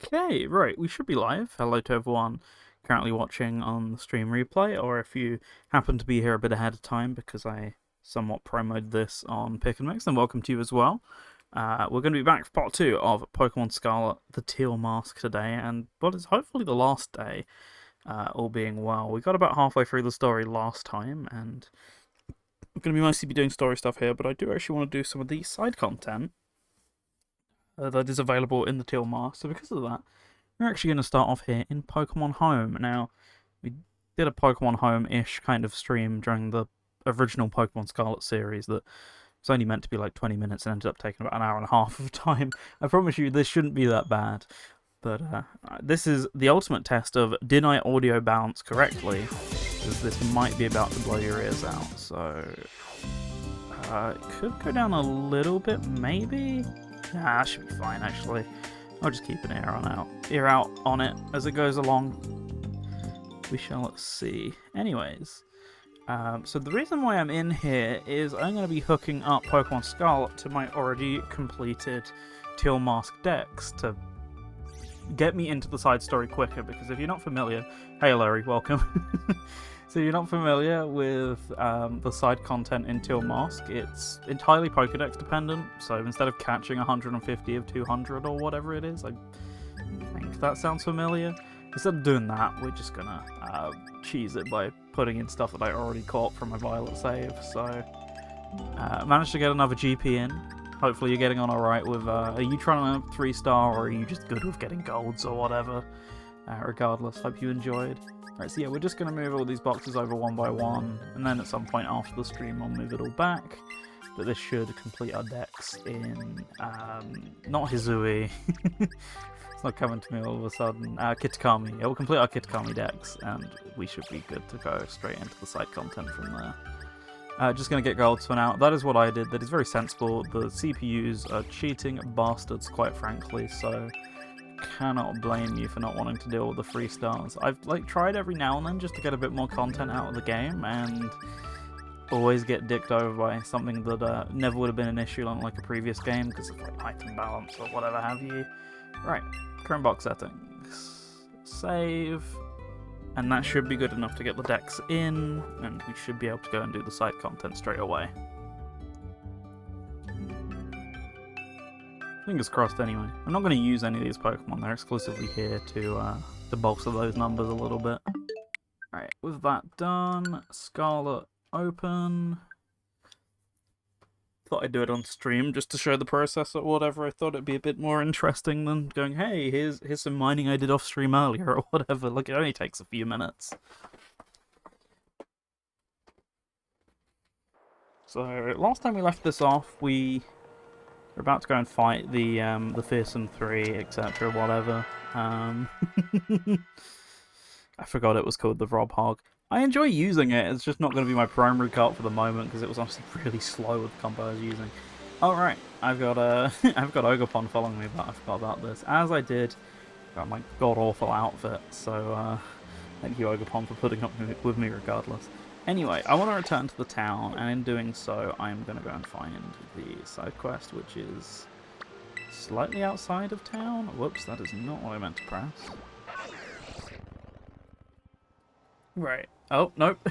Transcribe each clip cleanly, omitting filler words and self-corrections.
Okay, right, we should be live. Hello to everyone currently watching on the stream replay, or if you happen to be here a bit ahead of time because I somewhat promoted this on Pick and Mix, then welcome to you as well. We're going to be back for part 2 of Pokemon Scarlet, the Teal Mask today, and what is hopefully the last day, all being well. We got about halfway through the story last time, and we're going to be mostly doing story stuff here, but I do actually want to do some of the side content that is available in the Teal Mask, so because of that, we're actually going to start off here in Pokemon Home. Now, we did a Pokemon Home-ish kind of stream during the original Pokemon Scarlet series that was only meant to be like 20 minutes and ended up taking about an hour and a half of time. I promise you, this shouldn't be that bad. But this is the ultimate test of, did I audio balance correctly? Because this might be about to blow your ears out. So, it could go down a little bit, maybe? Nah, that should be fine, actually. I'll just keep an ear out on it as it goes along. We shall see. Anyways, so the reason why I'm in here is I'm going to be hooking up Pokemon Scarlet to my already completed Teal Mask Dex to get me into the side story quicker, because if you're not familiar... Hey Larry, welcome. So if you're not familiar with the side content in Teal Mask, it's entirely Pokedex dependent, so instead of catching 150 of 200 or whatever it is, I think that sounds familiar. Instead of doing that, we're just gonna cheese it by putting in stuff that I already caught from my Violet save. So, managed to get another GP in. Hopefully you're getting on alright with, are you trying to 3-star, or are you just good with getting golds or whatever? Regardless, hope you enjoyed. Right, so yeah, we're just going to move all these boxes over one by one, and then at some point after the stream I'll move it all back. But this should complete our decks in, not Hizui. It's not coming to me all of a sudden. Kitakami. Yeah, we'll complete our Kitakami decks, and we should be good to go straight into the side content from there. Just going to get golds for now. That is what I did. That is very sensible. The CPUs are cheating bastards, quite frankly, so... cannot blame you for not wanting to deal with the 3 stars. I've tried every now and then just to get a bit more content out of the game, and always get dicked over by something that never would have been an issue on like a previous game because of like item balance or whatever have you. Right, current box settings, save, and that should be good enough to get the decks in, and we should be able to go and do the side content straight away. Fingers crossed anyway. I'm not going to use any of these Pokemon, they're exclusively here to bolster those numbers a little bit. Alright, with that done, Scarlet open. Thought I'd do it on stream just to show the process or whatever. I thought it'd be a bit more interesting than going, hey, here's some mining I did off stream earlier or whatever. Like, it only takes a few minutes. So, last time we left this off, we're about to go and fight the Fearsome 3, etc., whatever. I forgot it was called the Vrob Hog. I enjoy using it, it's just not going to be my primary card for the moment, because it was honestly really slow with the combo I was using. Alright, I've got I've got Ogerpon following me, but I forgot about this. As I did, got my god-awful outfit, so thank you Ogerpon for putting up with me regardless. Anyway, I want to return to the town, and in doing so, I'm going to go and find the side quest, which is slightly outside of town. Whoops, that is not what I meant to press. Right. Oh, nope.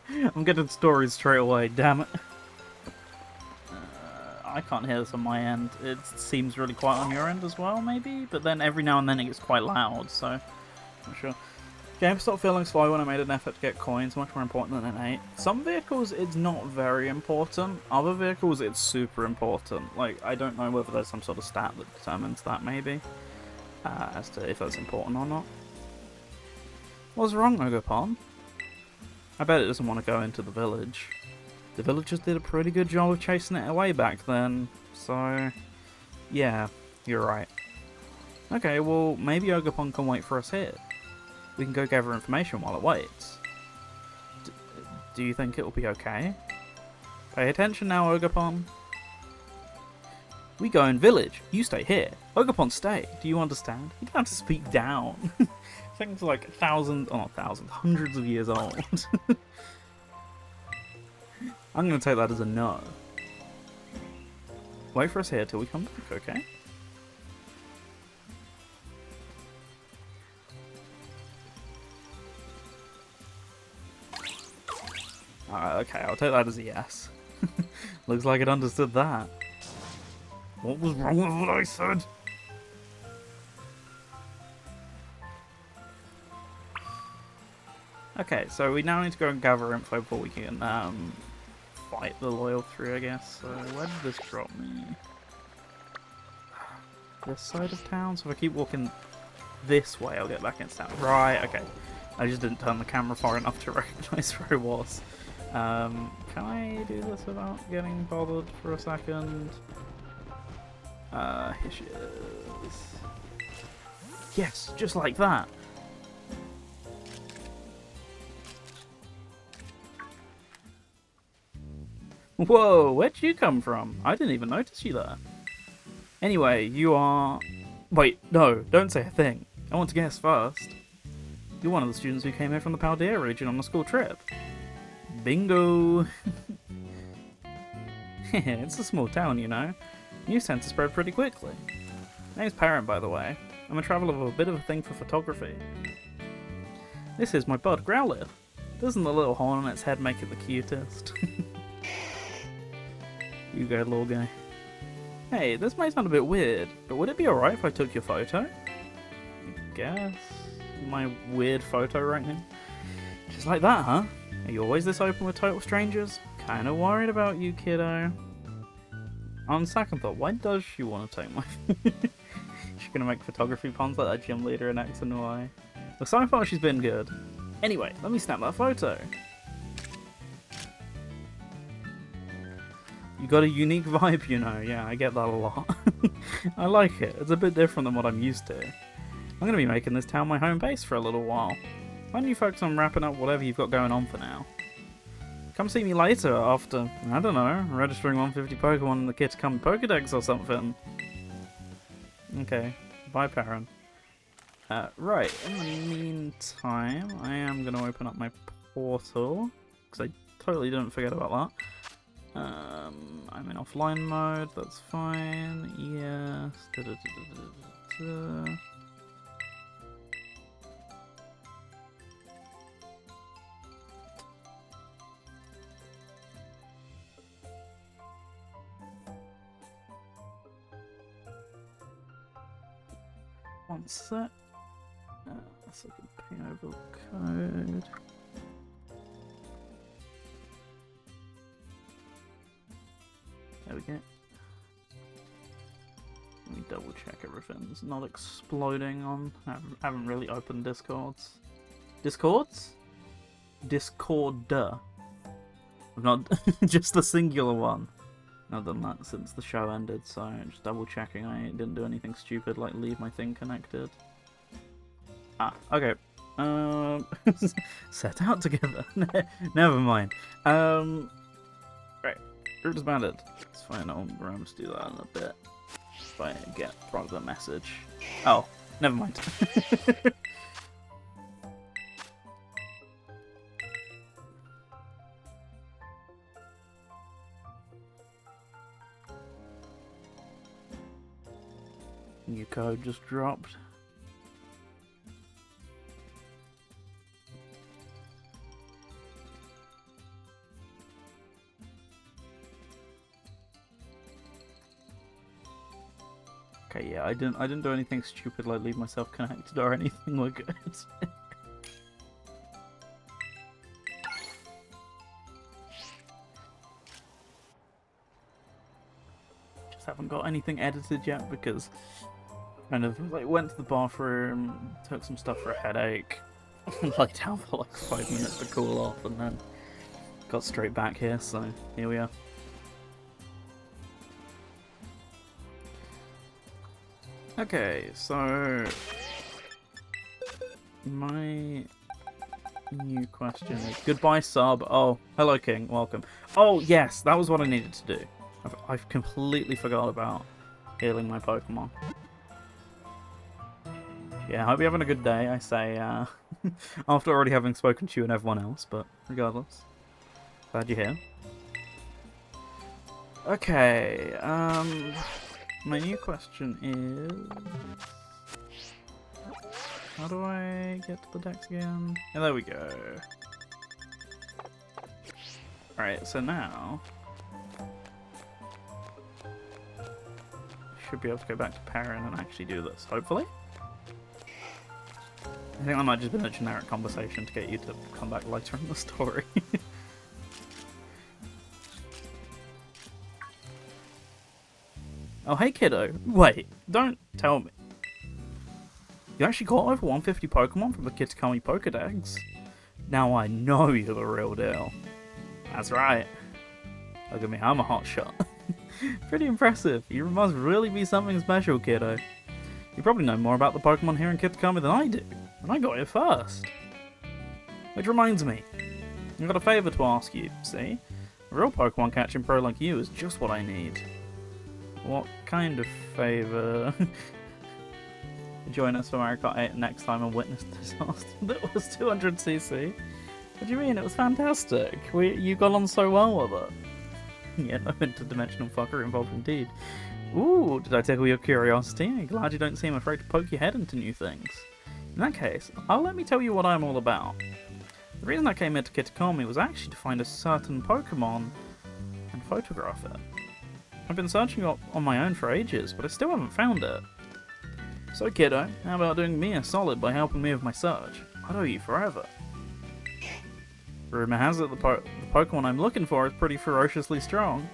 I'm getting stories straight away, damn it. I can't hear this on my end. It seems really quiet on your end as well, maybe? But then every now and then it gets quite loud, so... not sure. Game stopped feeling slow when I made an effort to get coins, much more important than an 8. Some vehicles, it's not very important. Other vehicles, it's super important. Like, I don't know whether there's some sort of stat that determines that, maybe. As to if that's important or not. What's wrong, Ogerpon? I bet it doesn't want to go into the village. The villagers did a pretty good job of chasing it away back then, so... yeah, you're right. Okay, well, maybe Ogerpon can wait for us here. We can go gather information while it waits. Do you think it'll be okay? Pay attention now, Ogerpon. We go in village. You stay here. Ogerpon, stay. Do you understand? You don't have to speak down. Things like hundreds of years old. I'm going to take that as a no. Wait for us here till we come back, okay? Okay, I'll take that as a yes. Looks like it understood that. What was wrong with what I said? Okay, so we now need to go and gather info before we can fight the loyal three, I guess. So where did this drop me? This side of town? So if I keep walking this way, I'll get back into town. Right, okay. I just didn't turn the camera far enough to recognise where it was. Can I do this without getting bothered for a second? Here she is. Yes, just like that. Whoa, where'd you come from? I didn't even notice you there. Anyway, you are... Wait, no, don't say a thing. I want to guess first. You're one of the students who came here from the Paldea region on the school trip. Bingo! It's a small town, you know. News tends to spread pretty quickly. My name's Parent, by the way. I'm a traveller with a bit of a thing for photography. This is my bud, Growlithe. Doesn't the little horn on its head make it the cutest? You go, little guy. Hey, this might sound a bit weird, but would it be alright if I took your photo? I guess. My weird photo right now. Just like that, huh? Are you always this open with total strangers? Kinda worried about you, kiddo. On second thought, why does she want to take my... She's gonna make photography puns like that gym leader in X and Y. Well, so far she's been good. Anyway, let me snap that photo. You got a unique vibe, you know. Yeah, I get that a lot. I like it. It's a bit different than what I'm used to. I'm going to be making this town my home base for a little while. Why don't you focus on wrapping up whatever you've got going on for now? Come see me later after, I don't know, registering 150 Pokemon in the Kids Come Pokedex or something. Okay. Bye, Parent. Right. In the meantime, I am going to open up my portal. Because I totally didn't forget about that. I'm in offline mode, that's fine. Yes. One sec. So I can ping over code. There we go. Let me double check everything's not exploding on. I haven't really opened Discords. Discords? Discord. I've not just the singular one. I've done that since the show ended, so just double checking I didn't do anything stupid like leave my thing connected. Ah, okay. Set out together. Never mind. Right. Group disbanded. It's fine, I'll just do that in a bit. If I get the message. Oh, never mind. New code just dropped. Okay, yeah, I didn't do anything stupid like leave myself connected or anything. We're good. Just haven't got anything edited yet because kind of like went to the bathroom, took some stuff for a headache, lay down for like 5 minutes to cool off, and then got straight back here. So here we are. Okay, so my new question is goodbye sub. Oh, hello King, welcome. Oh yes, that was what I needed to do. I've completely forgot about healing my Pokemon. Yeah, I hope you're having a good day, I say, after already having spoken to you and everyone else, but regardless. Glad you're here. Okay, my new question is... How do I get to the decks again? Yeah, there we go. Right, so now... should be able to go back to Perrin and actually do this, hopefully. I think that might just been a generic conversation to get you to come back later in the story. Oh, hey kiddo. Wait, don't tell me. You actually caught over 150 Pokemon from the Kitakami Pokedex? Now I know you're the real deal. That's right. Look at me, I'm a hotshot. Pretty impressive. You must really be something special, kiddo. You probably know more about the Pokemon here in Kitakami than I do, and I got here first. Which reminds me, I've got a favour to ask you, see? A real Pokemon catching pro like you is just what I need. What kind of favour? Join us for Mario Kart 8 next time and witness the disaster that was 200cc. What do you mean? It was fantastic. You got on so well with it. Yeah, no interdimensional fuckery involved indeed. Ooh, did I tickle your curiosity? I'm glad you don't seem afraid to poke your head into new things. In that case, let me tell you what I'm all about. The reason I came here to Kitakami was actually to find a certain Pokemon and photograph it. I've been searching on my own for ages, but I still haven't found it. So kiddo, how about doing me a solid by helping me with my search? I'd owe you forever. Rumour has it the Pokemon I'm looking for is pretty ferociously strong.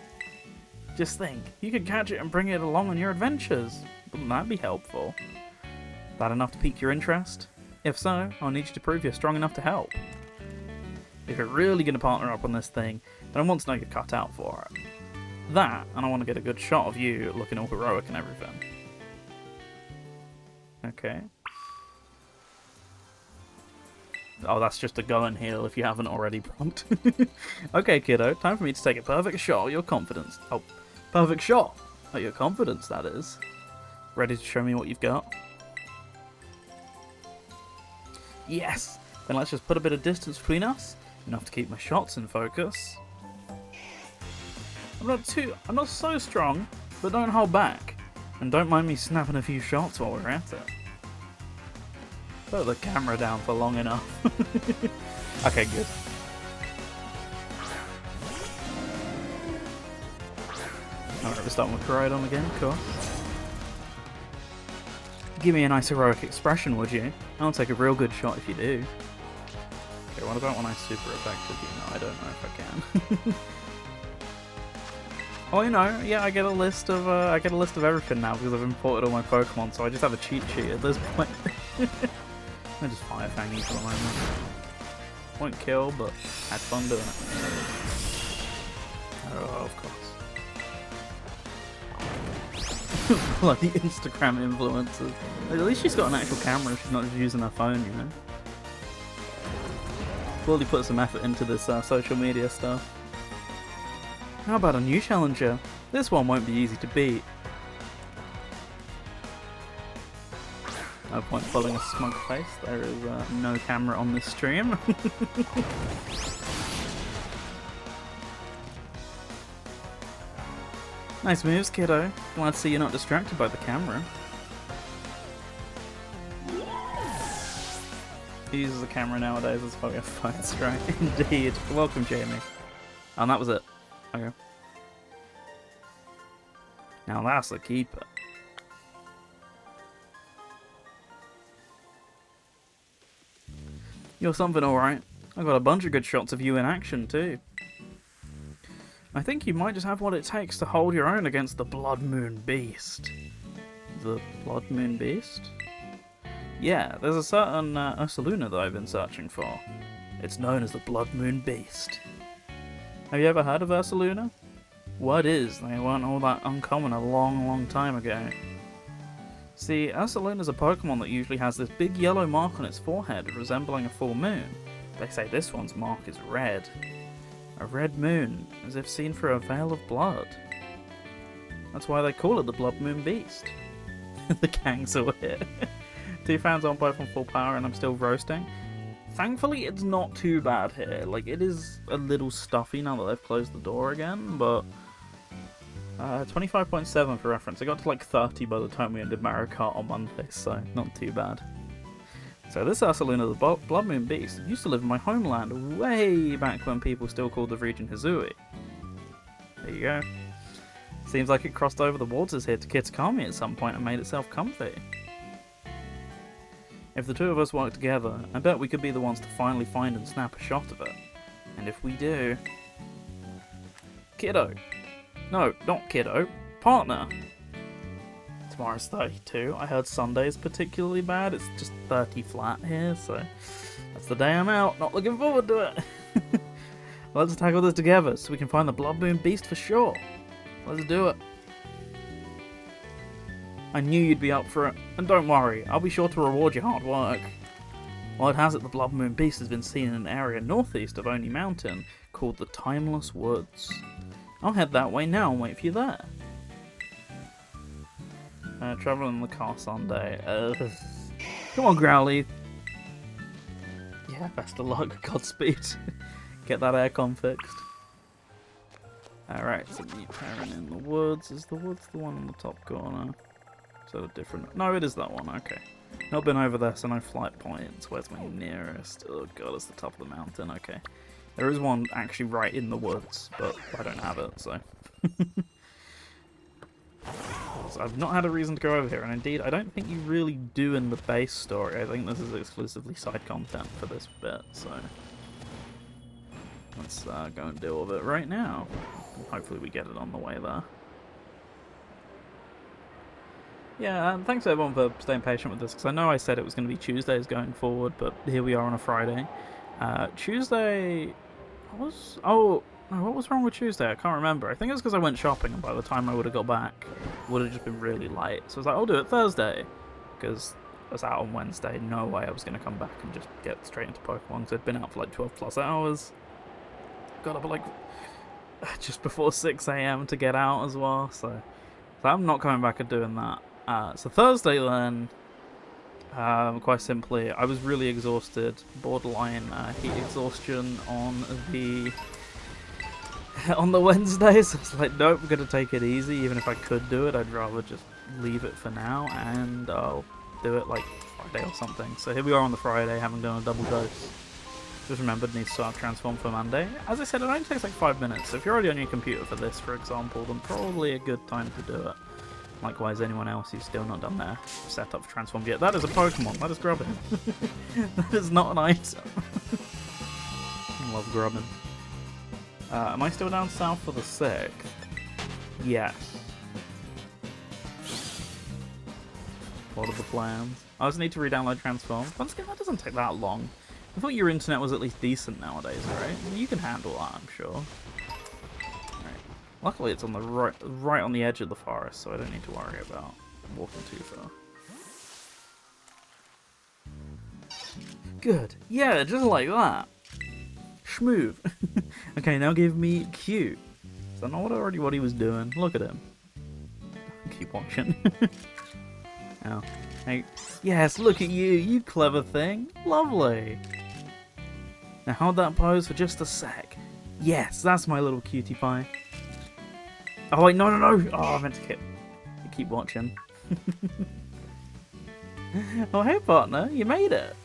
Just think, you could catch it and bring it along on your adventures. Wouldn't that be helpful? That enough to pique your interest? If so, I'll need you to prove you're strong enough to help. If you're really going to partner up on this thing, then I want to know you're cut out for it. That, and I want to get a good shot of you looking all heroic and everything. Okay. Oh, that's just a go and heal if you haven't already prompt. Okay, kiddo, time for me to take a perfect shot at your confidence. Oh, perfect shot at your confidence, that is. Ready to show me what you've got? Yes! Then let's just put a bit of distance between us, enough to keep my shots in focus. I'm not so strong, but don't hold back. And don't mind me snapping a few shots while we're at it. Put the camera down for long enough. Okay, good. Alright, we're starting with Koraidon again, cool. Give me a nice heroic expression, would you? I'll take a real good shot if you do. Okay, what about when I super effective you? No, I don't know if I can. Oh, you know, yeah, I get a list of everything now because I've imported all my Pokemon, so I just have a cheat sheet at this point. I just fire fanging for the moment. Won't kill, but had fun doing it. Oh, of course. Bloody Instagram influencers. At least she's got an actual camera, she's not just using her phone, you know. Clearly put some effort into this social media stuff. How about a new challenger? This one won't be easy to beat. No point pulling a smug face, there is no camera on this stream. Nice moves, kiddo. Glad to see you're not distracted by the camera. He uses the camera nowadays as probably a phone strike. Indeed. Welcome, Jamie. And that was it. Okay. Now that's a keeper. You're something alright. I got a bunch of good shots of you in action too. I think you might just have what it takes to hold your own against the Blood Moon Beast. The Blood Moon Beast? Yeah, there's a certain Ursaluna that I've been searching for. It's known as the Blood Moon Beast. Have you ever heard of Ursaluna? Word is, they weren't all that uncommon a long time ago. See, Ursaluna's a Pokemon that usually has this big yellow mark on its forehead resembling a full moon. They say this one's mark is red. A red moon, as if seen through a veil of blood. That's why they call it the Blood Moon Beast. The gang's all here. 2 fans on both on full power and I'm still roasting. Thankfully, it's not too bad here. Like, it is a little stuffy now that they've closed the door again, but 25.7 for reference. I got to like 30 by the time we ended Mario Kart on Monday, so not too bad. So this Ursaluna, the Blood Moon Beast, used to live in my homeland way back when people still called the region Hizui. There you go. Seems like it crossed over the waters here to Kitakami at some point and made itself comfy. If the two of us work together, I bet we could be the ones to finally find and snap a shot of it. And if we do... Kiddo! No, not kiddo. Partner! Tomorrow's 32. I heard Sunday's particularly bad. It's just 30 flat here, so that's the day I'm out. Not looking forward to it. Let's tackle this together so we can find the Blood Moon Beast for sure. Let's do it. I knew you'd be up for it, and don't worry, I'll be sure to reward your hard work. Word has it the Blood Moon Beast has been seen in an area northeast of Oni Mountain called the Timeless Woods. I'll head that way now and wait for you there. Travel in the car Sunday. Come on, Growly. Yeah, best of luck. Godspeed. Get that aircon fixed. Alright, so meet parent in the woods. Is the woods the one in the top corner? Is that a different... No, it is that one. Okay. Not been over there, so no flight points. Where's my nearest? Oh god, it's the top of the mountain. Okay. There is one actually right in the woods, but I don't have it, so... So I've not had a reason to go over here, and indeed, I don't think you really do in the base story. I think this is exclusively side content for this bit, so... Let's go and deal with it right now. Hopefully we get it on the way there. Yeah, thanks everyone for staying patient with this, because I know I said it was going to be Tuesdays going forward, but here we are on a Friday. Tuesday... What was... Oh... No, what was wrong with Tuesday? I can't remember. I think it was because I went shopping, and by the time I would have got back, it would have just been really late. So I was like, I'll do it Thursday, because I was out on Wednesday. No way I was going to come back and just get straight into Pokemon, because I'd been out for like 12 plus hours. Got up at like just before 6 AM to get out as well, so I'm not coming back and doing that. So Thursday then, quite simply, I was really exhausted, borderline heat exhaustion on the Wednesday, so I was like, nope, I'm going to take it easy. Even if I could do it, I'd rather just leave it for now, and I'll do it like Friday or something. So here we are on the Friday, having done a double dose. Just remembered, needs to start Transform for Monday. As I said, it only takes like 5 minutes, so if you're already on your computer for this, for example, then probably a good time to do it. Likewise, anyone else who's still not done their setup for Transform yet. That is a Pokemon, that is Grubbin. That is not an item. I love Grubbin. Am I still down south for the 6th? Yes. What are the plans? I just need to re-download Transform. Once again, that doesn't take that long. I thought your internet was at least decent nowadays, right? You can handle that, I'm sure. Right. Luckily, it's on the right on the edge of the forest, so I don't need to worry about walking too far. Good. Yeah, just like that. Schmoove. Okay, now give me Q. Is that not already what he was doing? Look at him. Keep watching. Oh. Hey. Yes, look at you, you clever thing. Lovely. Now hold that pose for just a sec. Yes, that's my little cutie pie. Oh wait, no. Oh, I meant to keep watching. Oh hey partner, you made it.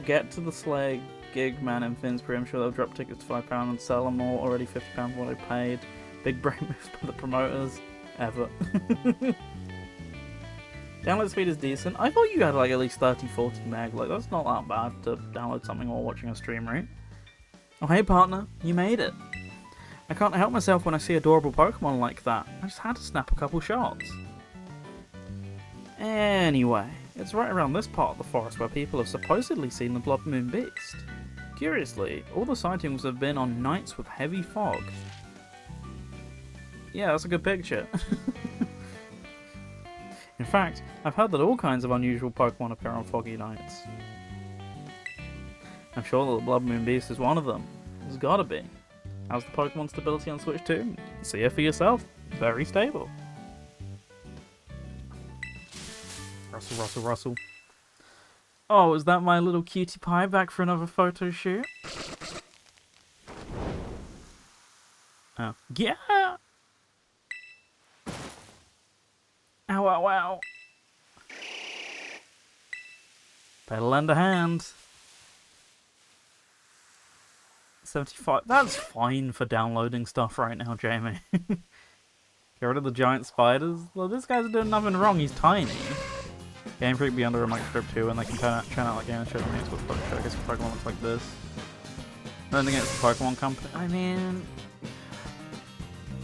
Get to the sleigh, gig man in Finsbury. I'm sure they'll drop tickets to £5 and sell them all. Already £50 what I paid. Big brain moves by the promoters. Ever. Download speed is decent. I thought you had like at least 30-40 meg. Like, that's not that bad to download something while watching a stream, right? Oh hey partner, you made it. I can't help myself when I see adorable Pokemon like that. I just had to snap a couple shots. Anyway, it's right around this part of the forest where people have supposedly seen the Blood Moon Beast. Curiously, all the sightings have been on nights with heavy fog. Yeah, that's a good picture. In fact, I've heard that all kinds of unusual Pokemon appear on foggy nights. I'm sure that the Blood Moon Beast is one of them. There's gotta be. How's the Pokemon stability on Switch 2? See it for yourself. Very stable. Rustle. Oh, is that my little cutie pie back for another photo shoot? Oh. Yeah! Ow. Better lend a hand. 75. That's fine for downloading stuff right now, Jamie. Get rid of the giant spiders. Well, this guy's doing nothing wrong. He's tiny. Game Freak be under a microscope too, and they can churn out like game and show them what I guess Pokemon looks like this. Then against the Pokemon Company. I mean,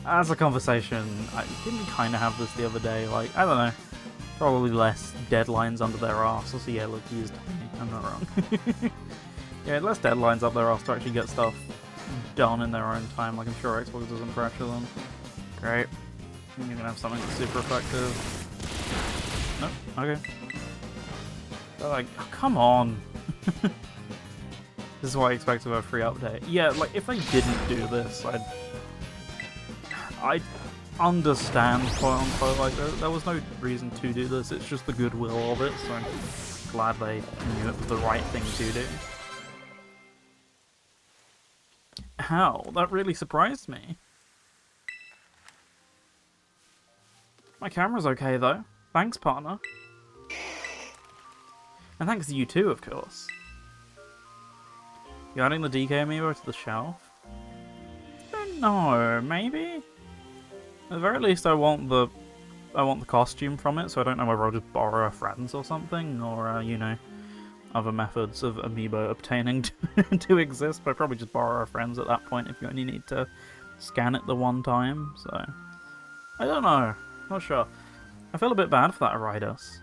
as a conversation, didn't we kind of have this the other day? Like, I don't know. Probably less deadlines under their arse. Also, yeah, look, he is tiny. I'm not wrong. Yeah, less deadlines up their arse to actually get stuff done in their own time. Like, I'm sure Xbox doesn't pressure them. Great. You're gonna have something that's super effective. Nope. Okay. They're like, oh, come on. This is what I expect of a free update. Yeah, like, if they didn't do this, I'd understand, quote unquote, like, there was no reason to do this, it's just the goodwill of it, so I'm glad they knew it was the right thing to do. How? That really surprised me. My camera's okay, though. Thanks, partner. And thanks to you too, of course. You adding the DK amiibo to the shelf? I don't know, maybe? At the very least, I want the costume from it, so I don't know whether I'll just borrow a friend's or something, or, you know, other methods of amiibo obtaining to exist, but I'd probably just borrow a friend's at that point if you only need to scan it the one time, so... I don't know. Not sure. I feel a bit bad for that Aridos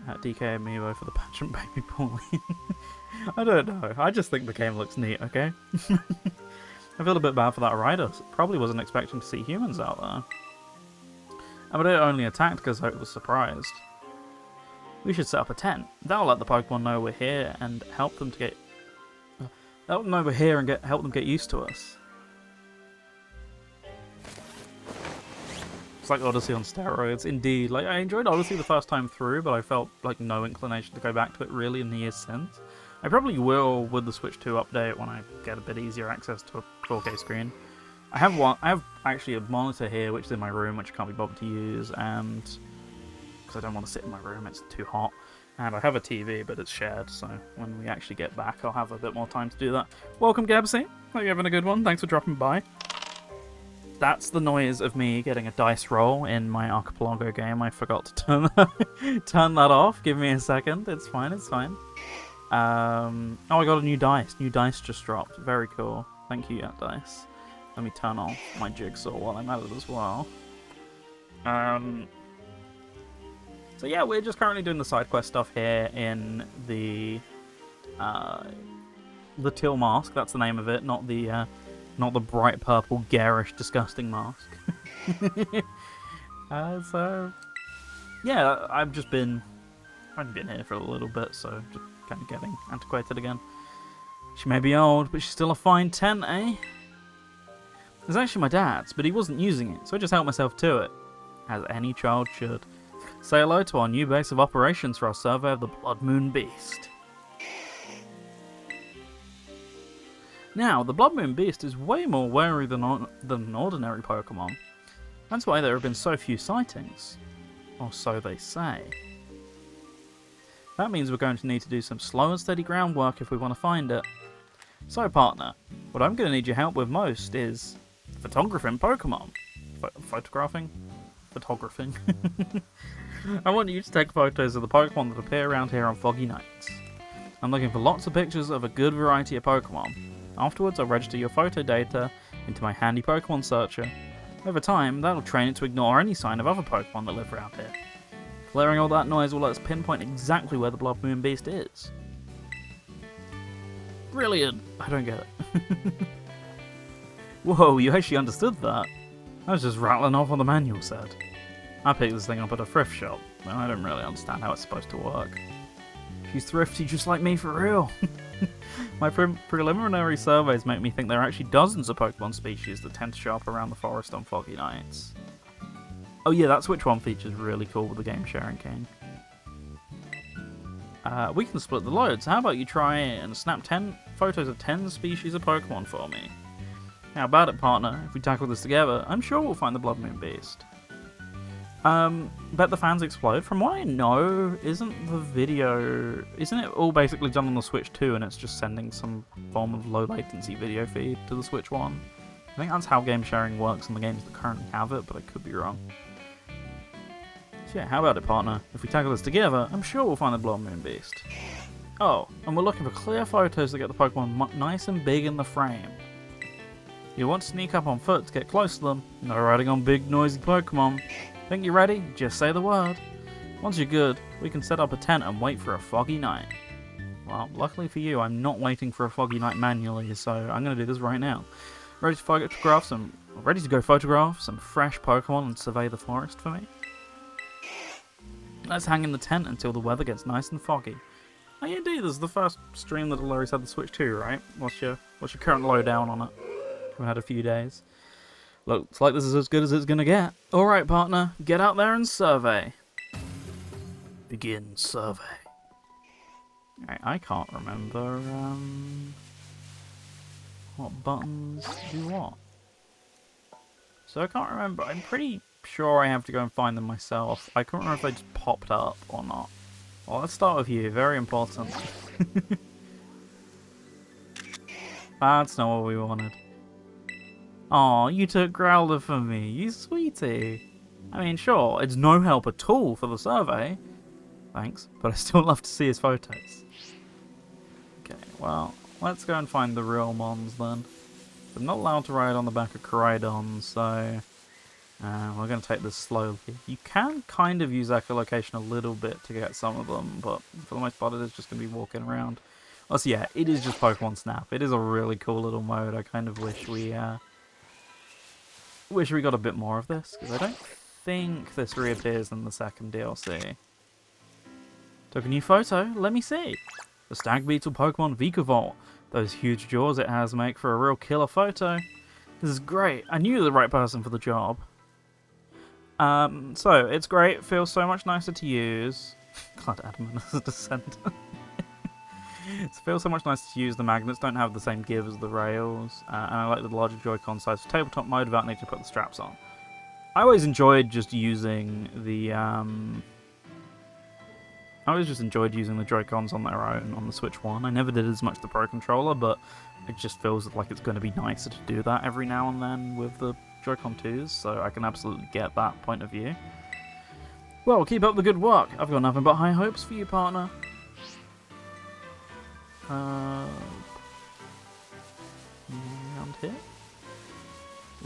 at DK amiibo for the pageant baby Pauline. I don't know. I just think the game looks neat, okay? I feel a bit bad for that Aridos. Probably wasn't expecting to see humans out there. But it only attacked because I was surprised. We should set up a tent. That'll let the Pokemon know we're here and help them to get... help them know we're here and help them get used to us. It's like Odyssey on steroids, indeed. Like, I enjoyed Odyssey the first time through, but I felt like no inclination to go back to it really in the years since. I probably will with the Switch 2 update when I get a bit easier access to a 4K screen. I have actually a monitor here, which is in my room, which I can't be bothered to use, and because I don't want to sit in my room, it's too hot. And I have a TV, but it's shared, so when we actually get back, I'll have a bit more time to do that. Welcome, Gabsy. Hope you're having a good one. Thanks for dropping by. That's the noise of me getting a dice roll in my Archipelago game. I forgot to turn that off. Give me a second. It's fine, it's fine. Oh, I got a new dice. New dice just dropped. Very cool. Thank you, dice. Let me turn off my jigsaw while I'm at it as well. So yeah, we're just currently doing the side quest stuff here in the Teal mask. That's the name of it, not the bright purple, garish, disgusting mask. So yeah, I've been here for a little bit, so just kind of getting antiquated again. She may be old, but she's still a fine tent, eh? It's actually my dad's, but he wasn't using it, so I just helped myself to it, as any child should. Say hello to our new base of operations for our survey of the Blood Moon Beast. Now, the Blood Moon Beast is way more wary than an ordinary Pokemon. That's why there have been so few sightings. Or so they say. That means we're going to need to do some slow and steady groundwork if we want to find it. So, partner, what I'm going to need your help with most is photographing Pokemon. Photographing? I want you to take photos of the Pokemon that appear around here on foggy nights. I'm looking for lots of pictures of a good variety of Pokemon. Afterwards, I'll register your photo data into my handy Pokemon searcher. Over time, that'll train it to ignore any sign of other Pokemon that live around here. Clearing all that noise will let us pinpoint exactly where the Blood Moon Beast is. Brilliant! I don't get it. Whoa, you actually understood that? I was just rattling off what the manual said. I picked this thing up at a thrift shop, and I don't really understand how it's supposed to work. She's thrifty just like me for real. My preliminary surveys make me think there are actually dozens of Pokemon species that tend to show up around the forest on foggy nights. Oh yeah, that's which one features really cool with the Game Sharing King. We can split the loads. How about you try and snap 10 photos of 10 species of Pokemon for me? How about it, partner? If we tackle this together, I'm sure we'll find the Blood Moon Beast. Bet the fans explode. From what I know, isn't it all basically done on the Switch 2 and it's just sending some form of low latency video feed to the Switch 1? I think that's how game sharing works on the games that currently have it, but I could be wrong. So yeah, how about it, partner? If we tackle this together, I'm sure we'll find the Blood Moon Beast. Oh, and we're looking for clear photos to get the Pokemon nice and big in the frame. You want to sneak up on foot to get close to them, no riding on big noisy Pokemon. Think you're ready? Just say the word. Once you're good, we can set up a tent and wait for a foggy night. Well, luckily for you, I'm not waiting for a foggy night manually, so I'm going to do this right now. Ready to go photograph some fresh Pokemon and survey the forest for me? Let's hang in the tent until the weather gets nice and foggy. Oh yeah, indeed, this is the first stream that Dolores had the Switch 2, right? What's your current lowdown on it? We've had a few days. Looks like this is as good as it's gonna get. Alright, partner, get out there and survey. Begin survey. I can't remember, what buttons do what. So I can't remember. I'm pretty sure I have to go and find them myself. I can't remember if they just popped up or not. Well, let's start with you. Very important. That's not what we wanted. Aw, you took Growler for me, you sweetie. I mean, sure, it's no help at all for the survey. Thanks, but I still love to see his photos. Okay, well, let's go and find the real Mons then. I'm not allowed to ride on the back of Koraidon, so we're going to take this slowly. You can kind of use echolocation a little bit to get some of them, but for the most part it is just going to be walking around. Also, yeah, it is just Pokemon Snap. It is a really cool little mode. I kind of wish we got a bit more of this, because I don't think this reappears in the second DLC. Took a new photo, let me see. The Stag Beetle Pokemon Vikavolt. Those huge jaws it has make for a real killer photo. This is great. I knew you were the right person for the job. So, it's great. It feels so much nicer to use. Glad Adamant as a descent. It feels so much nicer to use. The magnets don't have the same give as the rails. And I like the larger Joy-Con size for tabletop mode without needing to put the straps on. I always enjoyed just using the Joy-Cons on their own on the Switch 1. I never did as much the Pro Controller, but it just feels like it's going to be nicer to do that every now and then with the Joy-Con 2s, so I can absolutely get that point of view. Well, keep up the good work. I've got nothing but high hopes for you, partner. Around here?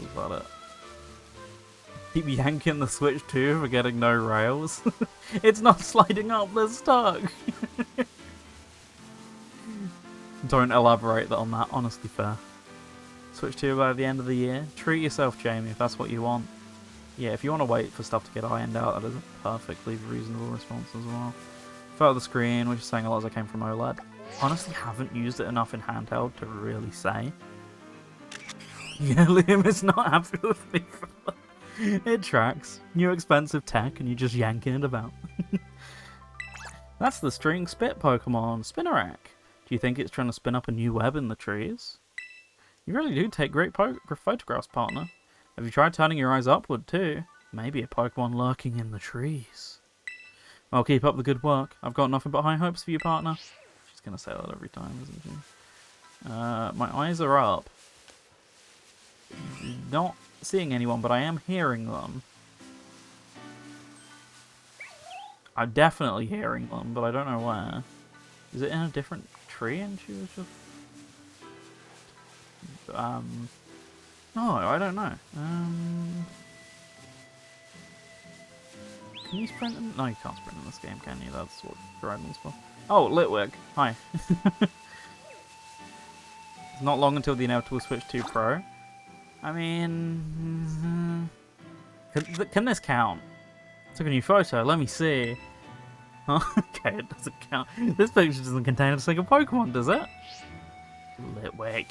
Is that it? Keep yanking the Switch 2 for getting no rails. It's not sliding up, they're stuck. Don't elaborate on that, honestly fair. Switch 2 by the end of the year. Treat yourself, Jamie, if that's what you want. Yeah, if you want to wait for stuff to get ironed out, that is a perfectly reasonable response as well. Photo of the screen, which is saying a lot as I came from OLED. Honestly, haven't used it enough in handheld to really say. Yeah, Liam is not happy with me for that. It tracks. New expensive tech and you're just yanking it about. That's the string spit Pokemon, Spinarak. Do you think it's trying to spin up a new web in the trees? You really do take great photographs, partner. Have you tried turning your eyes upward too? Maybe a Pokemon lurking in the trees. Well, keep up the good work. I've got nothing but high hopes for you, partner. She's going to say that every time, isn't she? My eyes are up. Not seeing anyone, but I am hearing them. I'm definitely hearing them, but I don't know where. Is it in a different tree and she was just... No, I don't know. Can you sprint in... No, you can't sprint in this game, can you? That's what Dragon's for. Oh, Litwick. Hi. It's not long until the inevitable Switch 2 Pro. I mean... Can this count? Took a new photo, let me see. Oh, okay, it doesn't count. This picture doesn't contain a single Pokemon, does it? Litwick.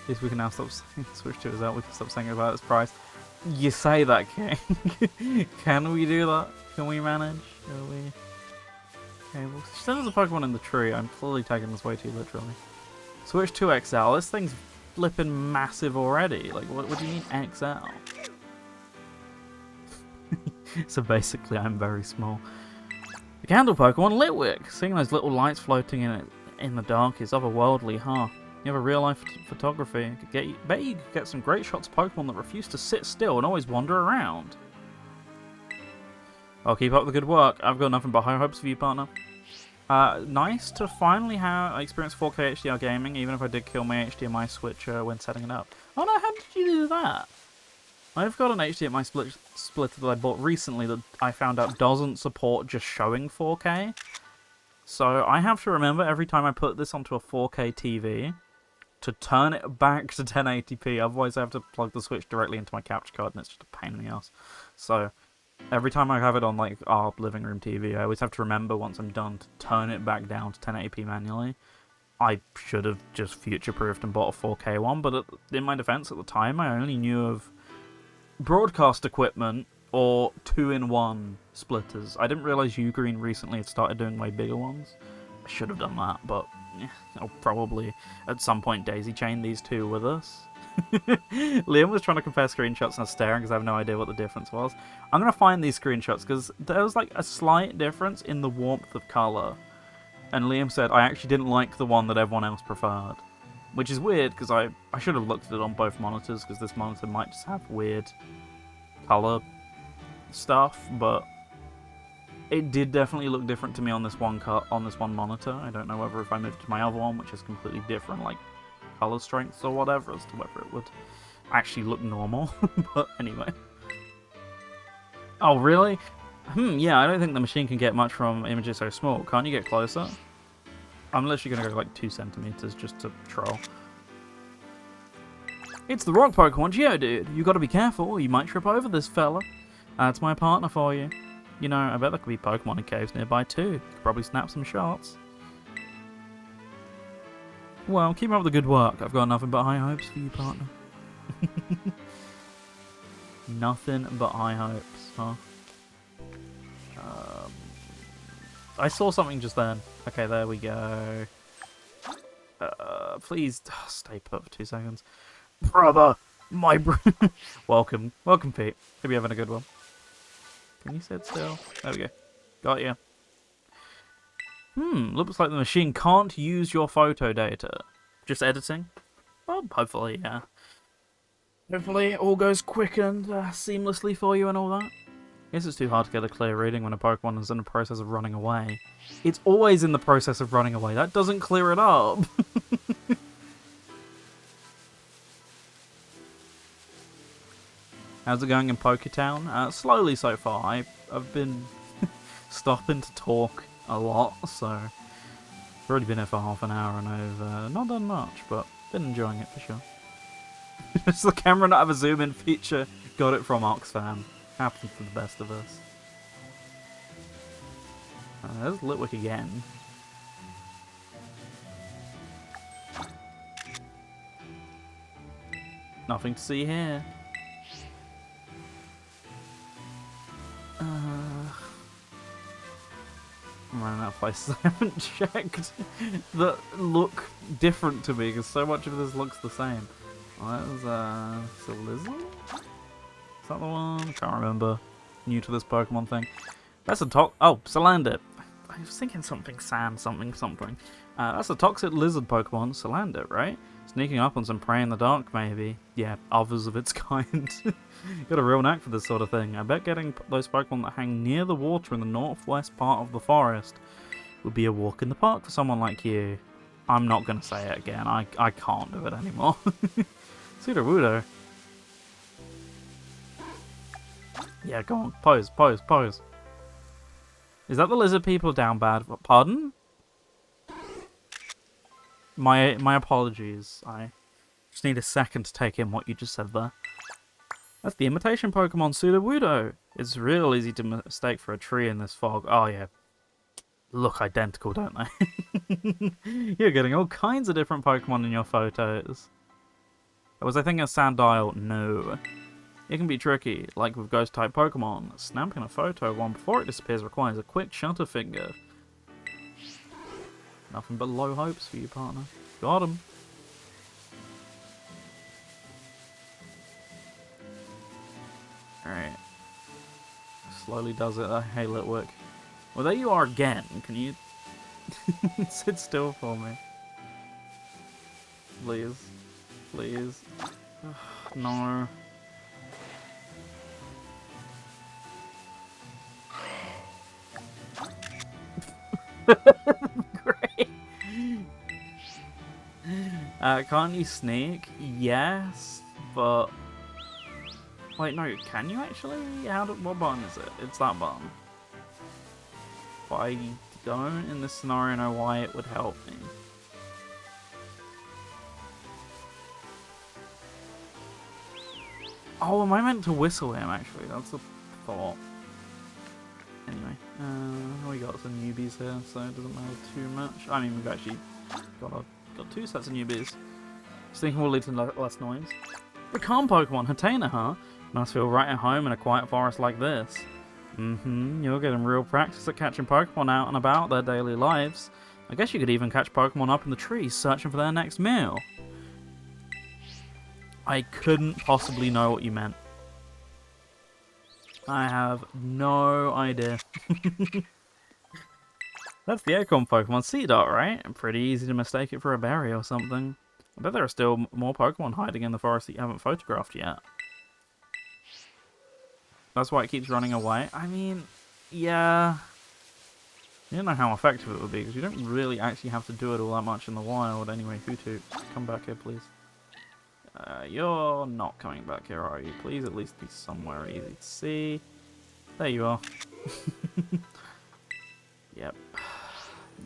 At least we can now stop saying Switch 2 is out, we can stop saying about its price. You say that, King. Can we do that? Can we manage? Shall we? Okay, well, since there's a Pokemon in the tree, I'm clearly taking this way too literally. Switch to XL. This thing's flipping massive already. Like, what do you need XL? So basically, I'm very small. The candle Pokemon, Litwick. Seeing those little lights floating in the dark is otherworldly, huh? You have a real-life photography. Bet you could get some great shots of Pokemon that refuse to sit still and always wander around. I'll keep up the good work. I've got nothing but high hopes for you, partner. Nice to finally experience 4K HDR gaming, even if I did kill my HDMI switch when setting it up. Oh no, how did you do that? I've got an HDMI splitter that I bought recently that I found out doesn't support just showing 4K. So I have to remember every time I put this onto a 4K TV to turn it back to 1080p, otherwise I have to plug the Switch directly into my capture card and it's just a pain in the ass. So every time I have it on like our living room TV, I always have to remember once I'm done to turn it back down to 1080p manually. I should have just future-proofed and bought a 4K one, but in my defense at the time, I only knew of broadcast equipment or 2-in-1 splitters. I didn't realize Ugreen recently had started doing way bigger ones. I should have done that, but yeah, I'll probably at some point daisy chain these two with us. Liam was trying to compare screenshots and I was staring because I have no idea what the difference was. I'm going to find these screenshots because there was like a slight difference in the warmth of colour. And Liam said, I actually didn't like the one that everyone else preferred. Which is weird because I should have looked at it on both monitors because this monitor might just have weird colour stuff, but it did definitely look different to me on this one monitor. I don't know whether if I moved to my other one, which is completely different, like color strengths or whatever, as to whether it would actually look normal. But anyway. Oh, really? Yeah, I don't think the machine can get much from images so small. Can't you get closer? I'm literally going to go like 2 centimeters just to troll. It's the rock Pokemon Geodude. You got to be careful or you might trip over this fella. That's my partner for you. You know, I bet there could be Pokemon in caves nearby too. You could probably snap some shots. Well, keep up the good work. I've got nothing but high hopes for you, partner. Nothing but high hopes, huh? I saw something just then. Okay, there we go. Please stay put for 2 seconds. Brother, my welcome, Pete. Hope you're having a good one. Can you sit still? There we go. Got you. Looks like the machine can't use your photo data. Just editing? Well, hopefully, yeah. Hopefully it all goes quick and seamlessly for you and all that. I guess it's too hard to get a clear reading when a Pokemon is in the process of running away. It's always in the process of running away. That doesn't clear it up. How's it going in Poketown? Slowly so far. I've been stopping to talk a lot, so I've already been here for half an hour and I've not done much, but been enjoying it for sure. Does the camera not have a zoom in feature? Got it from Oxfam. Happens to the best of us. There's Litwick again. Nothing to see here. I'm running out of places I haven't checked that look different to me because so much of this looks the same. Well, that was Lizard? Is that the one? Can't remember. New to this Pokemon thing. That's a Salander. I was thinking something. That's a toxic lizard Pokemon, Salander, right? Sneaking up on some prey in the dark, maybe. Yeah, others of its kind. Got a real knack for this sort of thing. I bet getting those Pokemon that hang near the water in the northwest part of the forest would be a walk in the park for someone like you. I'm not going to say it again. I can't do it anymore. Sudowoodo. Yeah, go on. Pose. Is that the lizard people down bad? Pardon? My apologies. I just need a second to take in what you just said there. That's the imitation Pokemon Sudowoodo. It's real easy to mistake for a tree in this fog. Oh yeah. Look identical, don't they? You're getting all kinds of different Pokemon in your photos. Was I thinking of Sandile? No. It can be tricky, like with Ghost-type Pokemon. Snapping a photo of one before it disappears requires a quick shutter finger. Nothing but low hopes for you, partner. Got him. Alright. Slowly does it. Hey, Litwick. Well, there you are again. Can you sit still for me? Please. Please. No. Great. Can't you sneak? Yes, but... Wait, no, can you actually? What button is it? It's that button. But I don't, in this scenario, know why it would help me. Oh, am I meant to whistle him, actually? That's a thought. Anyway, we got some newbies here, so it doesn't matter too much. I mean, we've actually got 2 sets of newbies. Just thinking will lead to less noise. The calm Pokemon, Hatena, huh? Must feel right at home in a quiet forest like this. You're getting real practice at catching Pokemon out and about their daily lives. I guess you could even catch Pokemon up in the trees searching for their next meal. I couldn't possibly know what you meant. I have no idea. That's the acorn Pokemon Seedot, right? Pretty easy to mistake it for a berry or something. I bet there are still more Pokemon hiding in the forest that you haven't photographed yet. That's why it keeps running away? I mean, yeah. You don't know how effective it would be, because you don't really actually have to do it all that much in the wild. Anyway, Hootoo, come back here, please. You're not coming back here, are you? Please at least be somewhere easy to see. There you are. Yep.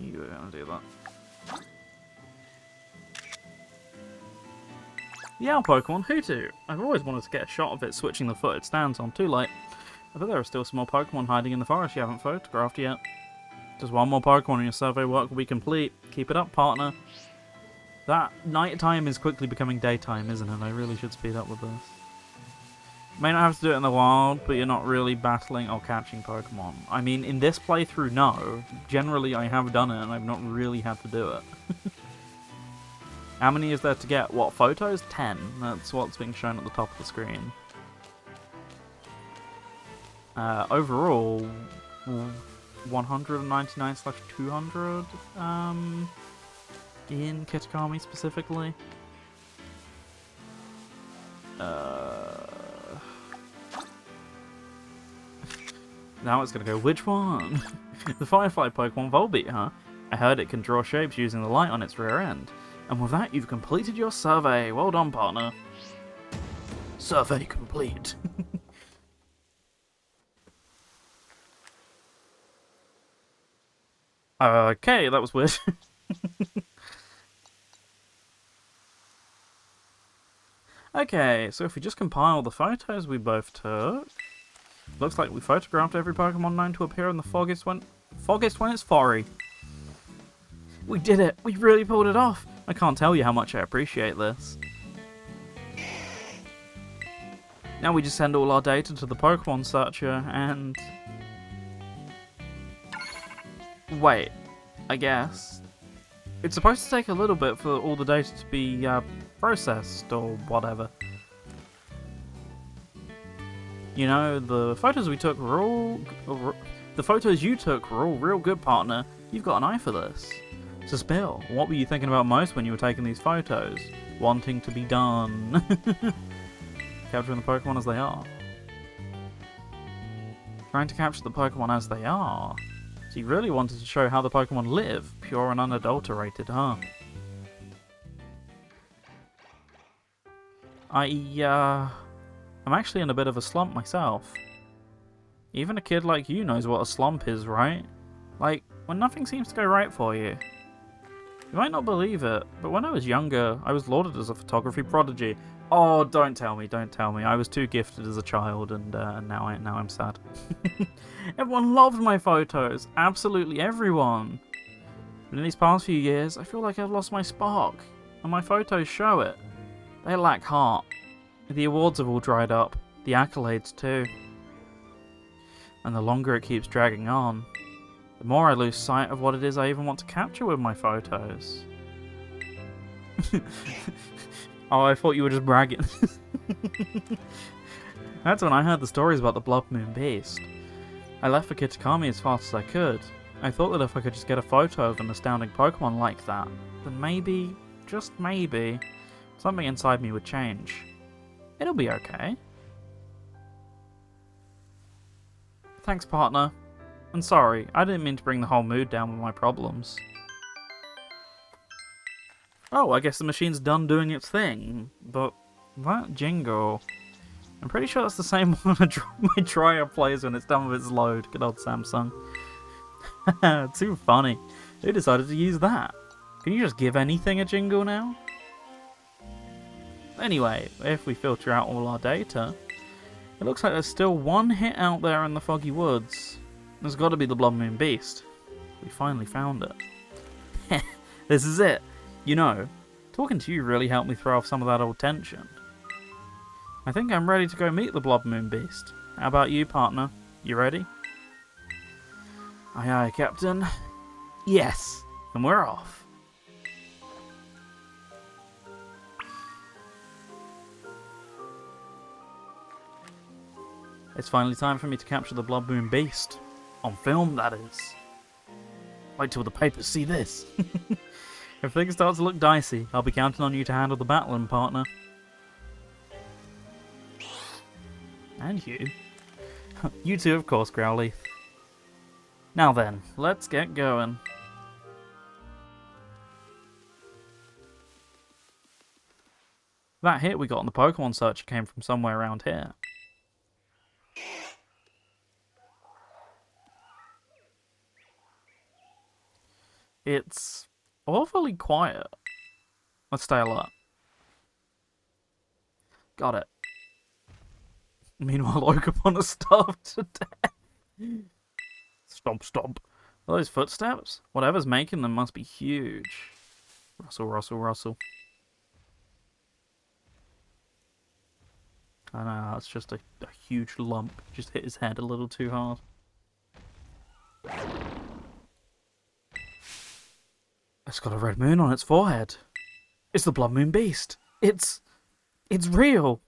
You were gonna do that. The owl Pokemon, Hootoo. I've always wanted to get a shot of it switching the foot it stands on. Too late. I bet there are still some more Pokemon hiding in the forest you haven't photographed yet. Just one more Pokemon and your survey work will be complete. Keep it up, partner. That nighttime is quickly becoming daytime, isn't it? I really should speed up with this. May not have to do it in the wild, but you're not really battling or catching Pokemon. I mean, in this playthrough, no. Generally, I have done it, and I've not really had to do it. How many is there to get? What, photos? 10. That's what's being shown at the top of the screen. Overall, 199/200 in Kitakami specifically. Now it's gonna go, which one? The Firefly Pokemon Volbeat, huh? I heard it can draw shapes using the light on its rear end. And with that, you've completed your survey. Well done, partner. Survey complete. Okay, that was weird. Okay, so if we just compile the photos we both took, looks like we photographed every Pokemon known to appear in the foggiest when it's foggy. We did it! We really pulled it off! I can't tell you how much I appreciate this. Now we just send all our data to the Pokemon searcher and... Wait, I guess. It's supposed to take a little bit for all the data to be processed or whatever. You know, the photos we took were all... The photos you took were all real good, partner. You've got an eye for this. So Spill, what were you thinking about most when you were taking these photos? Wanting to be done. Capturing the Pokemon as they are. Trying to capture the Pokemon as they are. So you really wanted to show how the Pokemon live, pure and unadulterated, huh? I'm actually in a bit of a slump myself. Even a kid like you knows what a slump is, right? Like, when nothing seems to go right for you. You might not believe it, but when I was younger, I was lauded as a photography prodigy. Oh, don't tell me, don't tell me. I was too gifted as a child, and now I'm sad. Everyone loved my photos. Absolutely everyone. But in these past few years, I feel like I've lost my spark. And my photos show it. They lack heart. The awards have all dried up. The accolades too. And the longer it keeps dragging on, the more I lose sight of what it is I even want to capture with my photos. Oh, I thought you were just bragging. That's when I heard the stories about the Blood Moon Beast. I left for Kitakami as fast as I could. I thought that if I could just get a photo of an astounding Pokemon like that, then maybe, just maybe, something inside me would change. It'll be okay. Thanks, partner. And sorry, I didn't mean to bring the whole mood down with my problems. Oh, I guess the machine's done doing its thing. But that jingle... I'm pretty sure that's the same one my dryer plays when it's done with its load. Good old Samsung. Too funny. Who decided to use that? Can you just give anything a jingle now? Anyway, if we filter out all our data, it looks like there's still one hit out there in the foggy woods. There's got to be the Blood Moon Beast. We finally found it. This is it. You know, talking to you really helped me throw off some of that old tension. I think I'm ready to go meet the Blood Moon Beast. How about you, partner? You ready? Aye aye, Captain. Yes, and we're off. It's finally time for me to capture the Blood Moon Beast. On film, that is. Wait till the papers see this. If things start to look dicey, I'll be counting on you to handle the battling, partner. And you. You too, of course, Growly. Now then, let's get going. That hit we got on the Pokemon searcher came from somewhere around here. It's awfully quiet. Let's stay alert. Got it. Meanwhile, Pokemon are starved to death. Stomp, stomp. Are those footsteps? Whatever's making them must be huge. Rustle, rustle, rustle. I know, that's just a huge lump. Just hit his head a little too hard. It's got a red moon on its forehead. It's the Blood Moon Beast. It's real.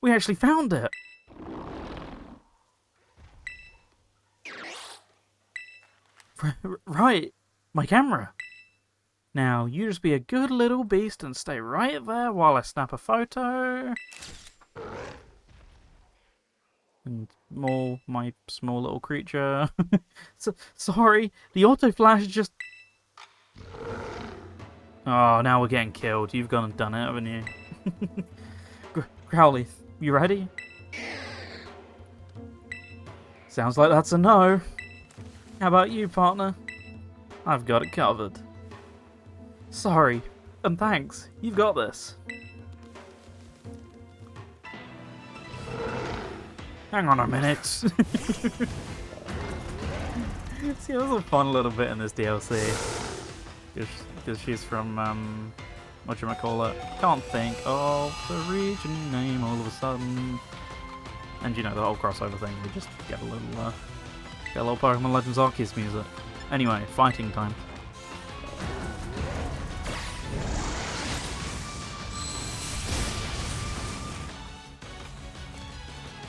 We actually found it. Right, my camera. Now, you just be a good little beast and stay right there while I snap a photo. And Maul, my small little creature. Sorry, the auto flash just... Oh, now we're getting killed. You've gone and done it, haven't you? Growly, you ready? Sounds like that's a no. How about you, partner? I've got it covered. Sorry, and thanks. You've got this. Hang on a minute. See, there's a fun little bit in this DLC. Because she's from, whatchamacallit? Can't think of the region name all of a sudden. And you know, the whole crossover thing, we just get a little Pokemon Legends Arceus music. Anyway, fighting time.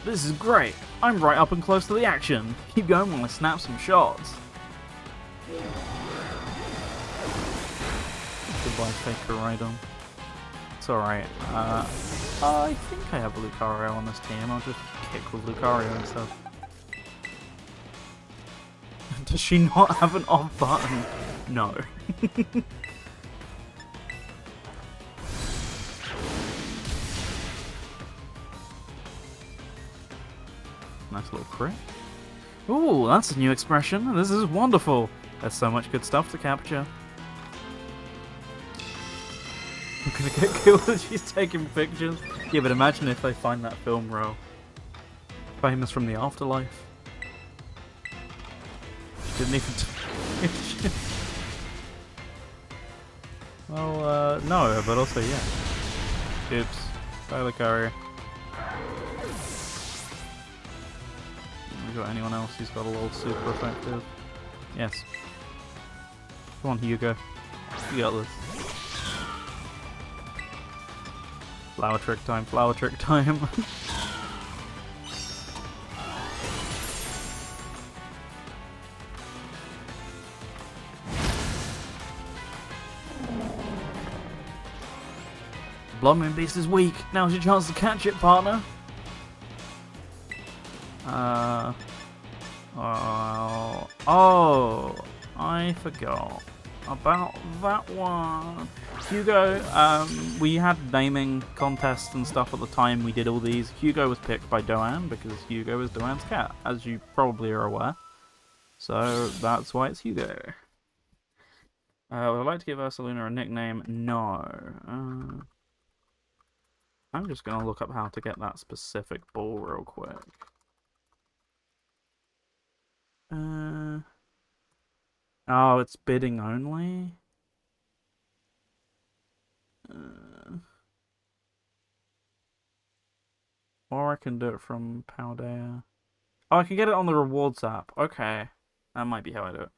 This is great! I'm right up and close to the action! Keep going while I snap some shots. Goodbye, fake Koraidon. It's alright. I think I have Lucario on this team. I'll just kick with Lucario instead. Does she not have an off button? No. Nice little crit. Ooh, that's a new expression. This is wonderful. There's so much good stuff to capture. I'm gonna get killed as she's taking pictures. Yeah, but imagine if they find that film roll. Famous from the afterlife. She didn't even... Well, no, but also, yeah. Oops. Tyler Courier. We got anyone else who's got a little super effective? Yes. Come on, Hugo. You got this. Flower trick time, flower trick time. Blood Moon Beast is weak. Now's your chance to catch it, partner. Oh, I forgot about that one. Hugo, we had naming contests and stuff at the time we did all these. Hugo was picked by Doan because Hugo is Doan's cat, as you probably are aware. So that's why it's Hugo. Would I like to give Ursaluna a nickname? No. I'm just going to look up how to get that specific ball real quick. Oh, it's bidding only? Or I can do it from Paldea. Oh, I can get it on the rewards app. Okay. That might be how I do it.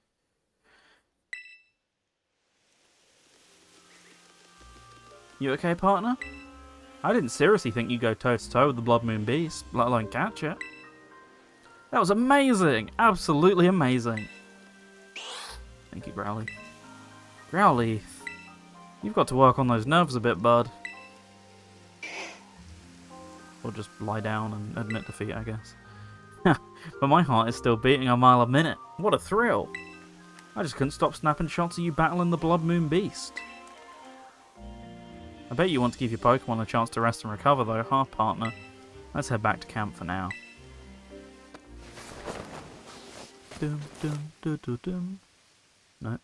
You okay, partner? I didn't seriously think you'd go toe-to-toe with the Blood Moon Beast, let alone catch it. That was amazing! Absolutely amazing. Thank you, Growly. Growly, you've got to work on those nerves a bit, bud. Or just lie down and admit defeat, I guess. But my heart is still beating a mile a minute. What a thrill! I just couldn't stop snapping shots of you battling the Blood Moon Beast. I bet you want to give your Pokemon a chance to rest and recover though, huh, partner? Let's head back to camp for now. Dum, dum, dum, dum, dum. No.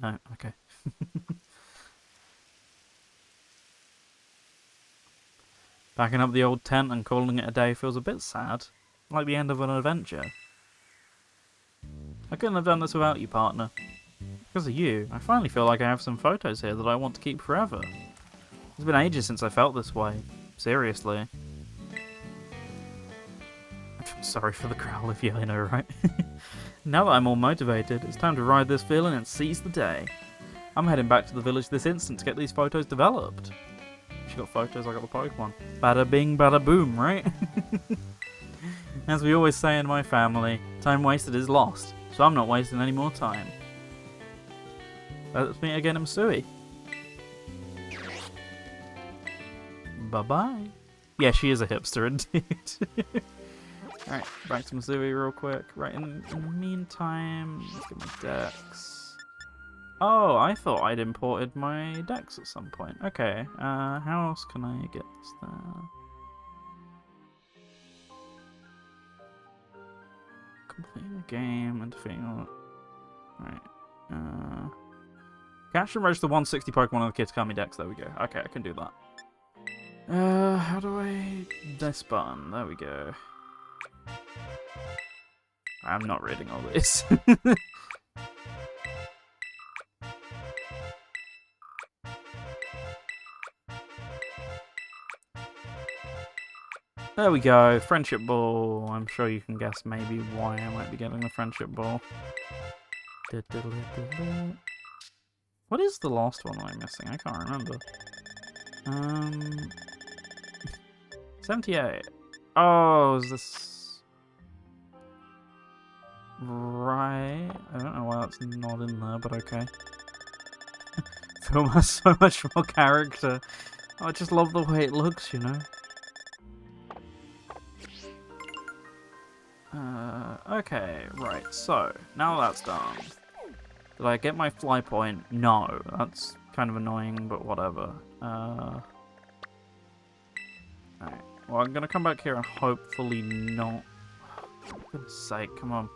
No, okay. Packing up the old tent and calling it a day feels a bit sad. Like the end of an adventure. I couldn't have done this without you, partner. Because of you, I finally feel like I have some photos here that I want to keep forever. It's been ages since I felt this way. Seriously. I'm sorry for the growl if you know, right? Now that I'm all motivated, it's time to ride this feeling and seize the day. I'm heading back to the village this instant to get these photos developed. She got photos, I got the Pokemon. Bada bing, bada boom, right? As we always say in my family, time wasted is lost, so I'm not wasting any more time. Let's meet again in Msui. Bye-bye. Yeah, she is a hipster indeed. Alright, back to Msui real quick. Right, in the meantime, let's get my Dex. Oh, I thought I'd imported my Dex at some point. Okay, how else can I get this there? Completing the game and defeating all... Right, catch and register 160 Pokemon on the Kitakami Dex, there we go. Okay, I can do that. How do I... This button, there we go. I'm not reading all this. There we go, Friendship Ball. I'm sure you can guess maybe why I might be getting the Friendship Ball. What is the last one I'm missing? I can't remember. 78. Oh, is this... Right. I don't know why that's not in there, but okay. Film has so much more character. I just love the way it looks, you know? Okay, right, so, now that's done. Did I get my fly point? No, that's kind of annoying, but whatever. Alright, well, I'm gonna come back here and hopefully not... For goodness sake, come on.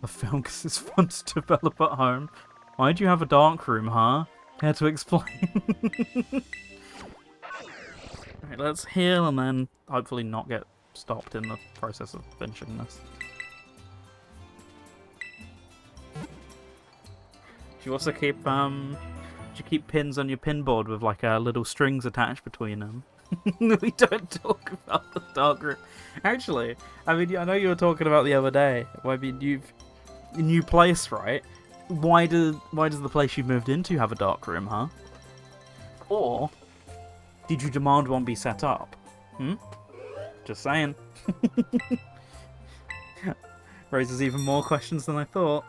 A film because it's fun to develop at home. Why'd you have a dark room, huh? Care to explain? Alright, let's heal and then hopefully not get stopped in the process of finishing this. Do you also keep pins on your pin board with like little strings attached between them? We don't talk about the dark room. Actually, I mean, I know you were talking about the other day. I mean, you've a new place, right? Why does the place you moved into have a dark room, huh? Or did you demand one be set up? Just saying. Raises even more questions than I thought.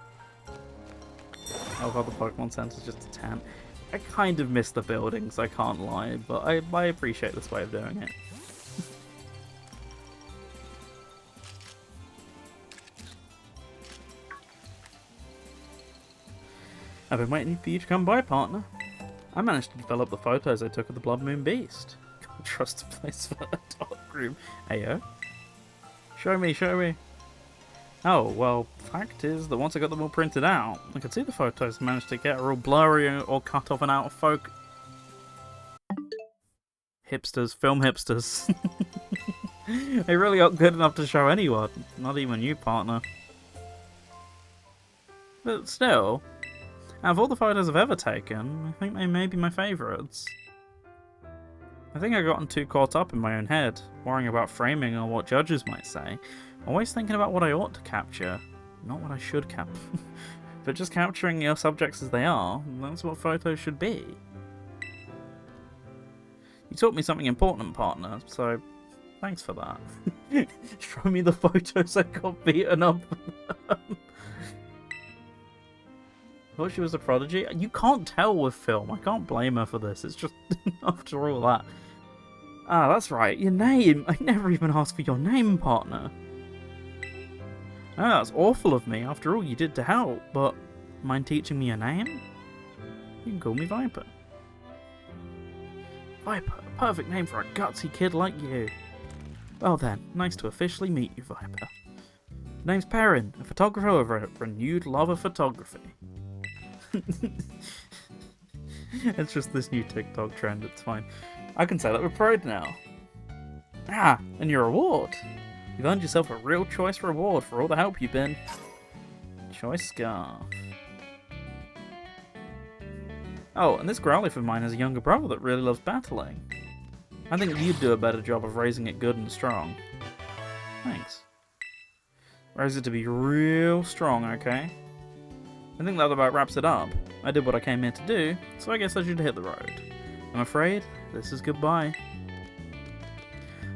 Oh god, the Pokemon Center's just a 10. I kind of miss the buildings, I can't lie, but I appreciate this way of doing it. I've been waiting for you to come by, partner. I managed to develop the photos I took of the Blood Moon Beast. Can't trust a place for a dark room. Ayo? Show me, show me. Oh, well, fact is that once I got them all printed out, I could see the photos I managed to get are all blurry or cut off and out of focus. Hipsters, film hipsters. They really aren't good enough to show anyone, not even you, partner. But still, out of all the photos I've ever taken, I think they may be my favourites. I think I've gotten too caught up in my own head, worrying about framing or what judges might say, always thinking about what I ought to capture, not what I should capture. But just capturing your subjects as they are, that's what photos should be. You taught me something important, partner, so thanks for that. Show me the photos I got beaten up. Thought she was a prodigy? You can't tell with film. I can't blame her for this. It's just after all that. Ah, that's right. Your name. I never even asked for your name, partner. Oh, that's awful of me after all you did to help, but mind teaching me your name? You can call me Viper. Viper, a perfect name for a gutsy kid like you. Well then, nice to officially meet you, Viper. Name's Perrin, a photographer with a renewed love of photography. It's just this new TikTok trend, it's fine. I can say that with pride now. Ah, and your reward. You've earned yourself a real choice reward for all the help you've been. Choice scarf. Oh, and this Growlithe of mine has a younger brother that really loves battling. I think you'd do a better job of raising it good and strong. Thanks. Raise it to be real strong, okay? I think that about wraps it up. I did what I came here to do, so I guess I should hit the road. I'm afraid this is goodbye.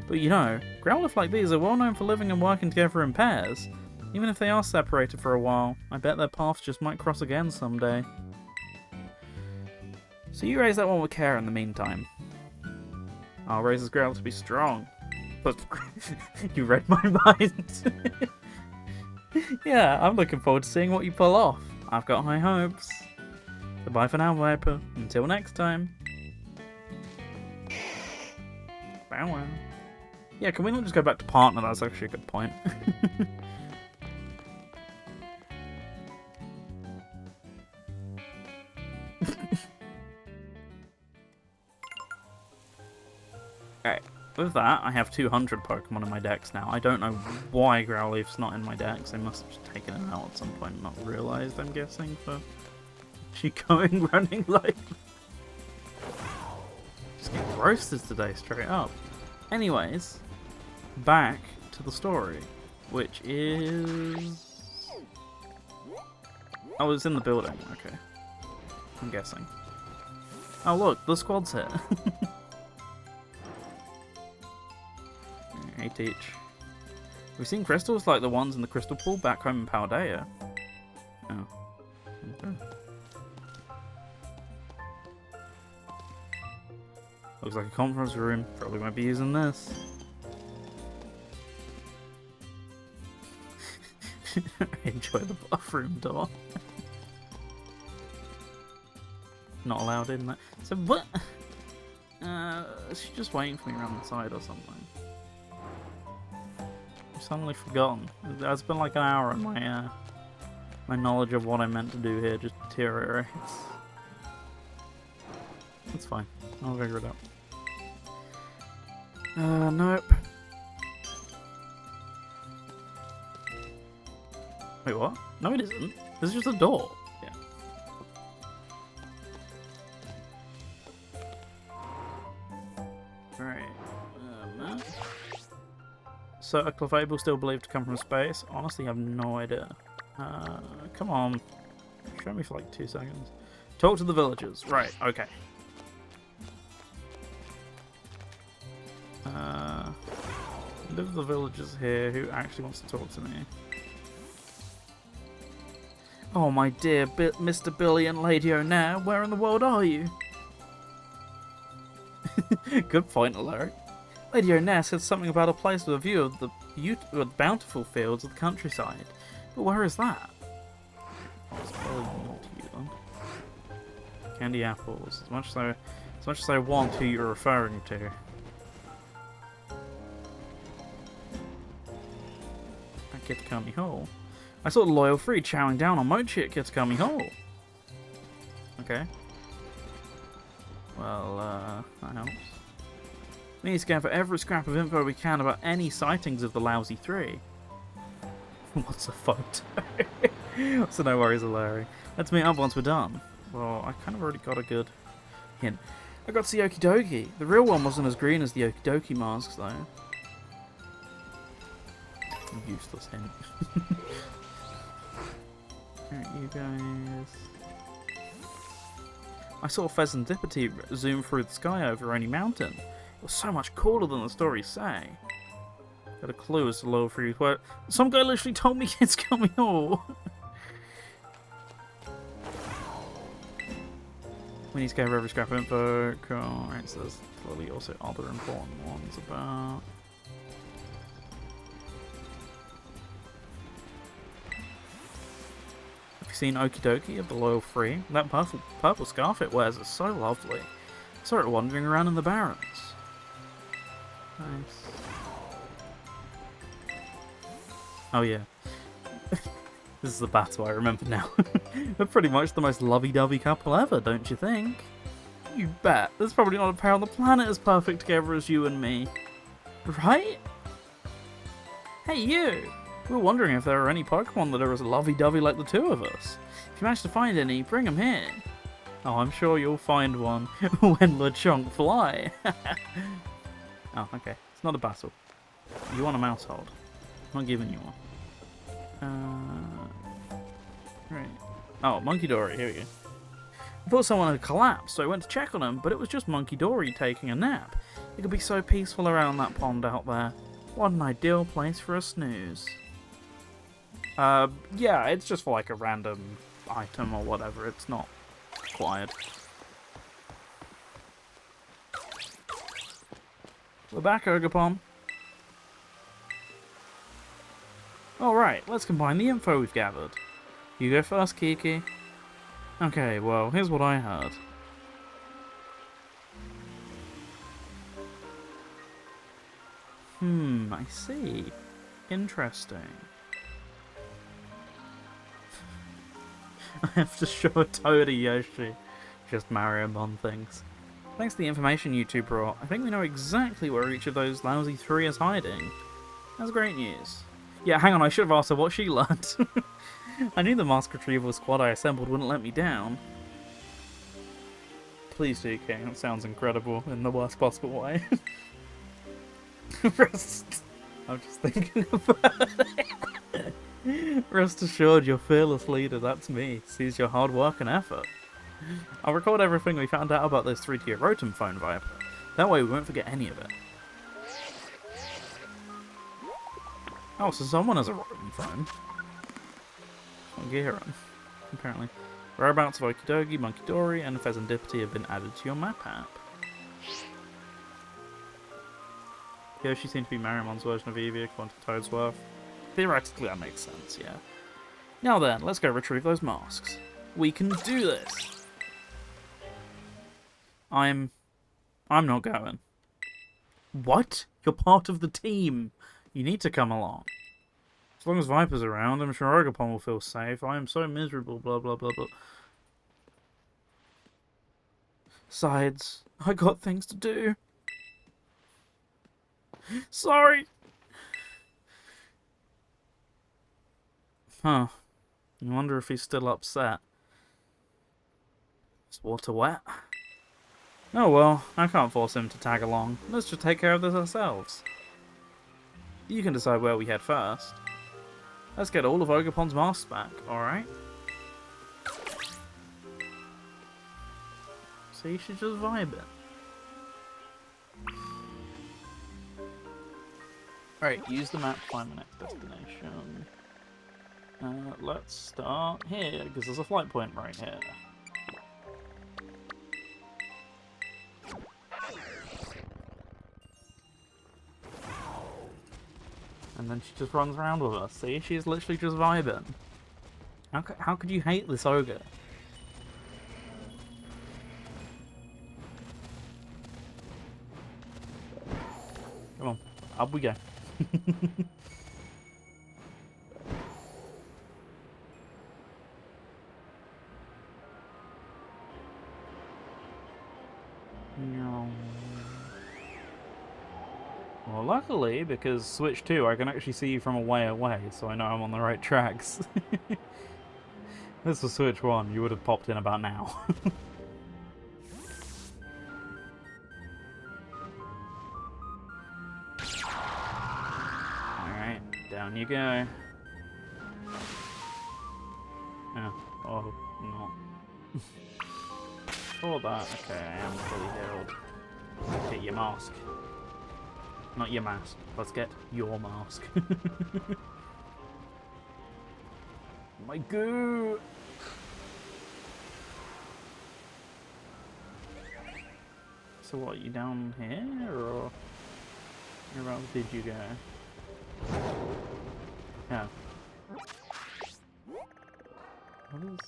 But you know, Growlithe like these are well known for living and working together in pairs. Even if they are separated for a while, I bet their paths just might cross again someday. So you raise that one with care in the meantime. I'll raise this Growlithe to be strong. But you read my mind. Yeah, I'm looking forward to seeing what you pull off. I've got high hopes. Goodbye for now, Viper. Until next time. Bow wow. Yeah, can we not just go back to partner? That's actually a good point. Okay, with that, I have 200 Pokemon in my decks now. I don't know why Growlithe's not in my decks. I must have just taken it out at some point and not realised, I'm guessing, for she going running like... Just getting roasted today, straight up. Anyways, back to the story, which is... Oh, it's in the building, okay. I'm guessing. Oh look, the squad's here. Hey Teach. We've seen crystals like the ones in the crystal pool back home in Paldea. Oh. Okay. Looks like a conference room. Probably won't be using this. Enjoy the bathroom door. Not allowed in there. So what? She's just waiting for me around the side or something. I've suddenly forgotten. It's been like an hour and my knowledge of what I meant to do here just deteriorates. It's fine. I'll figure it out. Nope. Wait, what? No, it isn't. This is just a door. Yeah. Alright. So, a Clefable still believed to come from space? Honestly, I have no idea. Come on. Show me for like 2 seconds. Talk to the villagers. Right, okay. Live the villagers here who actually wants to talk to me. Oh my dear Mr. Billy and Lady O'Neill, where in the world are you? Good point, Alaric. Lady O'Neill said something about a place with a view of the bountiful fields of the countryside. But where is that? Oh, it's probably not you then. Candy apples. As much as I want who you're referring to. At Kitakami Hall. I saw the Loyal Free chowing down on Mochi at Kitakami Hall. Okay. Well, that helps. We need to gather every scrap of info we can about any sightings of the Lousy Three. What's a photo? So no worries, Larry. Let's meet up once we're done. Well, I kind of already got a good hint. I got to see Okie Dokie. The real one wasn't as green as the Okie Dokie masks, though. Useless hint. Alright, you guys. I saw Pheasantipity zoom through the sky over Rainy Mountain. It was so much cooler than the stories say. Got a clue as to Loyal Fruit where some guy literally told me it's coming all. We need to gather every scrap of info. Cool. Alright, so there's clearly also other important ones about. Have you seen Okie Dokie of the Loyal Free? That purple scarf it wears is so lovely. I saw it wandering around in the Barrens. Nice. Oh yeah. This is the battle I remember now. They're pretty much the most lovey-dovey couple ever, don't you think? You bet. There's probably not a pair on the planet as perfect together as you and me. Right? Hey you! We were wondering if there are any Pokemon that are as lovey-dovey like the two of us. If you manage to find any, bring them here. Oh, I'm sure you'll find one when LeChonk fly. Oh, okay. It's not a battle. You want a mouse hold. I'm not giving you one. Right. Oh, Monkey Dory, here we go. I thought someone had collapsed, so I went to check on him, but it was just Monkey Dory taking a nap. It could be so peaceful around that pond out there. What an ideal place for a snooze. Yeah, it's just for like a random item or whatever. It's not required. We're back, Ogre. Alright, let's combine the info we've gathered. You go first, Kiki. Okay, well, here's what I heard. I see. Interesting. I have to show a toe to Yoshi. Just Mariamon things. Thanks to the information you two brought, I think we know exactly where each of those lousy three is hiding. That's great news. Yeah, hang on, I should have asked her what she learned. I knew the mask retrieval squad I assembled wouldn't let me down. Please do, King. That sounds incredible in the worst possible way. I'm just thinking about it. Rest assured, your fearless leader, that's me, sees your hard work and effort. I'll record everything we found out about this 3-tier Rotom phone Viper. That way we won't forget any of it. Oh, so someone has a Rotom phone. Ogre, apparently. Whereabouts of Okie Dokie, Monkey Dory, and Pheasantipity have been added to your map app. Yoshi seemed to be Marimon's version of Eevee according to Toadsworth. Theoretically, that makes sense, yeah. Now then, let's go retrieve those masks. We can do this! I'm not going. What? You're part of the team! You need to come along. As long as Viper's around, I'm sure Ogre will feel safe. I am so miserable, blah blah blah blah. Besides, I got things to do. Sorry! Huh. I wonder if he's still upset. Is water wet? Oh well, I can't force him to tag along. Let's just take care of this ourselves. You can decide where we head first. Let's get all of Ogrepon's masks back, alright? So you should just vibe it. Alright, use the map to find the next destination. Let's start here, because there's a flight point right here. And then she just runs around with us. See, she's literally just vibing. How could you hate this ogre? Come on, up we go. No. Well, luckily, because Switch 2, I can actually see you from a way away, so I know I'm on the right tracks. This was Switch 1, you would have popped in about now. Alright, down you go. Yeah, oh, not. For that, okay, I am fully healed. Get your mask. Not your mask. Let's get your mask. My goo! So what, you down here, or where else did you go? Yeah. What is...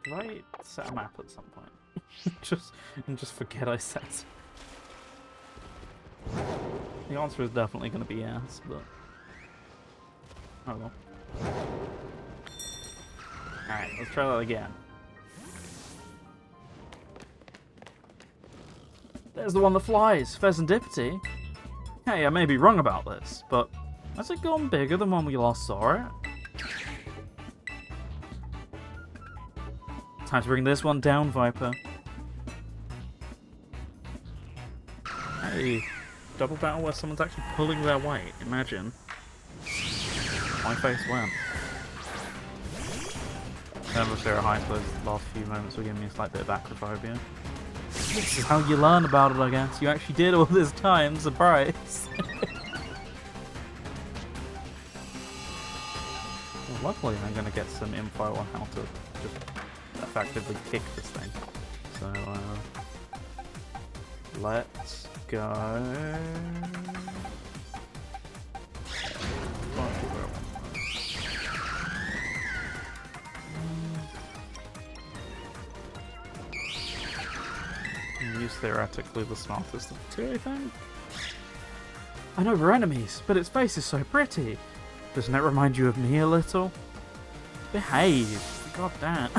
Did I set a map at some point? just forget I set it. The answer is definitely going to be yes, but... Oh well. Alright, let's try that again. There's the one that flies, Pheasantipity. Hey, I may be wrong about this, but has it gone bigger than when we last saw it? Time to bring this one down, Viper. Hey, double battle where someone's actually pulling their weight. Imagine. My face went. Never share a high suppose the last few moments were giving me a slight bit of acrophobia. This is how you learn about it, I guess. You actually did all this time, surprise. Well, luckily I'm going to get some info on how to just effectively kick this thing. So, let's go. Use theoretically the smartest of the two, I think. I know we're enemies, but its face is so pretty. Doesn't it remind you of me a little? Behave. God damn.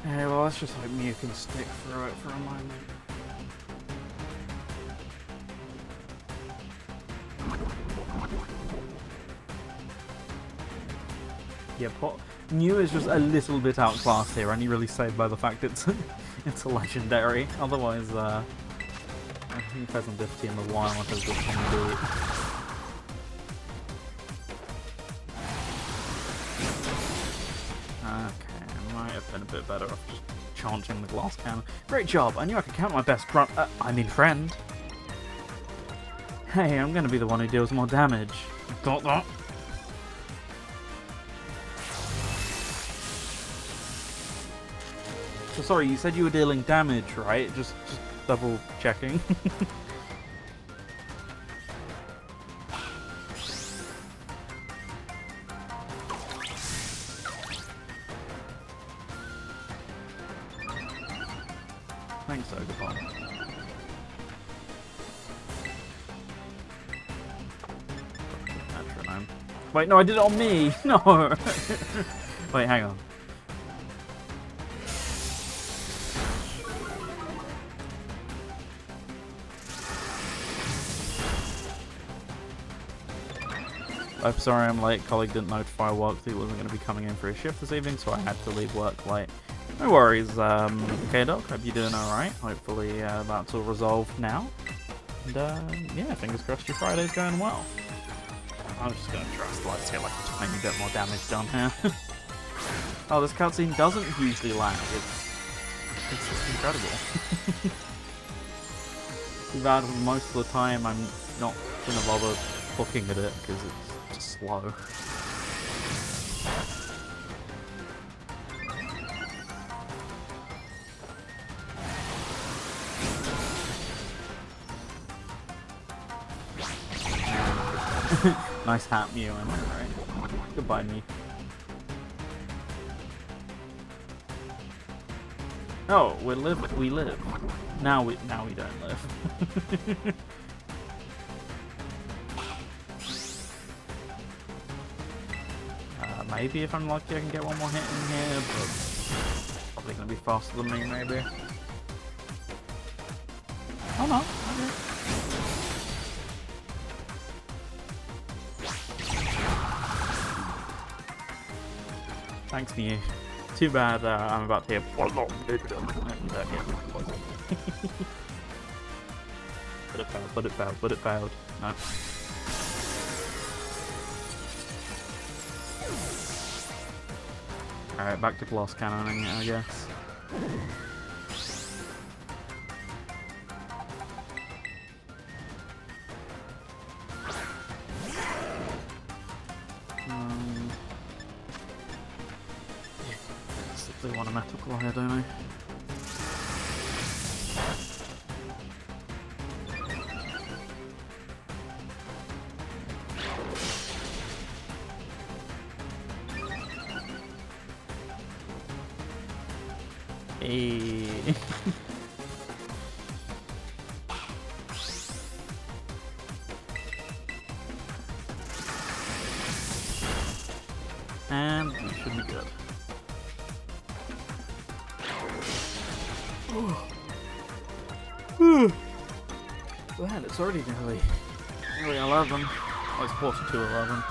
Yeah, well, let's just hope Mew can stick through it for a moment. Yeah, Mew is just a little bit outclassed here, only really saved by the fact it's a legendary. Otherwise, I think Pheasantipity in the wild has just one beat. Okay, I might have been a bit better off just charging the glass cannon. Great job! I knew I could count my best friend. Hey, I'm gonna be the one who deals more damage. Got that? So sorry, you said you were dealing damage, right? Just double checking. Thanks, Ogre. Metronome. Wait, no, I did it on me! No! Wait, hang on. I'm sorry I'm late. Colleague didn't notify work that he wasn't going to be coming in for his shift this evening, so I had to leave work late. No worries, K-Doc. Hope you're doing alright. Hopefully that's all resolved now. And yeah, fingers crossed your Friday's going well. I'm just gonna trust let's get like a tiny bit more damage done here. Oh, this cutscene doesn't usually lag. It's just incredible. Too bad most of the time I'm not gonna bother looking at it because it's just slow. Nice hat, Mew, am I right? Goodbye, me. Oh, we live. Now we don't live. Maybe if I'm lucky I can get one more hit in here, but probably gonna be faster than me, maybe. Oh no, okay. Thanks, Mew. Too bad I'm about to hear poison. But it failed. No. Alright, back to glass cannoning, I guess. They want a metal claw here, don't I? Hey. And we should be good. Man, it's already nearly 11. Oh, it's quarter to 11.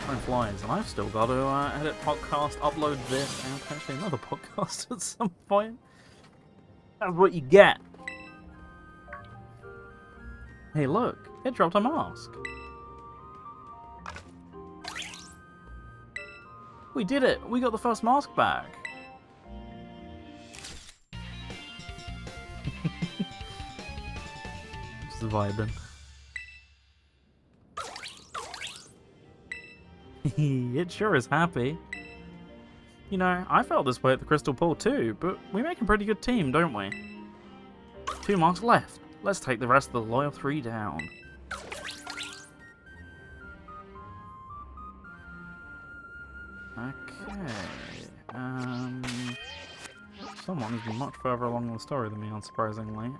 Time flies, and I've still got to edit podcast, upload this, and potentially another podcast at some point. That's what you get. Hey, look, it dropped a mask. We did it! We got the first mask back. Just vibing. It sure is happy. You know, I felt this way at the Crystal Pool too, but we make a pretty good team, don't we? 2 marks left. Let's take the rest of the loyal 3 down. Okay. Someone is much further along the story than me, unsurprisingly.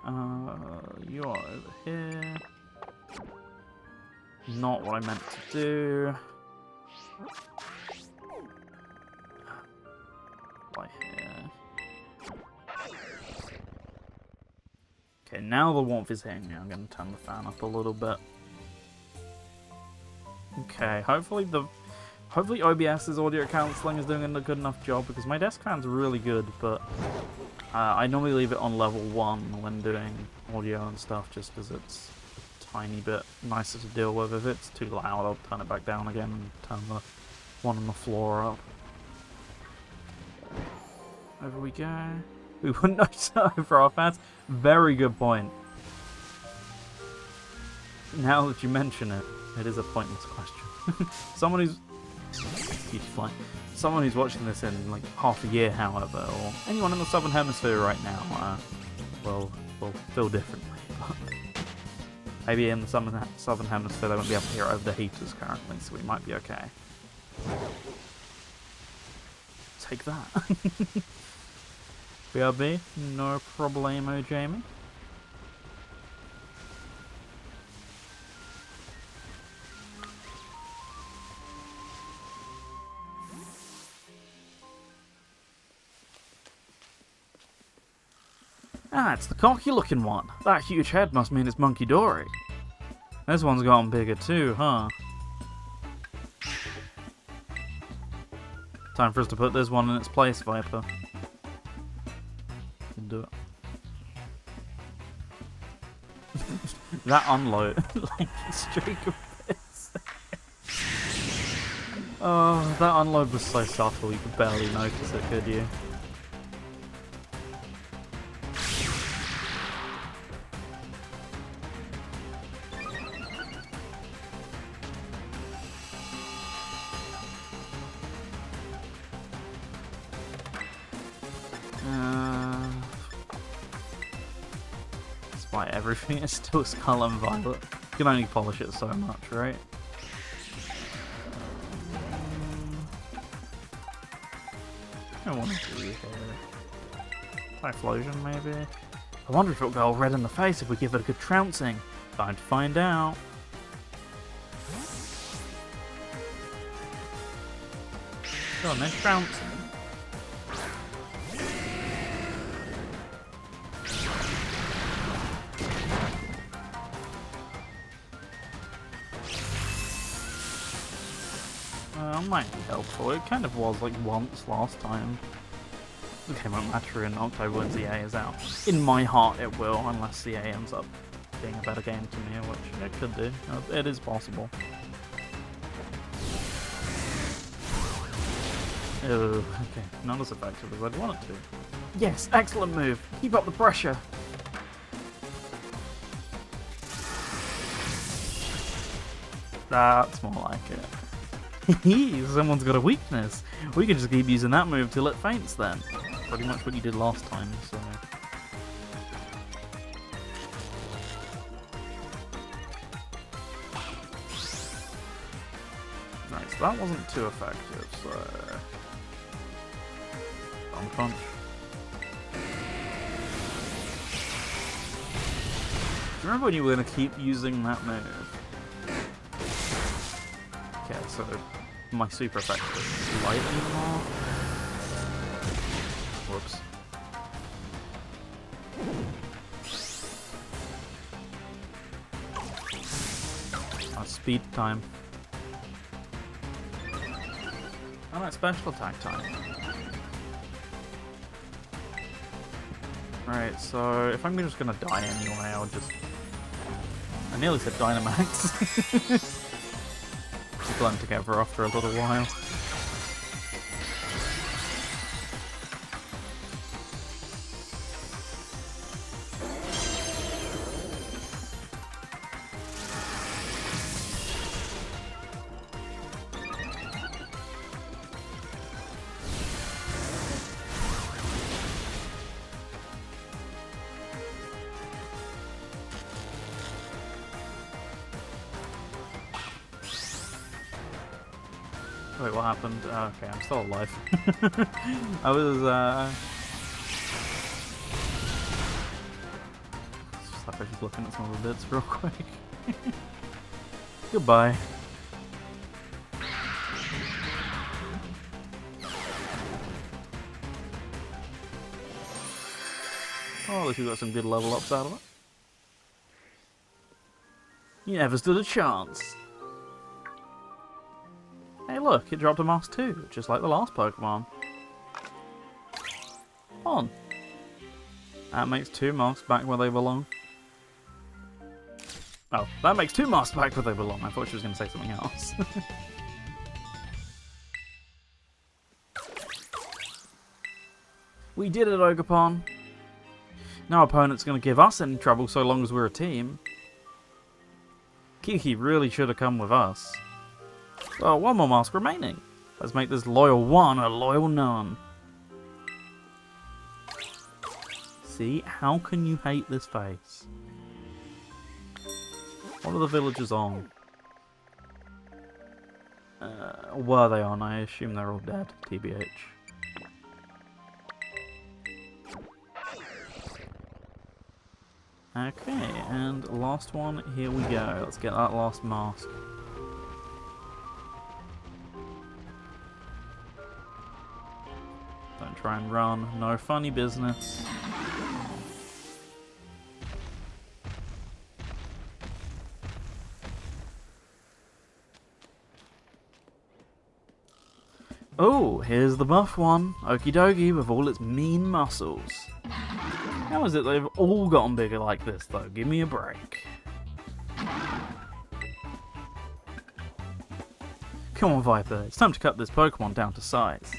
You are over here. Not what I meant to do. Right here. Okay, now the warmth is hitting me. I'm going to turn the fan up a little bit. Okay, hopefully OBS's audio counseling is doing a good enough job, because my desk fan's really good, but I normally leave it on level 1 when doing audio and stuff, just because it's a tiny bit nicer to deal with. If it's too loud, I'll turn it back down again and turn the one on the floor up. Over we go. We wouldn't notice over our fans. Very good point. Now that you mention it, it is a pointless question. Someone who's watching this in like half a year, however, or anyone in the Southern Hemisphere right now, will feel differently. Maybe in the Southern Hemisphere they won't be able to hear it over the heaters currently, so we might be okay. Take that. BRB, no problemo, Jamie. Ah, it's the cocky looking one. That huge head must mean it's Monkey Dory. This one's gotten bigger too, huh? Time for us to put this one in its place, Viper. Can do it. That unload, like streak of piss. Oh, that unload was so subtle, you could barely notice it, could you? Despite everything, it's still Scarlet and Violet. You can only polish it so much, right? I want to do here. Typhlosion, maybe? I wonder if it'll go all red in the face if we give it a good trouncing. Time to find out. Go on then, trouncing. Might be helpful. It kind of was like once last time. Okay, won't matter in October when ZA is out. In my heart it will, unless ZA ends up being a better game to me, which it could do. It is possible. Oh, okay. Not as effective as I'd want it to. Yes, excellent move. Keep up the pressure. That's more like it. Someone's got a weakness. We could just keep using that move till it faints then. Pretty much what you did last time, so... Right, so that wasn't too effective, so... Bomb punch. Do you remember when you were going to keep using that move? Okay, so my super effect is slightly more. Whoops. Speed time. Oh, no, special attack time. Right, so if I'm just gonna die anyway, I'll just... I nearly said Dynamax. Blend together after a little while. Wait, what happened? Oh, okay, I'm still alive. I was, just like I was looking at some of the bits real quick. Goodbye. Oh, at least we got some good level ups out of it. You never stood a chance. Hey look, it dropped a mask too, just like the last Pokemon. On. That makes 2 masks back where they belong. Oh, that makes 2 masks back where they belong. I thought she was going to say something else. We did it, Ogerpon. No opponent's going to give us any trouble so long as we're a team. Kiki really should have come with us. Well, 1 more mask remaining. Let's make this loyal one a loyal none. See, how can you hate this face? What are the villagers on? Were they on? I assume they're all dead, TBH. Okay, and last one, here we go. Let's get that last mask. Don't try and run, no funny business. Oh, here's the buff one. Okie dokie with all its mean muscles. How is it they've all gotten bigger like this though? Give me a break. Come Come on, Viper, it's time to cut this Pokemon down to size.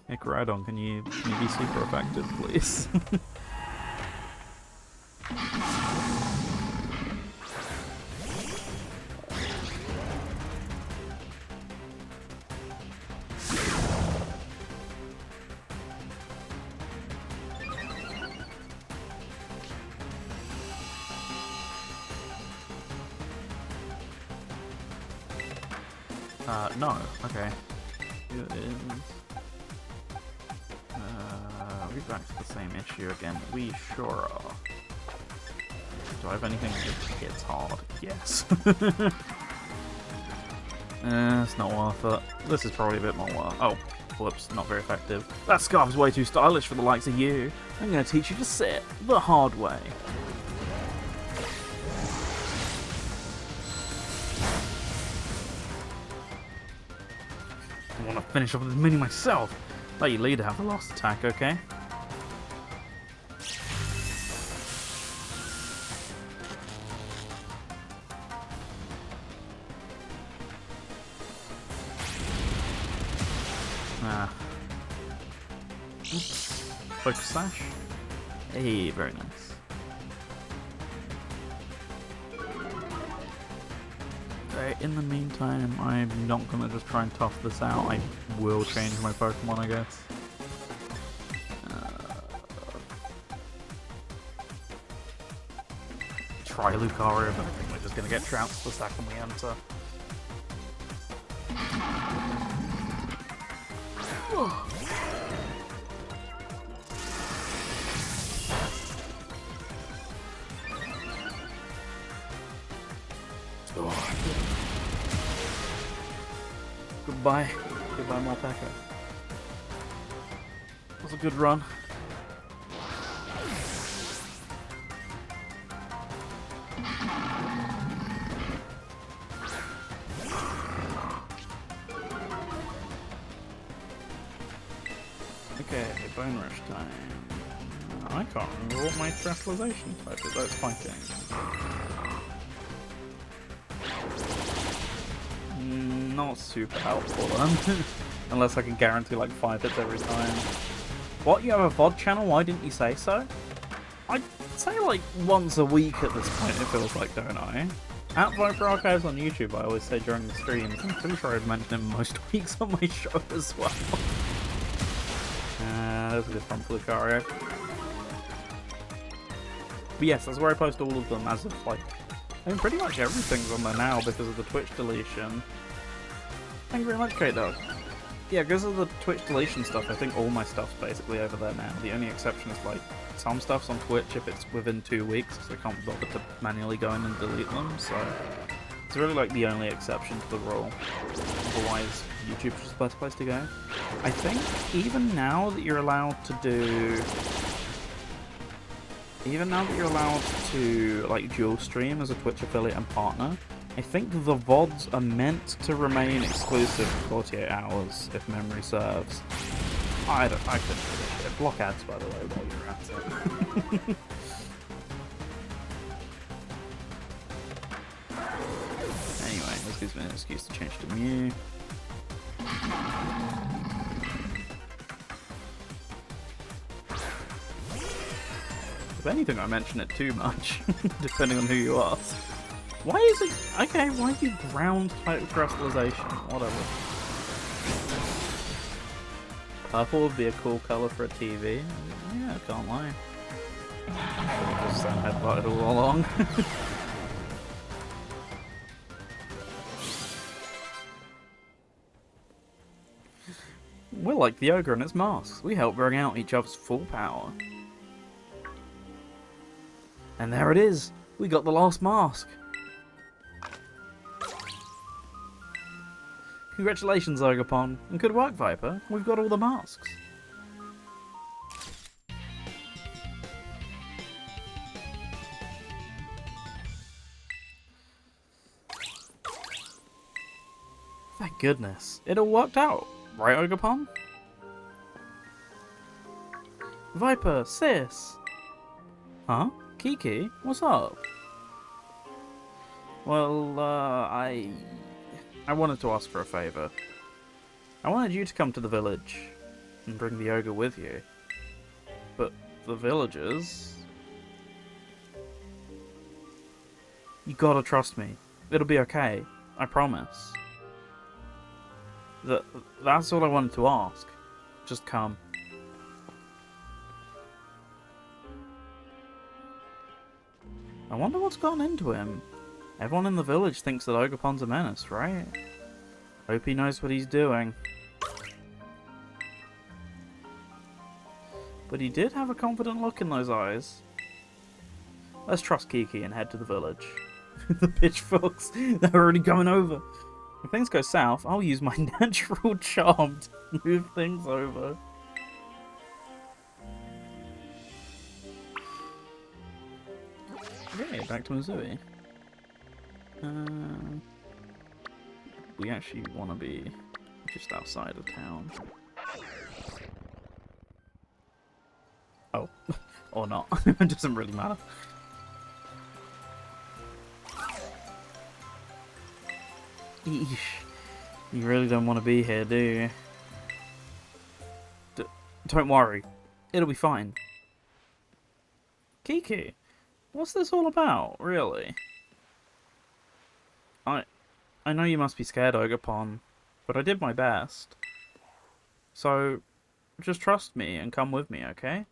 Hey, Groudon, can you be super effective, please? No. Okay. Here it is. Are we back to the same issue again? We sure are. Do I have anything that hits hard? Yes. It's not worth it. This is probably a bit more worth. Oh, whoops, not very effective. That scarf's way too stylish for the likes of you. I'm going to teach you to sit the hard way. I want to finish off this mini myself. Let your leader have the last attack, okay? Ah. Oops. Focus Sash. Hey, very nice. In the meantime, I'm not gonna just try and tough this out. I will change my Pokemon, I guess. Try Lucario, but I think we're just gonna get trounced the second we enter. Goodbye. Goodbye, Malpaka. That was a good run. Okay, Bone Rush time. I can't remember what my specialization type is. That's fighting. Not super helpful then. Unless I can guarantee like 5 hits every time. What? You have a VOD channel? Why didn't you say so? I'd say like once a week at this point, it feels like, don't I? At Viper Archives on YouTube, I always say during the streams. I'm pretty sure I've mentioned it most weeks on my show as well. That's a good one for Lucario. But yes, that's where I post all of them as of like... I mean, pretty much everything's on there now because of the Twitch deletion. Thank you very much, K-Dog. Yeah, because of the Twitch deletion stuff, I think all my stuff's basically over there now. The only exception is, like, some stuff's on Twitch if it's within 2 weeks, because I can't bother to manually go in and delete them, so... It's really, like, the only exception to the rule. Otherwise, YouTube's just the best place to go. I think, even now that you're allowed to do... Even now that you're allowed to, like, dual stream as a Twitch affiliate and partner, I think the VODs are meant to remain exclusive for 48 hours, if memory serves. I couldn't do this shit. Block ads, by the way, while you're at it. Anyway, this gives me an excuse to change to Mew. If anything, I mention it too much, depending on who you ask. Why is it... Okay, why do you ground type crystallization? Whatever. Purple would be a cool colour for a TV. Yeah, I can't lie. I just headbutted all along. We're like the Ogre and its masks. We help bring out each other's full power. And there it is. We got the last mask. Congratulations, Ogre, and good work, Viper. We've got all the masks. Thank goodness. It all worked out. Right, Ogre? Viper, sis. Huh? Kiki? What's up? Well, I wanted to ask for a favour. I wanted you to come to the village and bring the ogre with you. But the villagers... You gotta trust me. It'll be okay. I promise. That's all I wanted to ask. Just come. I wonder what's gotten into him. Everyone in the village thinks that Ogerpon's a menace, right? Hope he knows what he's doing. But he did have a confident look in those eyes. Let's trust Kiki and head to the village. The pitchforks, they're already coming over. If things go south, I'll use my natural charm to move things over. Okay, back to Missouri. We actually want to be just outside of town. Oh, or not. It doesn't really matter. Eesh. You really don't want to be here, do you? Don't worry. It'll be fine. Kiki, what's this all about, really? I know you must be scared, Ogerpon, but I did my best. So, just trust me and come with me, okay?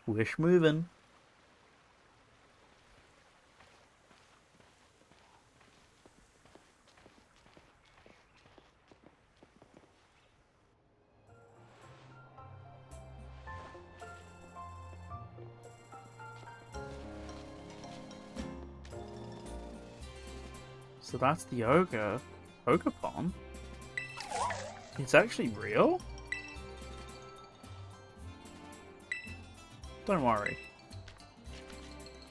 Wish moving. So that's the ogre. Ogerpon? It's actually real? Don't worry.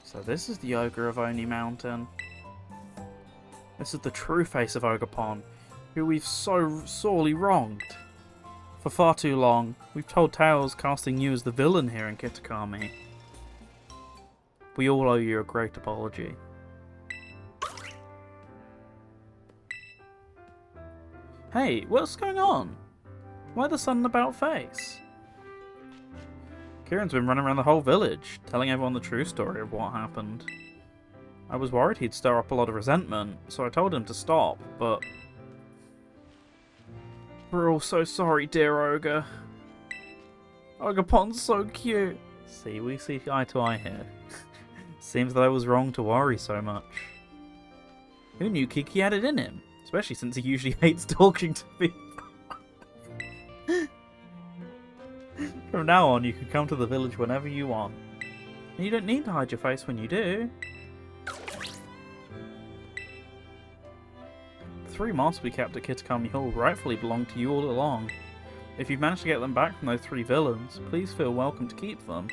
So this is the ogre of Oni Mountain. This is the true face of Ogerpon, who we've so sorely wronged. For far too long, we've told tales casting you as the villain here in Kitakami. We all owe you a great apology. Hey, what's going on? Why the sudden about face? Kieran's been running around the whole village, telling everyone the true story of what happened. I was worried he'd stir up a lot of resentment, so I told him to stop, but... We're all so sorry, dear Ogre. Ogerpon's so cute. See, we see eye to eye here. Seems that I was wrong to worry so much. Who knew Kiki had it in him? Especially since he usually hates talking to people. From now on, you can come to the village whenever you want. And you don't need to hide your face when you do. The 3 masks we kept at Kitakami Hall rightfully belong to you all along. If you've managed to get them back from those 3 villains, please feel welcome to keep them.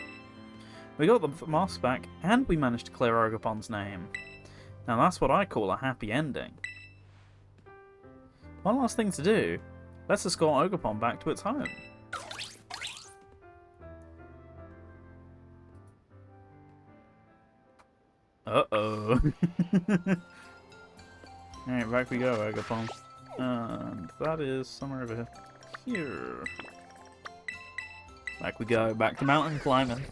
We got the masks back, and we managed to clear Ogerpon's name. Now that's what I call a happy ending. One last thing to do. Let's escort Ogerpon back to its home. Uh-oh. Alright, back we go, Ogerpon. And that is somewhere over here. Back we go, back to mountain climbing.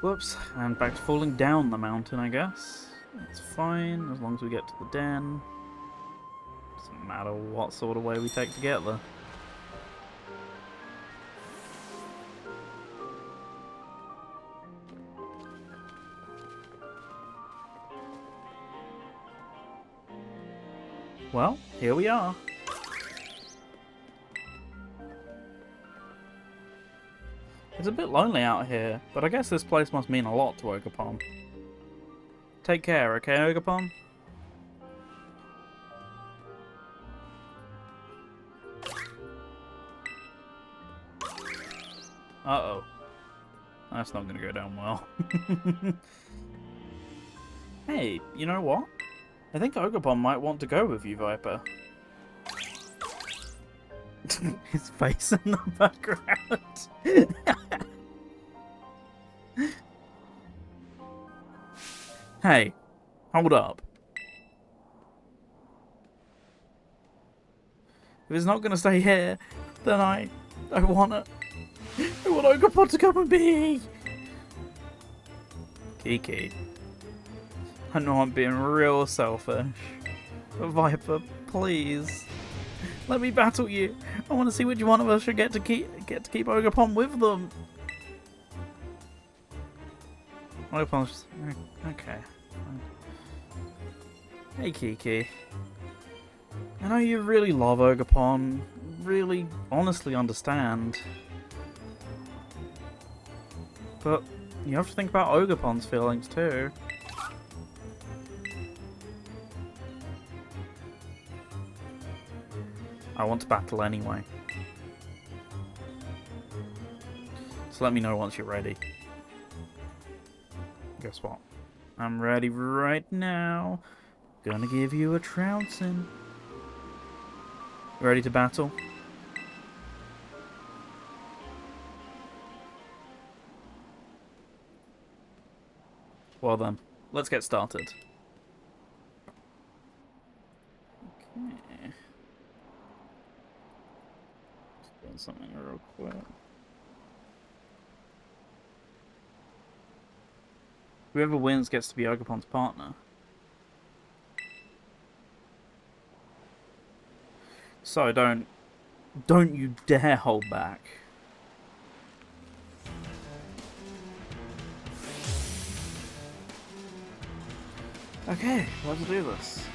Whoops, and back to falling down the mountain, I guess. It's fine, as long as we get to the den. Doesn't matter what sort of way we take to get there. Well, here we are. It's a bit lonely out here, but I guess this place must mean a lot to Ogerpon. Take care, okay, Ogerpon? Uh-oh. That's not going to go down well. Hey, you know what? I think Ogre might want to go with you, Viper. His face in the background. Hey, hold up. If it's not going to stay here, then I want Ogre to come and be. Kiki. I know I'm being real selfish, but Viper, please, let me battle you. I want to see which one of us should get to keep Ogre with them. Ogre's just okay. Hey Kiki, I know you really love Ogre, really honestly understand, but you have to think about Ogre's feelings too. I want to battle anyway. So let me know once you're ready. Guess what? I'm ready right now. Gonna give you a trouncing. Ready to battle? Well then, let's get started. Okay. Just doing something real quick. Whoever wins gets to be Ogre's partner. So don't you dare hold back. Okay, let's do this.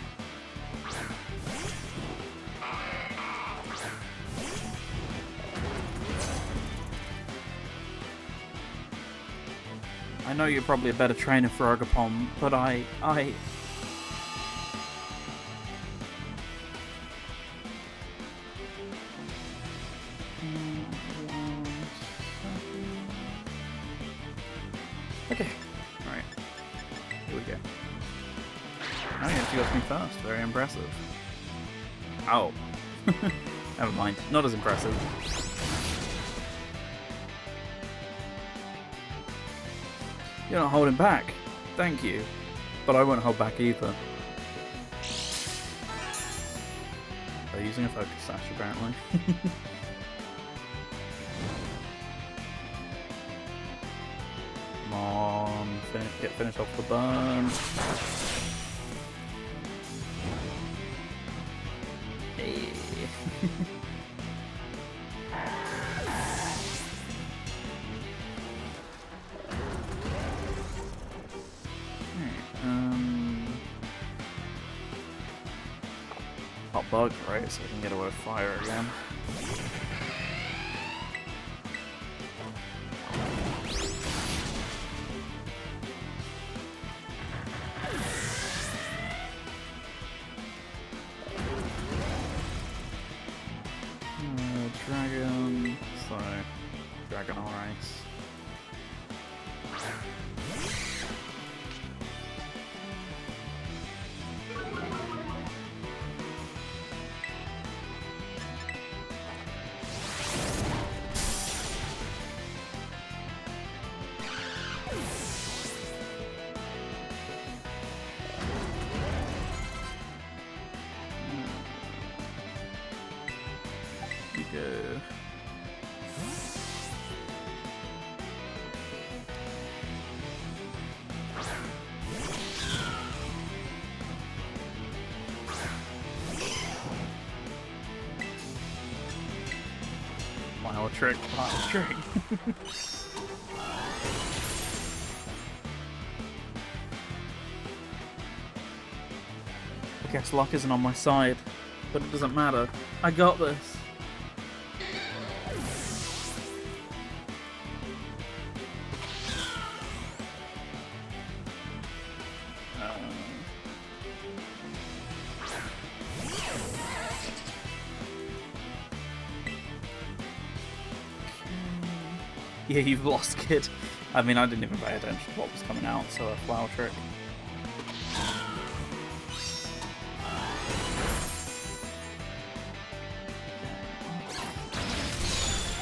I know you're probably a better trainer for Ogre, but I... Okay, alright. Here we go. Oh, you actually got me first. Very impressive. Oh. Never mind. Not as impressive. You're not holding back. Thank you. But I won't hold back either. They're using a focus sash, apparently. Come on. Get finished off the burn. Hey. Hot bug, right? So we can get away with fire again. Dragon. So, dragon on ice. Go. Final trick, final trick. I guess luck isn't on my side, but it doesn't matter. I got this. Yeah, you've lost, kid. I mean, I didn't even pay attention to what was coming out, so a flower trick.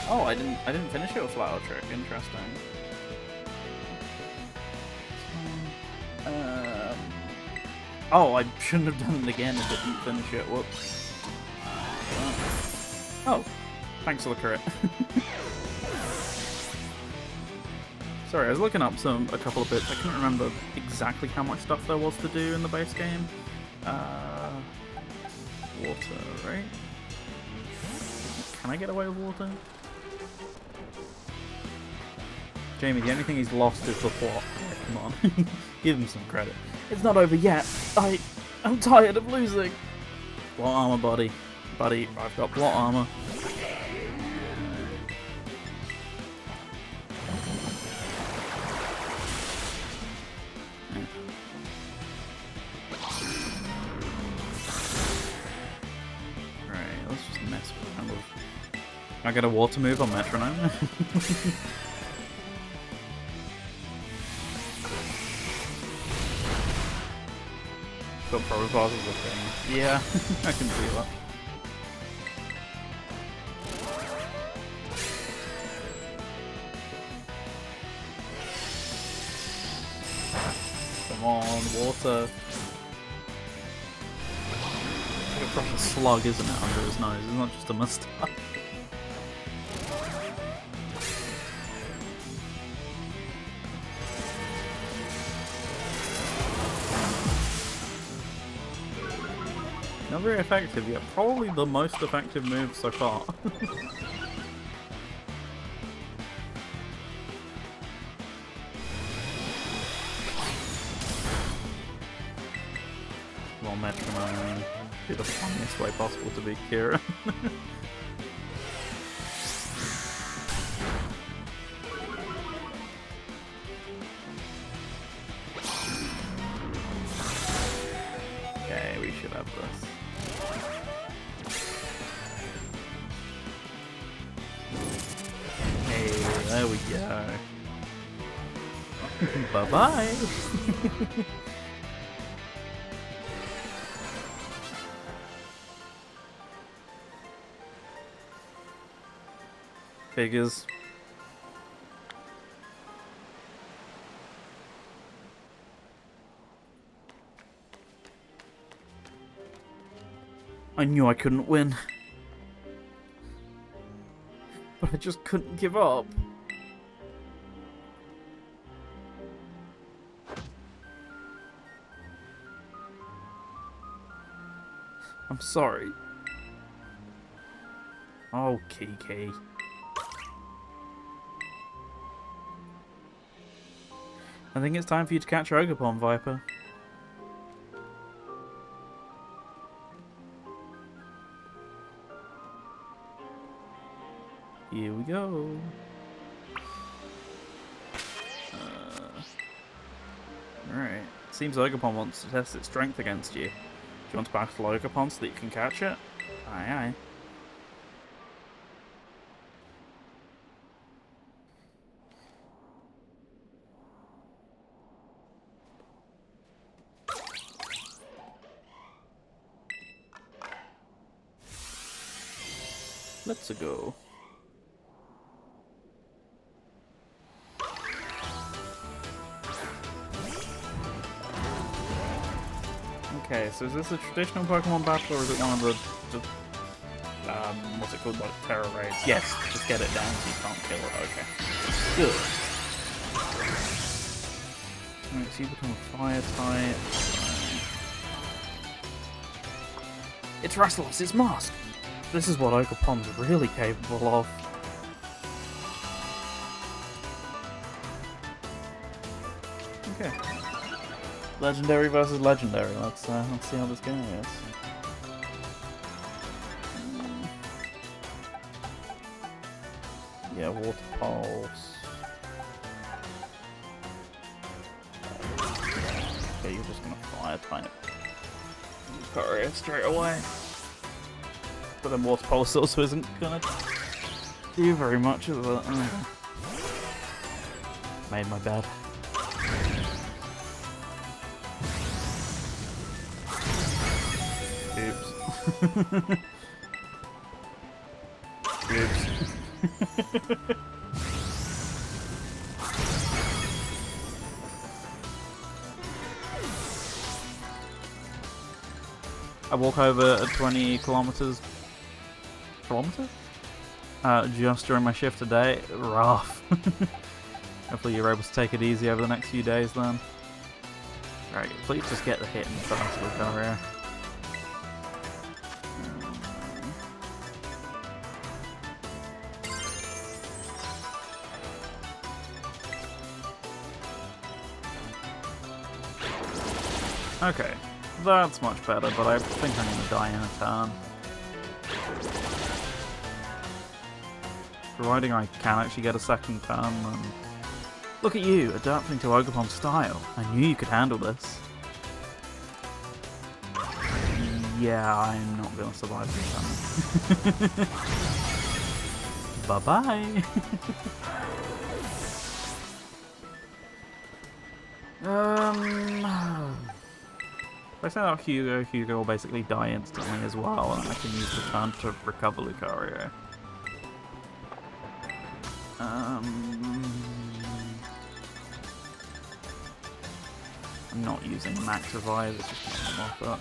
Oh, I didn't finish it with flower trick. Interesting. Oh, I shouldn't have done it again if it didn't finish it. Whoops. Oh, thanks for the crit. Sorry, I was looking up a couple of bits. I couldn't remember exactly how much stuff there was to do in the base game. Water, right? Can I get away with water? Jamie, the only thing he's lost is the plot. Yeah, come on. Give him some credit. It's not over yet. I'm tired of losing. Plot armor, buddy. Buddy, I've got plot armor. Alright, let's just mess around with... Can I get a water move on Metronome? Got protocols as a thing. Yeah, I can see that. Come on, water. It's like a proper slug, isn't it, under his nose? It's not just a moustache. Not very effective yet. Probably the most effective move so far. Well, Metronome be the funniest way possible to beat Kira. Okay, we should have this. Hey, there we go. Bye-bye! Figures. I knew I couldn't win. But I just couldn't give up. I'm sorry. Oh, Kiki. I think it's time for you to catch Ogre, Viper. Here we go. Alright. Seems Ogre wants to test its strength against you. Do you want to battle Ogre so that you can catch it? Aye aye. Let's go. Okay, so is this a traditional Pokemon battle or is it one of the what's it called, like terror raids? Yes, just get it down so you can't kill it. Okay. Good. Alright, so you become a fire type. It's Rastalus, it's Mask! This is what Ogrepon's really capable of. Okay. Legendary versus legendary. Let's see how this game is. Yeah, Water Pulse. Okay, you're just gonna fire type. Courier straight away. But then Water Pulse also isn't gonna do very much, is it? made my bed. Oops. Oops. I walk over at 20 kilometers. Just during my shift today. Rough. Hopefully you're able to take it easy over the next few days then. Right, please just get the hit in first, Lucario. Okay, that's much better, but I think I'm gonna die in a turn. Providing I can actually get a second turn, then... Look at you, adapting to Ogerpon's style. I knew you could handle this. Yeah, I'm not gonna survive this turn. Bye-bye! If I send out Hugo will basically die instantly as well, and I can use the turn to recover Lucario. I'm not using Max Revive, it's just not worth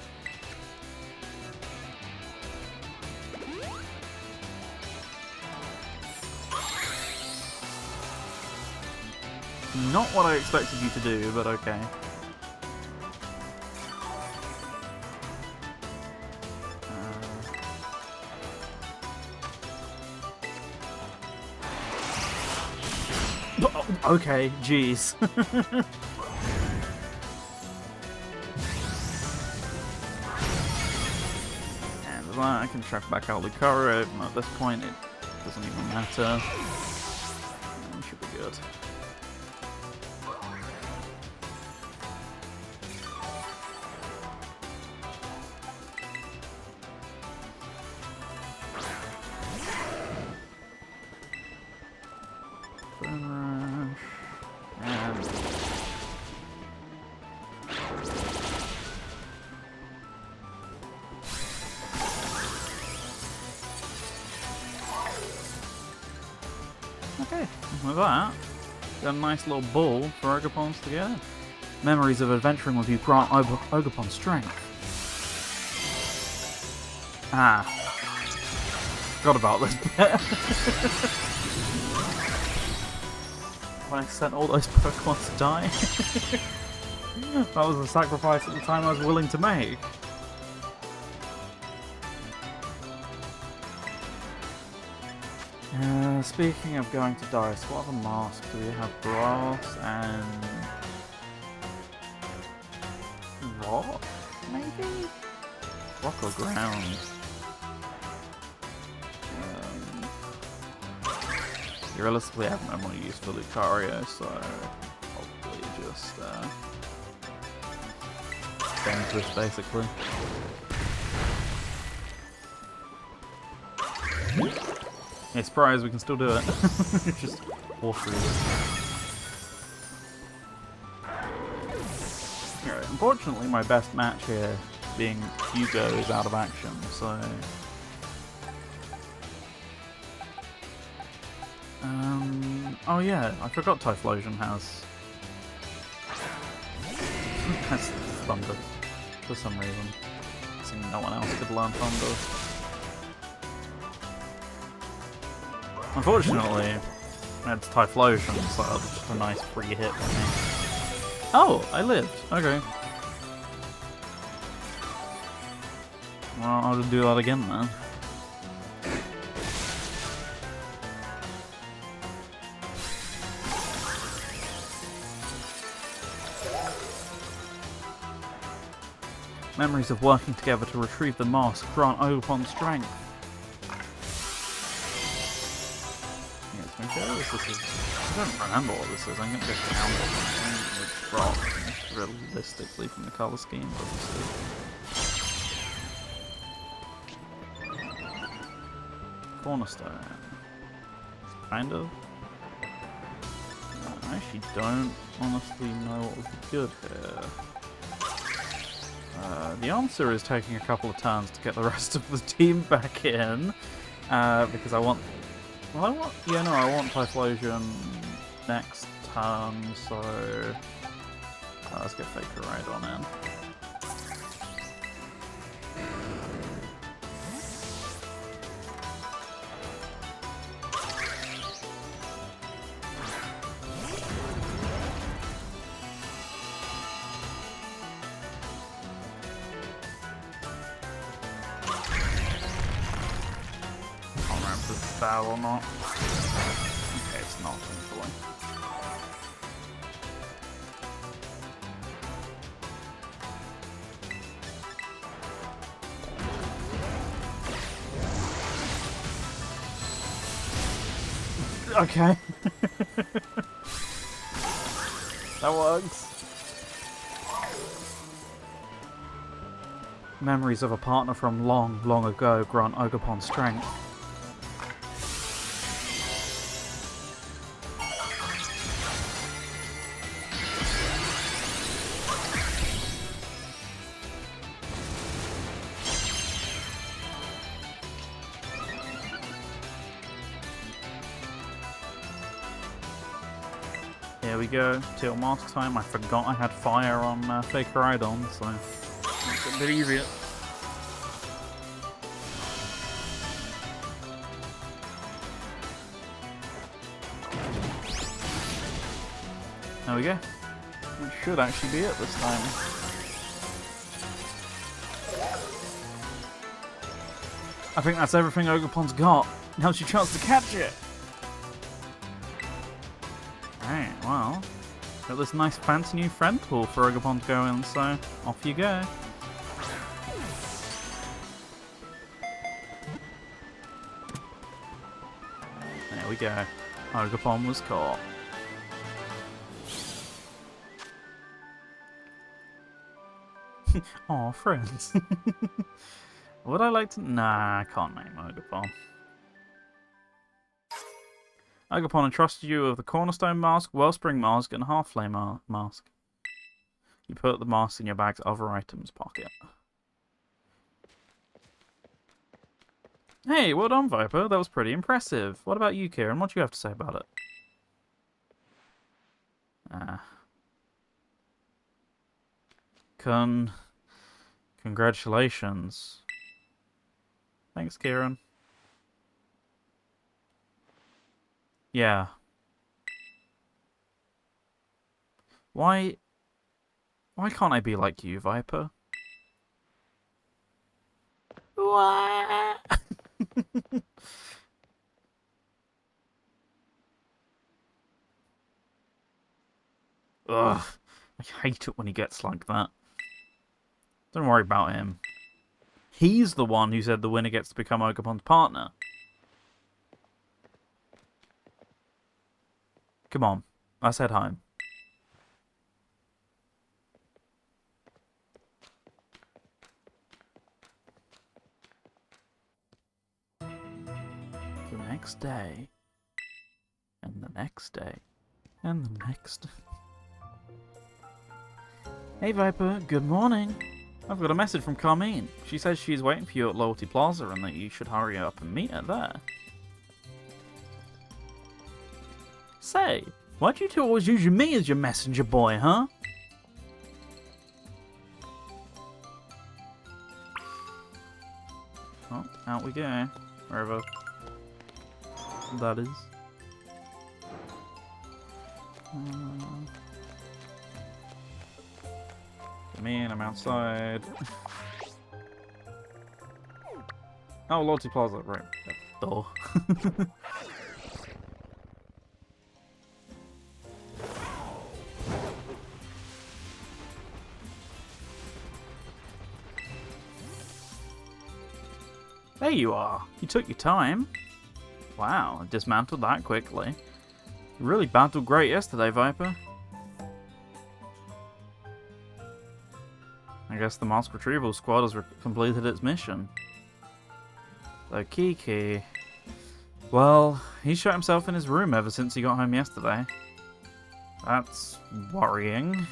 it. Not what I expected you to do, but okay. Okay, jeez. And with that, I can track back out Lucario, even though at this point it doesn't even matter. And should be good. Okay, with that, got a nice little ball for Ogepons to get. Memories of adventuring with you grant Ogepon strength. Ah. Forgot about this bit. When I sent all those Pokemon to die. That was a sacrifice at the time I was willing to make. Speaking of going to die, so what other masks do we have? Grass and... rock? Maybe? Rock or ground? Realistically, I haven't had one use for Lucario, so probably just Stone Twitch, basically. Yeah, surprise, we can still do it. Just walk through it. Alright, unfortunately, my best match here, being Hugo, is out of action, so... oh yeah, I forgot Typhlosion has Thunder, for some reason. Seeing no one else could learn Thunder. Unfortunately, it's Typhlosion, so it's just a nice free hit for me. Oh, I lived. Okay. Well, I'll just do that again then. Memories of working together to retrieve the mask grant Ogepon strength. This is, I don't remember what this is. I'm going to go down or something. It's rock, realistically, from the colour scheme, obviously. Cornerstone. Kind of. I actually don't honestly know what would be good here. The answer is taking a couple of turns to get the rest of the team back in. Because I want... Well, I want Typhlosion next turn, so... let's get Faker right on in. Foul or not. Okay, it's not, thankfully. Okay. That works. Memories of a partner from long, long ago grant Ogerpon strength. Here we go, Teal Mask time. I forgot I had fire on Faker Idon, so makes it a bit easier. There we go. We should actually be it this time. I think that's everything Ogerpon's got. Now's your chance to catch it! Right, well, got this nice fancy new friend pool for Ogerpon to go in, so off you go. There we go. Ogerpon was caught. Aw, friends. Would I like to... Nah, I can't name Ogerpon. Ogerpon entrusted you with the Cornerstone Mask, Wellspring Mask, and Half-Flame Mask. You put the mask in your bag's other items pocket. Hey, well done, Viper. That was pretty impressive. What about you, Kieran? What do you have to say about it? Congratulations. Thanks, Kieran. Yeah. Why can't I be like you, Viper? What? Ugh. I hate it when he gets like that. Don't worry about him. He's the one who said the winner gets to become Ogerpon's partner. Come on, let's head home. The next day, and the next day, and the next. Hey Viper, good morning. I've got a message from Carmine. She says she's waiting for you at Loyalty Plaza and that you should hurry up and meet her there. Say, why do you two always use me as your messenger boy, huh? Oh, out we go. Wherever that is. Come in, I'm outside. Oh, Loyalty Plaza, right. Door. There you are. You took your time. Wow, I dismantled that quickly. You really battled great yesterday, Viper. I guess the Mask Retrieval Squad has completed its mission. So Kiki... Well, he shut himself in his room ever since he got home yesterday. That's worrying.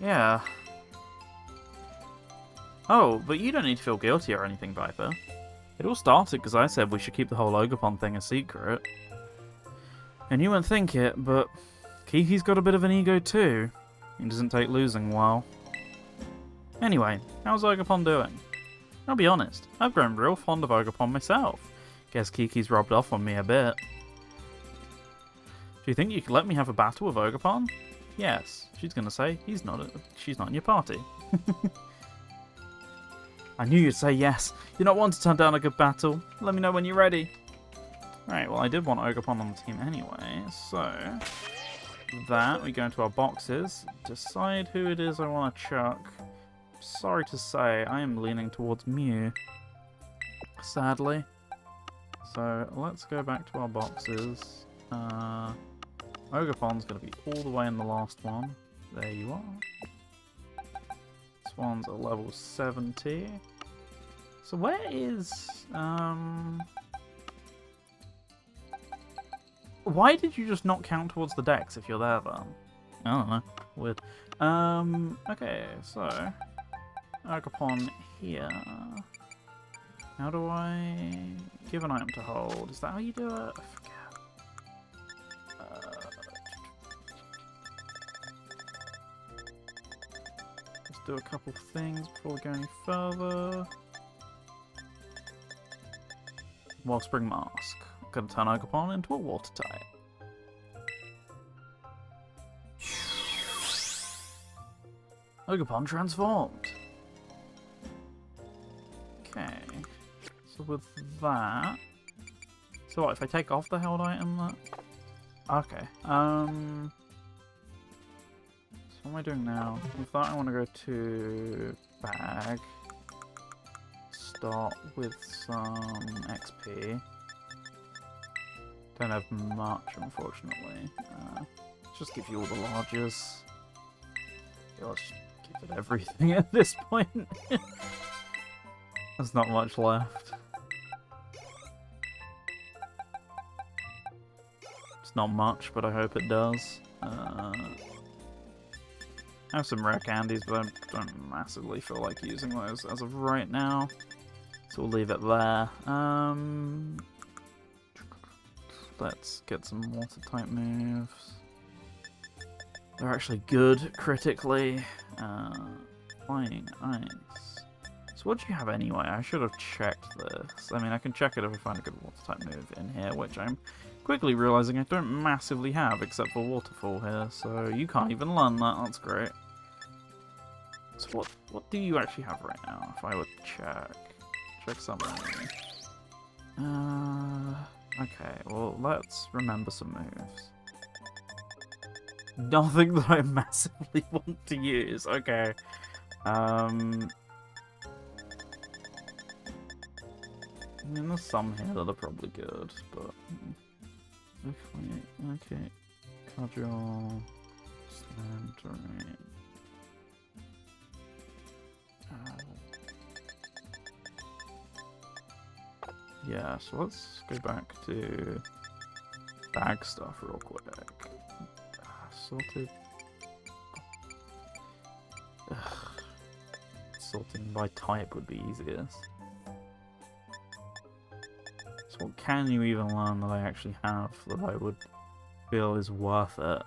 Yeah. Oh, but you don't need to feel guilty or anything, Viper. It all started because I said we should keep the whole Ogre thing a secret. And you wouldn't think it, but Kiki's got a bit of an ego too. He doesn't take losing well. Anyway, how's Ogre doing? I'll be honest, I've grown real fond of Ogre myself. Guess Kiki's rubbed off on me a bit. Do you think you could let me have a battle with Ogre? Yes, she's gonna say she's not in your party. I knew you'd say yes. You're not one to turn down a good battle. Let me know when you're ready. Right, well I did want Ogre on the team anyway, so that we go into our boxes, decide who it is I want to chuck. Sorry to say, I am leaning towards Mew, sadly. So let's go back to our boxes. Ogrepon's going to be all the way in the last one. There you are. This one's a level 70. So where is... Why did you just not count towards the decks if you're there then? I don't know. Weird. Okay, so... Ogre here. How do I give an item to hold? Is that how you do it? I forget. Let's do a couple things before we go any further. Wellspring Mask. I'm gonna turn Ogre into a water type. Ogre transformed. Okay. So with that... So what, if I take off the held item that... Okay. So what am I doing now? With that I want to go to... Bag. Start with some XP. Don't have much, unfortunately. Let's just give you all the larges. Yeah, let's just give it everything at this point. There's not much left. It's not much, but I hope it does. I have some rare candies, but I don't massively feel like using those as of right now. So we'll leave it there. Let's get some water type moves. They're actually good critically. Flying ice. So what do you have anyway? I should have checked this. I mean, I can check it if I find a good water type move in here, which I'm quickly realizing I don't massively have except for Waterfall here. So you can't even learn that. That's great. So what do you actually have right now? If I would check something. Okay, well, let's remember some moves. Nothing that I massively want to use. Okay. I mean, there's some here that are probably good, but... Okay. Cudgel... Slandering... yeah, so let's go back to bag stuff real quick. Sorted. Sorting by type would be easiest. So what can you even learn that I actually have that I would feel is worth it?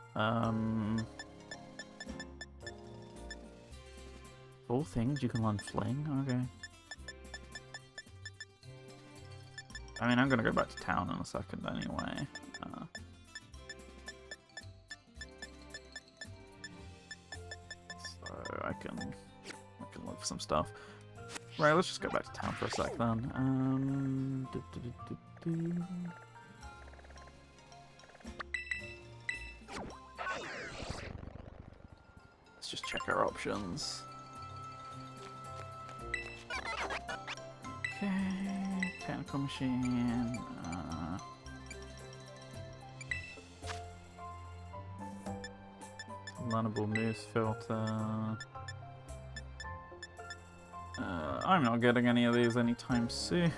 All things you can learn Fling? Okay. I mean, I'm gonna go back to town in a second anyway. So I can look for some stuff. Right, let's just go back to town for a sec then. Let's just check our options. Okay, technical machine. Learnable moves filter. I'm not getting any of these anytime soon.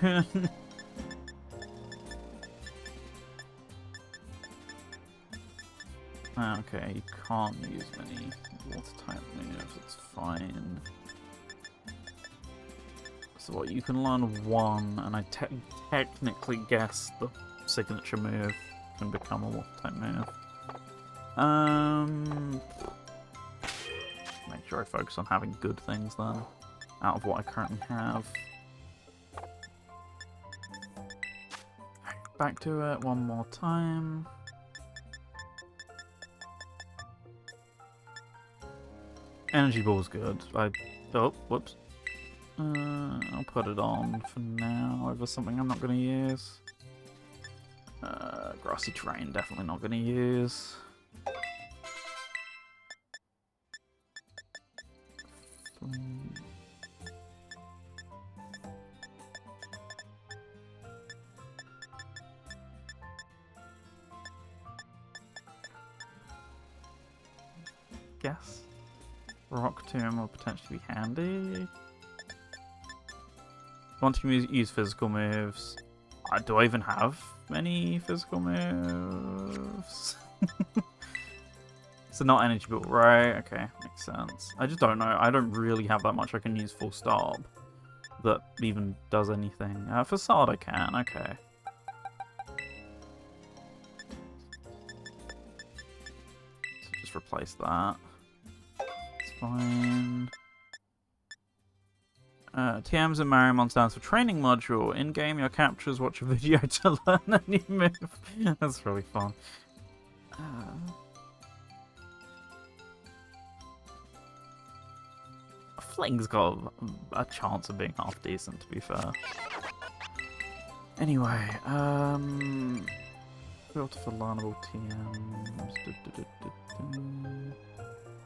Okay, you can't use many water-type moves, it's fine. So what, you can learn one, and I technically guess the signature move can become a water-type move. Make sure I focus on having good things then, out of what I currently have. Back to it one more time. Energy Ball's good. Oh, whoops. I'll put it on for now over something I'm not going to use. Grassy Terrain, definitely not going to use. Guess Rock Tomb will potentially be handy. Want to use physical moves. Do I even have many physical moves? So not energy, but right, okay, makes sense. I just don't know. I don't really have that much I can use full stop that even does anything. Facade I can, okay. So just replace that. It's fine. TMs and Mariamon stands for training module. In game, your captures watch a video to learn a new move. That's really fun. Fling's got a chance of being half decent, to be fair. Anyway, filter for learnable TMs.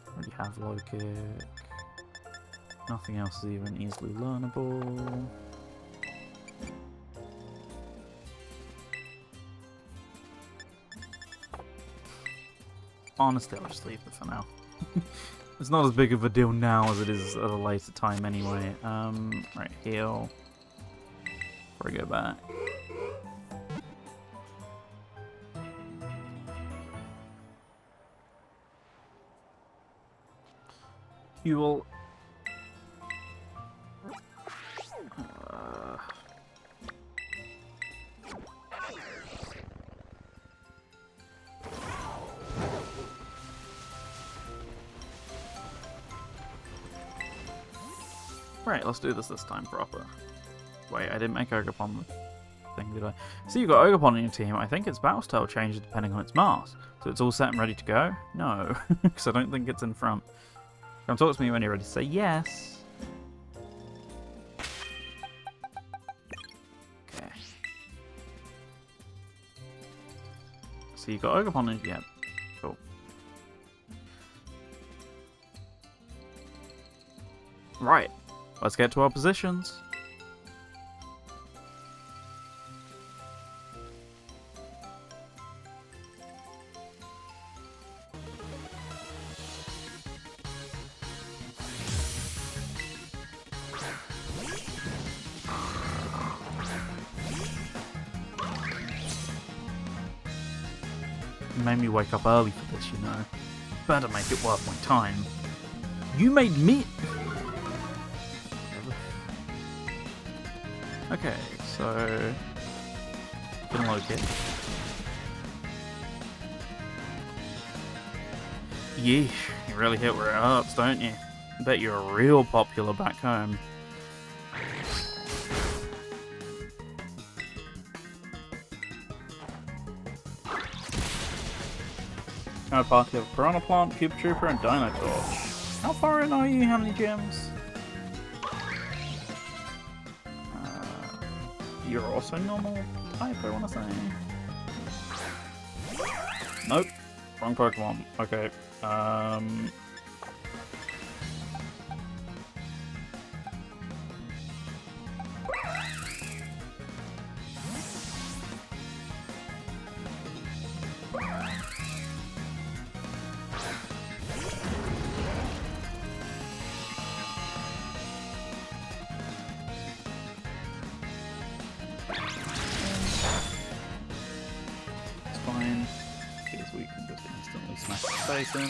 Already have low kick. Nothing else is even easily learnable. Honestly, I'll just leave it for now. It's not as big of a deal now as it is at a later time anyway. Right, heal. Before I go back. You will... Right, let's do this time proper. Wait, I didn't make Ogre-Pon the thing, did I? So you've got Ogre-Pon on your team. I think its battle style changes depending on its mask. So it's all set and ready to go? No, because I don't think it's in front. Come talk to me when you're ready to say yes. Okay. So you've got Ogre-Pon in, yeah. Cool. Right. Let's get to our positions. You made me wake up early for this, you know. Better make it worth my time. You made me... Okay, so... Can low kick. Yeesh, you really hit where it hurts, don't you? Bet you're real popular back home. Our party have Piranha Plant, Cube Trooper, and Dino Torch. How far in are you? How many gems? You're also normal type, I want to say. Nope. Wrong Pokemon. Okay. Smash face in.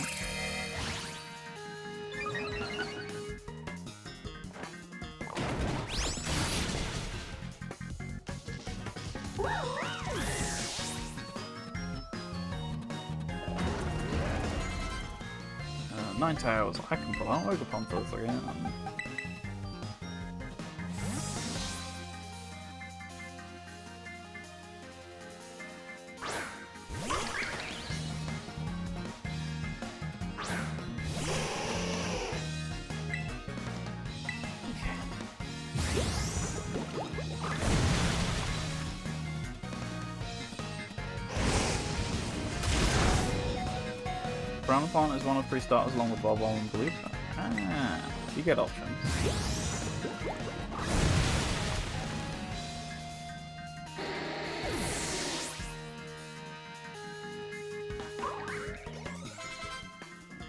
Ninetales, I can pull out Ogre Ponters again. Brownapon is one of 3 starters along with Bob and Blue. Ah, you get options.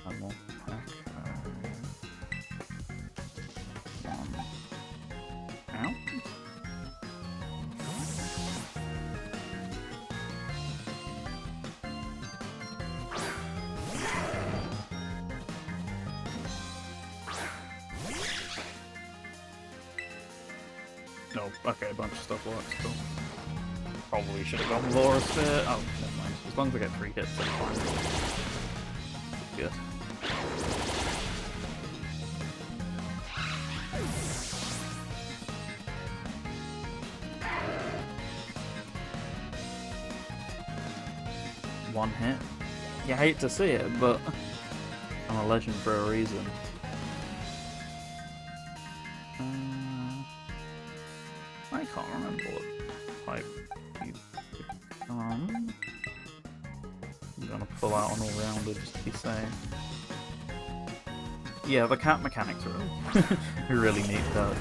One more pack. One. Out. No, okay, a bunch of stuff works, cool. Probably should have gone Laura's Fit. Oh, never mind. As long as I get 3 hits, that's fine. Good. One hit. You hate to see it, but I'm a legend for a reason. I can't remember what type you become. I'm gonna pull out an all-rounder just to be safe. Yeah, the cat mechanics are really, really neat touch.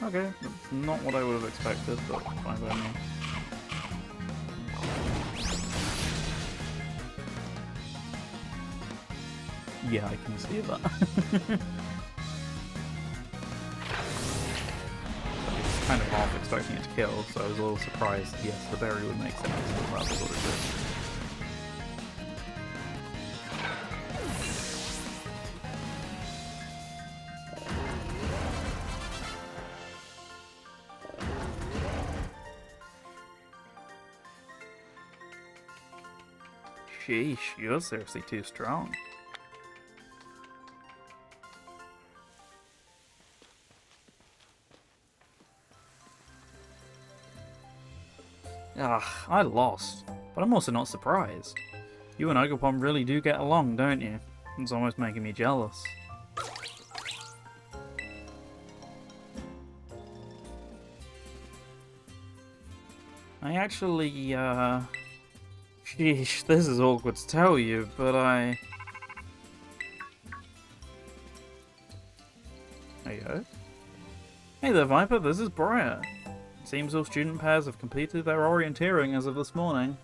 Okay, that's not what I would have expected, but fine by me. Yeah, I can see that. I was kind of half expecting it to kill, so I was a little surprised. Yes, the berry would make sense, but that was what it did. Sheesh, you're seriously too strong. Ah, I lost, but I'm also not surprised. You and Ogre really do get along, don't you? It's almost making me jealous. I actually, sheesh, this is awkward to tell you, but There you go. Hey there, Viper, this is Briar. It seems all student pairs have completed their orienteering as of this morning.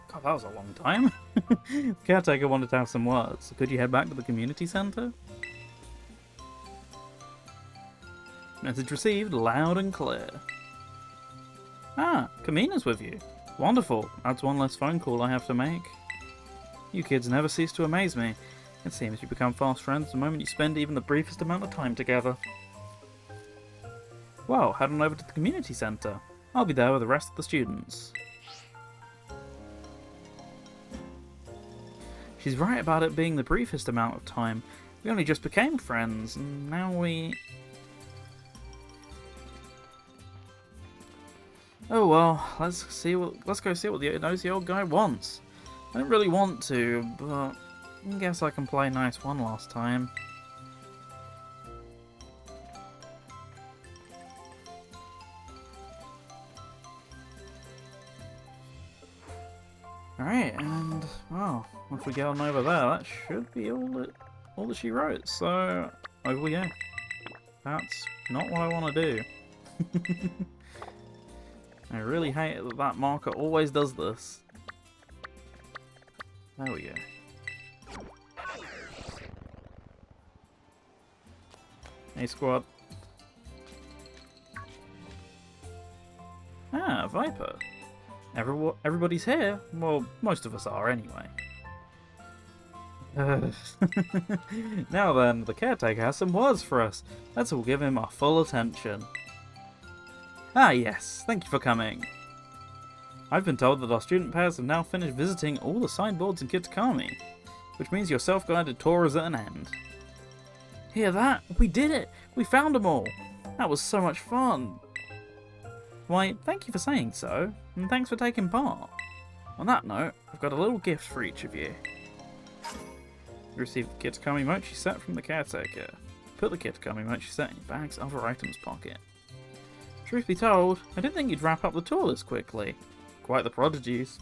God, that was a long time. The caretaker wanted to have some words. Could you head back to the community centre? Message received loud and clear. Ah, Kamina's with you. Wonderful. That's one less phone call I have to make. You kids never cease to amaze me. It seems you become fast friends the moment you spend even the briefest amount of time together. Well, head on over to the community centre. I'll be there with the rest of the students. She's right about it being the briefest amount of time. We only just became friends, and now we... Oh well, let's go see what the nosy old guy wants. I don't really want to, but I guess I can play nice one last time. Alright, and well, once we get on over there, that should be all that she wrote. So over we go. That's not what I want to do. I really hate that that marker always does this. There we go. Hey, squad. Ah, Viper. Everybody's here. Well, most of us are anyway. Now then, the caretaker has some words for us. Let's all give him our full attention. Ah yes, thank you for coming. I've been told that our student pairs have now finished visiting all the sideboards in Kitakami, which means your self-guided tour is at an end. Hear that? We did it! We found them all! That was so much fun! Why, thank you for saying so, and thanks for taking part. On that note, I've got a little gift for each of you. You received the Kitakami Mochi set from the caretaker. Put the Kitakami Mochi set in your bag's other items pocket. Truth be told, I didn't think you'd wrap up the tour this quickly. Quite the prodigies.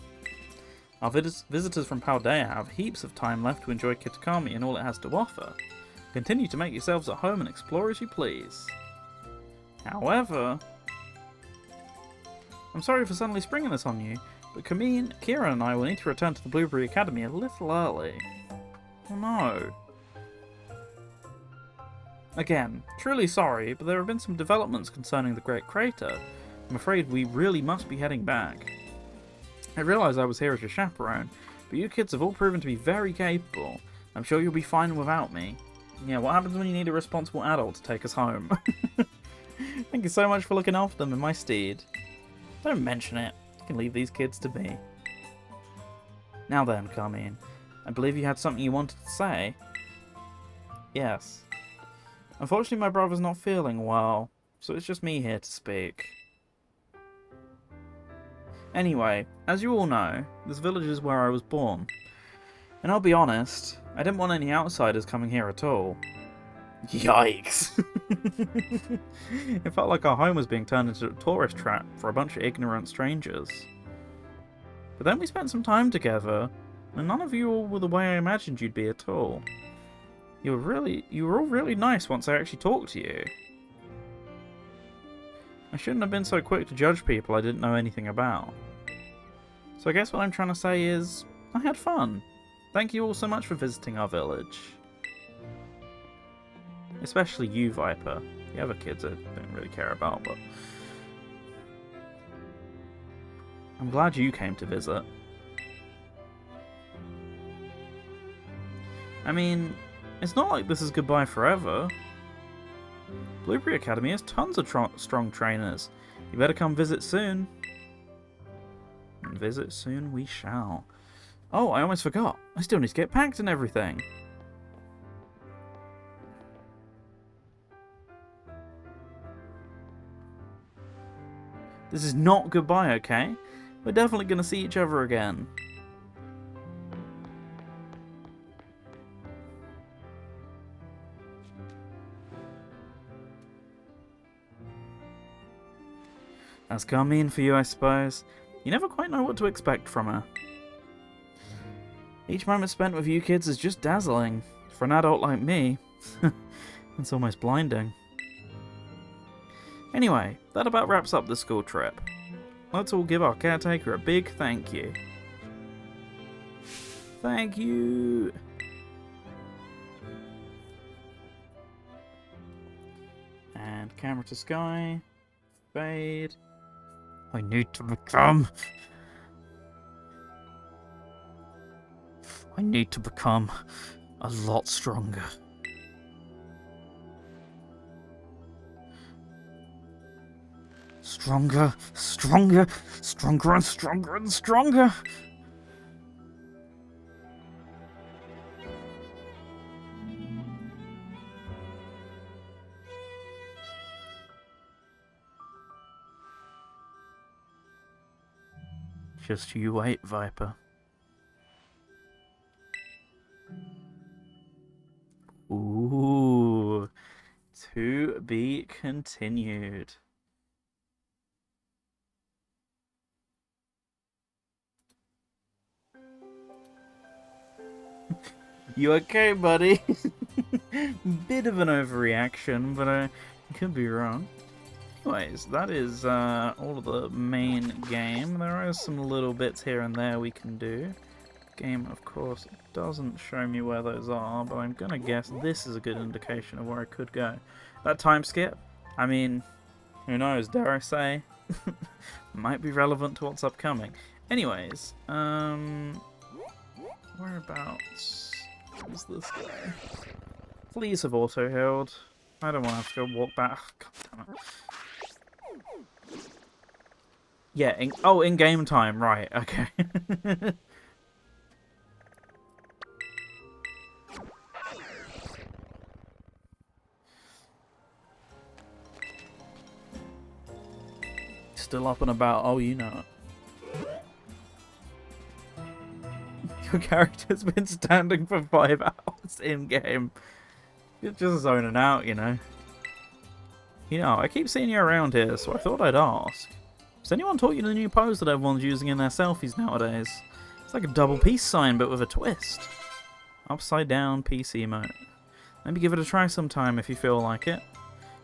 Our visitors from Paldea have heaps of time left to enjoy Kitakami and all it has to offer. Continue to make yourselves at home and explore as you please. However, I'm sorry for suddenly springing this on you, but Kameen, Kira and I will need to return to the Blueberry Academy a little early. Oh no. Again, truly sorry, but there have been some developments concerning the Great Crater. I'm afraid we really must be heading back. I realise I was here as your chaperone, but you kids have all proven to be very capable. I'm sure you'll be fine without me. Yeah, what happens when you need a responsible adult to take us home? Thank you so much for looking after them in my stead. Don't mention it. You can leave these kids to me. Now then, Carmine. I believe you had something you wanted to say. Yes. Unfortunately, my brother's not feeling well, so it's just me here to speak. Anyway, as you all know, this village is where I was born. And I'll be honest, I didn't want any outsiders coming here at all. Yikes! It felt like our home was being turned into a tourist trap for a bunch of ignorant strangers. But then we spent some time together, and none of you all were the way I imagined you'd be at all. You were all really nice once I actually talked to you. I shouldn't have been so quick to judge people I didn't know anything about. So I guess what I'm trying to say is, I had fun. Thank you all so much for visiting our village. Especially you, Viper. The other kids I don't really care about, but I'm glad you came to visit. I mean, it's not like this is goodbye forever. Blueberry Academy has tons of strong trainers. You better come visit soon. And visit soon we shall. Oh, I almost forgot. I still need to get packed and everything. This is not goodbye, okay? We're definitely going to see each other again. That's Carmine for you, I suppose. You never quite know what to expect from her. Each moment spent with you kids is just dazzling. For an adult like me, it's almost blinding. Anyway, that about wraps up the school trip. Let's all give our caretaker a big thank you. Thank you! And camera to sky. Fade. I need to become a lot stronger. Stronger, stronger, stronger and stronger and stronger. Just you wait, Viper. Ooh, to be continued. You okay, buddy? Bit of an overreaction, but I could be wrong. Anyways, that is all of the main game. There are some little bits here and there we can do. Game, of course, doesn't show me where those are, but I'm gonna guess this is a good indication of where I could go. That time skip, I mean, who knows, dare I say, might be relevant to what's upcoming. Anyways, whereabouts is this guy? Please have auto-healed. I don't want to have to go walk back. God damn it. Yeah, in game time, right, okay. Still up and about, oh, you know it. Your character's been standing for 5 hours in-game. You're just zoning out, you know. You know, I keep seeing you around here, so I thought I'd ask. Has anyone taught you the new pose that everyone's using in their selfies nowadays? It's like a double peace sign, but with a twist. Upside down peace emote. Maybe give it a try sometime if you feel like it.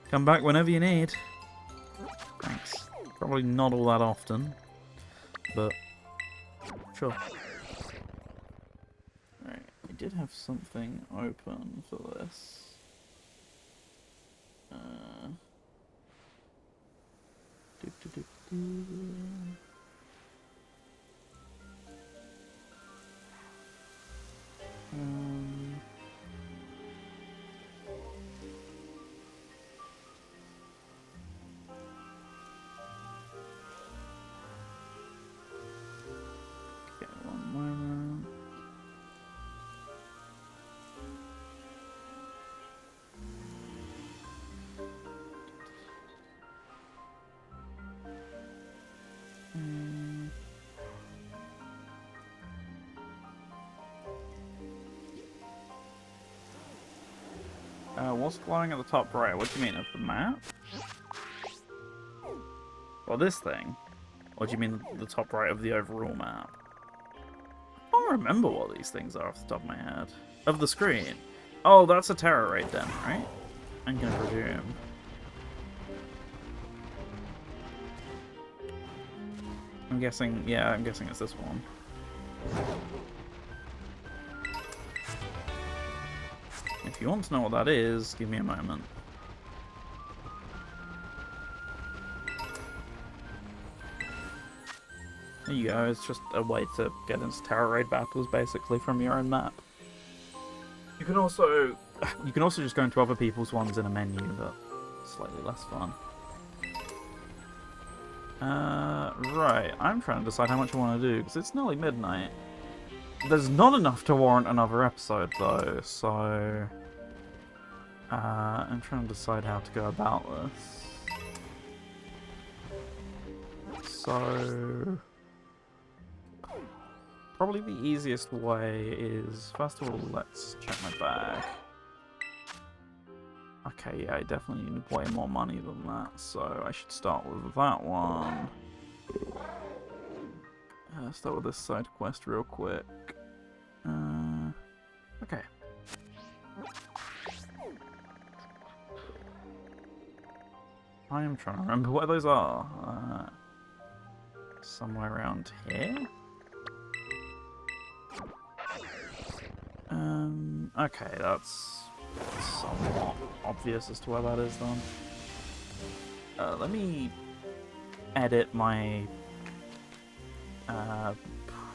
Come back whenever you need. Thanks. Probably not all that often, but sure. Right, I did have something open for this. Okay, one moment. What's glowing at the top right? What do you mean, of the map? Well, this thing? Or do you mean the top right of the overall map? I don't remember what these things are off the top of my head. Of the screen? Oh, that's a terror raid then, right? I'm gonna presume. I'm guessing, yeah, I'm guessing it's this one. If you want to know what that is, give me a moment. There you go, it's just a way to get into terror raid battles basically from your own map. You can also just go into other people's ones in a menu, but slightly less fun. Right, I'm trying to decide how much I want to do, because it's nearly midnight. There's not enough to warrant another episode, though, so... I'm trying to decide how to go about this. So... Probably the easiest way is... First of all, let's check my bag. Okay, yeah, I definitely need way more money than that, so I should start with that one. Start with this side quest real quick. Okay. I am trying to remember where those are. Somewhere around here? Okay, that's somewhat obvious as to where that is then. Let me edit my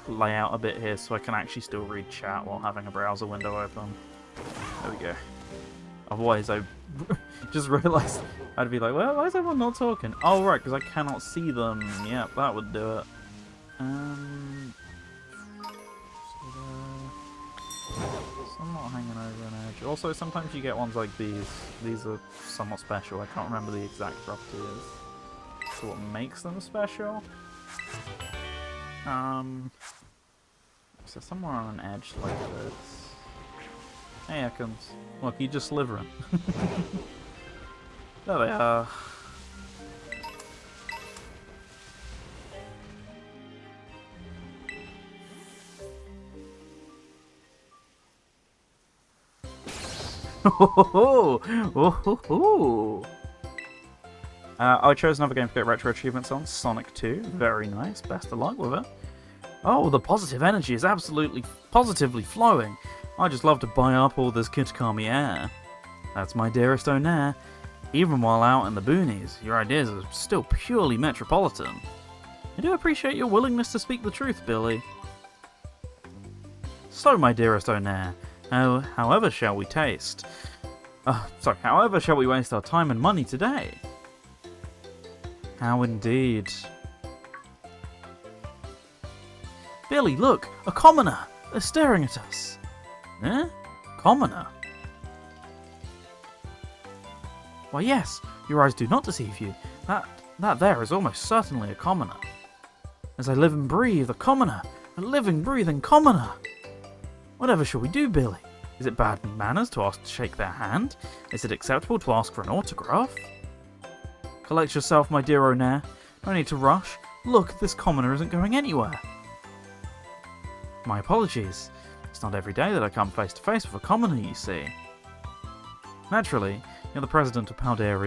layout a bit here so I can actually still read chat while having a browser window open. There we go. Otherwise I just realised I'd be like, well, why is everyone not talking? Oh right, because I cannot see them. Yep, that would do it. Somewhat hanging over an edge. Also, sometimes you get ones like these. These are somewhat special. I can't remember the exact properties. So what makes them special? So somewhere on an edge like this. Hey, Ekans. Look, you just slivering. There they are. I chose another game to get retro achievements on, Sonic 2. Very nice, best of luck with it. Oh, the positive energy is absolutely positively flowing. I just love to buy up all this Kitakami air. That's my dearest Onair. Even while out in the boonies, your ideas are still purely metropolitan. I do appreciate your willingness to speak the truth, Billy. So, my dearest Onair, however shall we however shall we waste our time and money today? How indeed. Billy, look! A commoner! They're staring at us! Eh? Commoner? Why yes, your eyes do not deceive you. That there is almost certainly a commoner. As I live and breathe, a commoner! A living, breathing commoner! Whatever shall we do, Billy? Is it bad manners to ask to shake their hand? Is it acceptable to ask for an autograph? Collect yourself, my dear Onair. No need to rush. Look, this commoner isn't going anywhere. My apologies. It's not every day that I come face to face with a commoner, you see. Naturally, you're the president of Paldea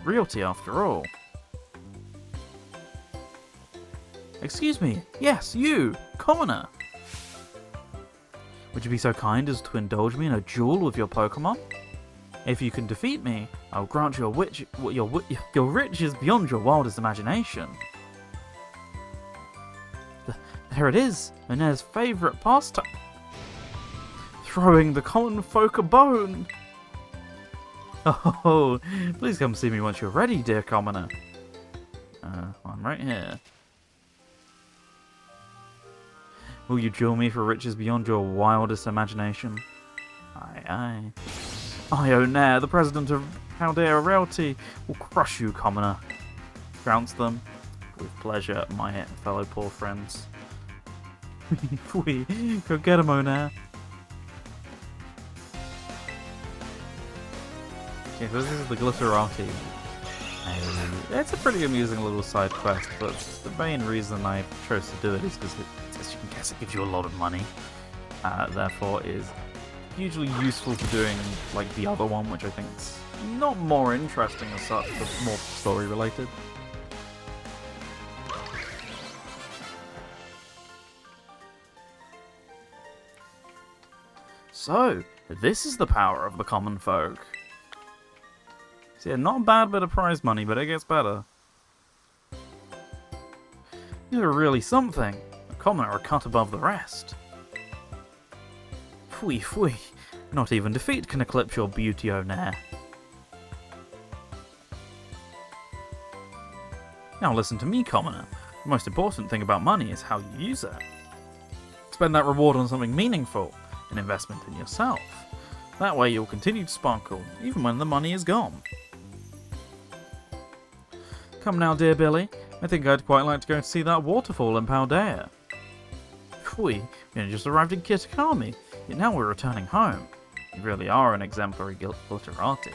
Realty after all. Excuse me, yes, you, commoner. Would you be so kind as to indulge me in a duel with your Pokémon? If you can defeat me, I'll grant you your riches beyond your wildest imagination. There it is, Onair's favourite pastime. Throwing the common folk a bone. Oh, please come see me once you're ready, dear commoner. I'm right here. Will you duel me for riches beyond your wildest imagination? Aye, aye. I, Onair, the president of Paldea Realty, will crush you, commoner. Trounce them. With pleasure, my fellow poor friends. Go get him, Onair. Okay, so this is the Glitterati. It's a pretty amusing little side quest, but the main reason I chose to do it is because, as you can guess, it gives you a lot of money. Therefore, it is hugely useful for doing like the other one, which I think is not more interesting as such, but more story related. So, this is the power of the common folk. So yeah, not a bad bit of prize money, but it gets better. You're really something. A commoner a cut above the rest. Phwee, phwee. Not even defeat can eclipse your beauty, Onair. Now listen to me, commoner. The most important thing about money is how you use it. Spend that reward on something meaningful, an investment in yourself. That way you'll continue to sparkle, even when the money is gone. Come now, dear Billy. I think I'd quite like to go and see that waterfall in Paldea. Phwee, we only just arrived in Kitakami, yet now we're returning home. You really are an exemplary glitterati.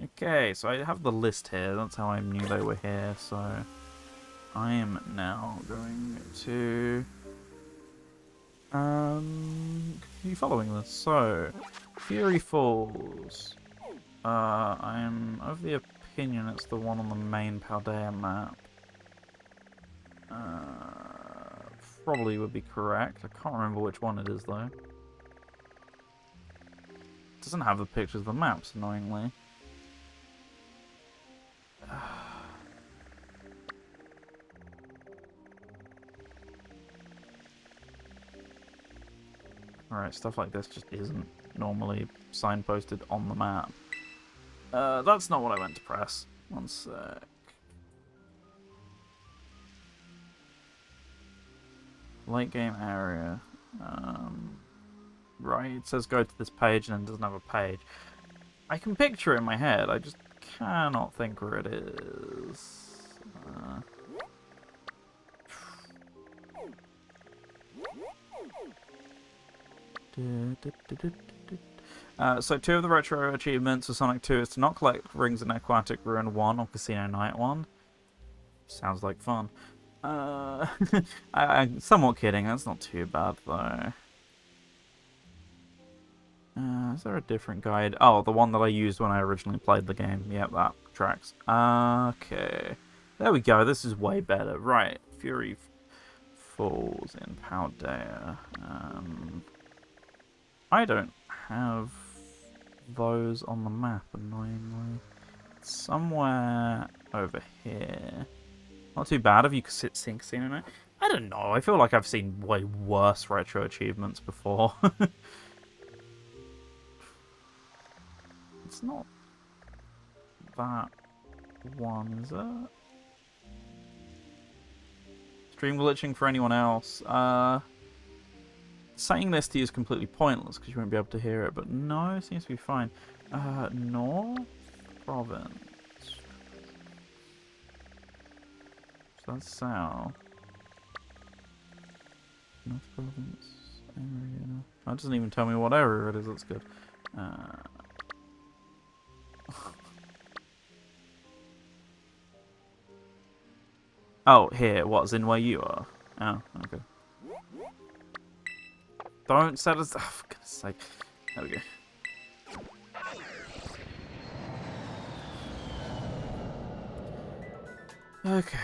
Okay, so I have the list here. That's how I knew they were here, so I am now going to continue following this. So, Fury Falls. I'm of the opinion it's the one on the main Paldea map. Probably would be correct. I can't remember which one it is though. It doesn't have the pictures of the maps, annoyingly. Alright, stuff like this just isn't normally signposted on the map. That's not what I meant to press. One sec. Late game area. Right, it says go to this page and then it doesn't have a page. I can picture it in my head, I just cannot think where it is. So 2 of the retro achievements for Sonic 2 is to not collect rings in Aquatic Ruin 1 or Casino Night 1. Sounds like fun. I'm somewhat kidding, that's not too bad though. Is there a different guide? Oh, the one that I used when I originally played the game. Yep, that tracks. Okay. There we go, this is way better. Right, Fury Falls in Paldea. I don't have those on the map, annoyingly. Somewhere over here. Not too bad if you could seen it. I don't know, I feel like I've seen way worse retro achievements before. It's not that one, is it? Stream glitching for anyone else. Saying this to you is completely pointless because you won't be able to hear it, but no, it seems to be fine. North Province. So that's south. North Province area. That doesn't even tell me what area it is, that's good. Oh, here, what's in where you are? Oh, okay. Don't set us. Oh, for goodness sake. There we go. Okay.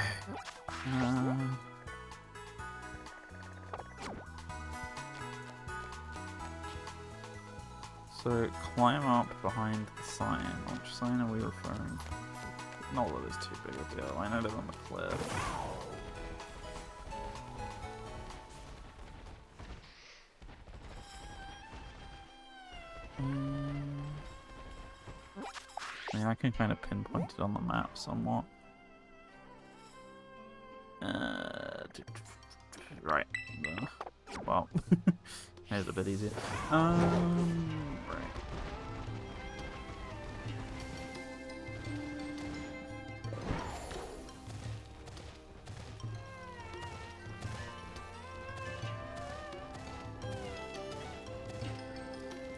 So climb up behind the sign. Which sign are we referring to? Not that it's too big a deal. I know they're on the cliff. Yeah, I can kind of pinpoint it on the map somewhat. Right. Well, here's a bit easier. Right.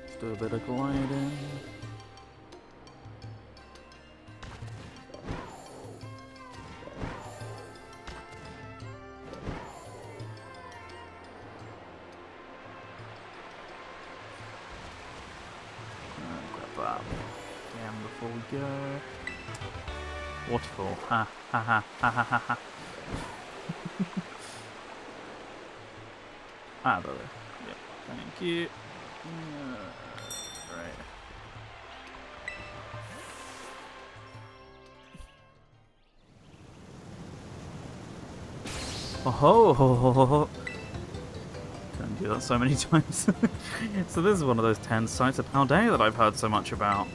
Let's do a bit of gliding. Before we go. Waterfall. Ha ha ha ha ha ha ha. Ah, there. Yep. Thank you. Right. Oh ho ho ho ho ho. Can't do that so many times. So this is one of those 10 sites of Paldea that I've heard so much about.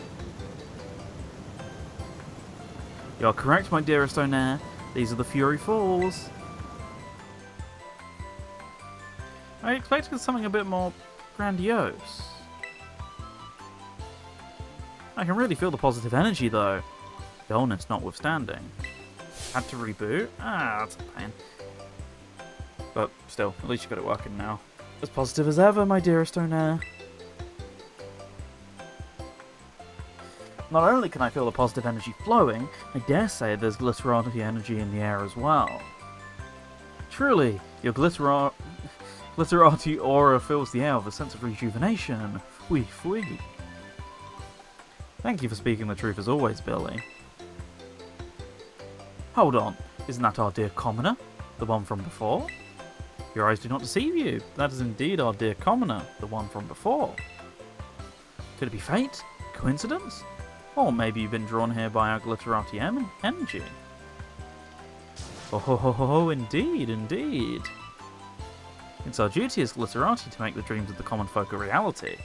You're correct, my dearest Onair. These are the Fury Falls. I expected something a bit more grandiose. I can really feel the positive energy, though. Dullness notwithstanding. Had to reboot? Ah, that's a pain. But still, at least you got it working now. As positive as ever, my dearest Onair. Not only can I feel the positive energy flowing, I dare say there's glitterati energy in the air as well. Truly, your glitterati aura fills the air with a sense of rejuvenation. Fui fui. Thank you for speaking the truth as always, Billy. Hold on, isn't that our dear commoner? The one from before? Your eyes do not deceive you. That is indeed our dear commoner, the one from before. Could it be fate? Coincidence? Or maybe you've been drawn here by our glitterati energy. Oh ho ho ho ho, indeed, indeed. It's our duty as glitterati to make the dreams of the common folk a reality.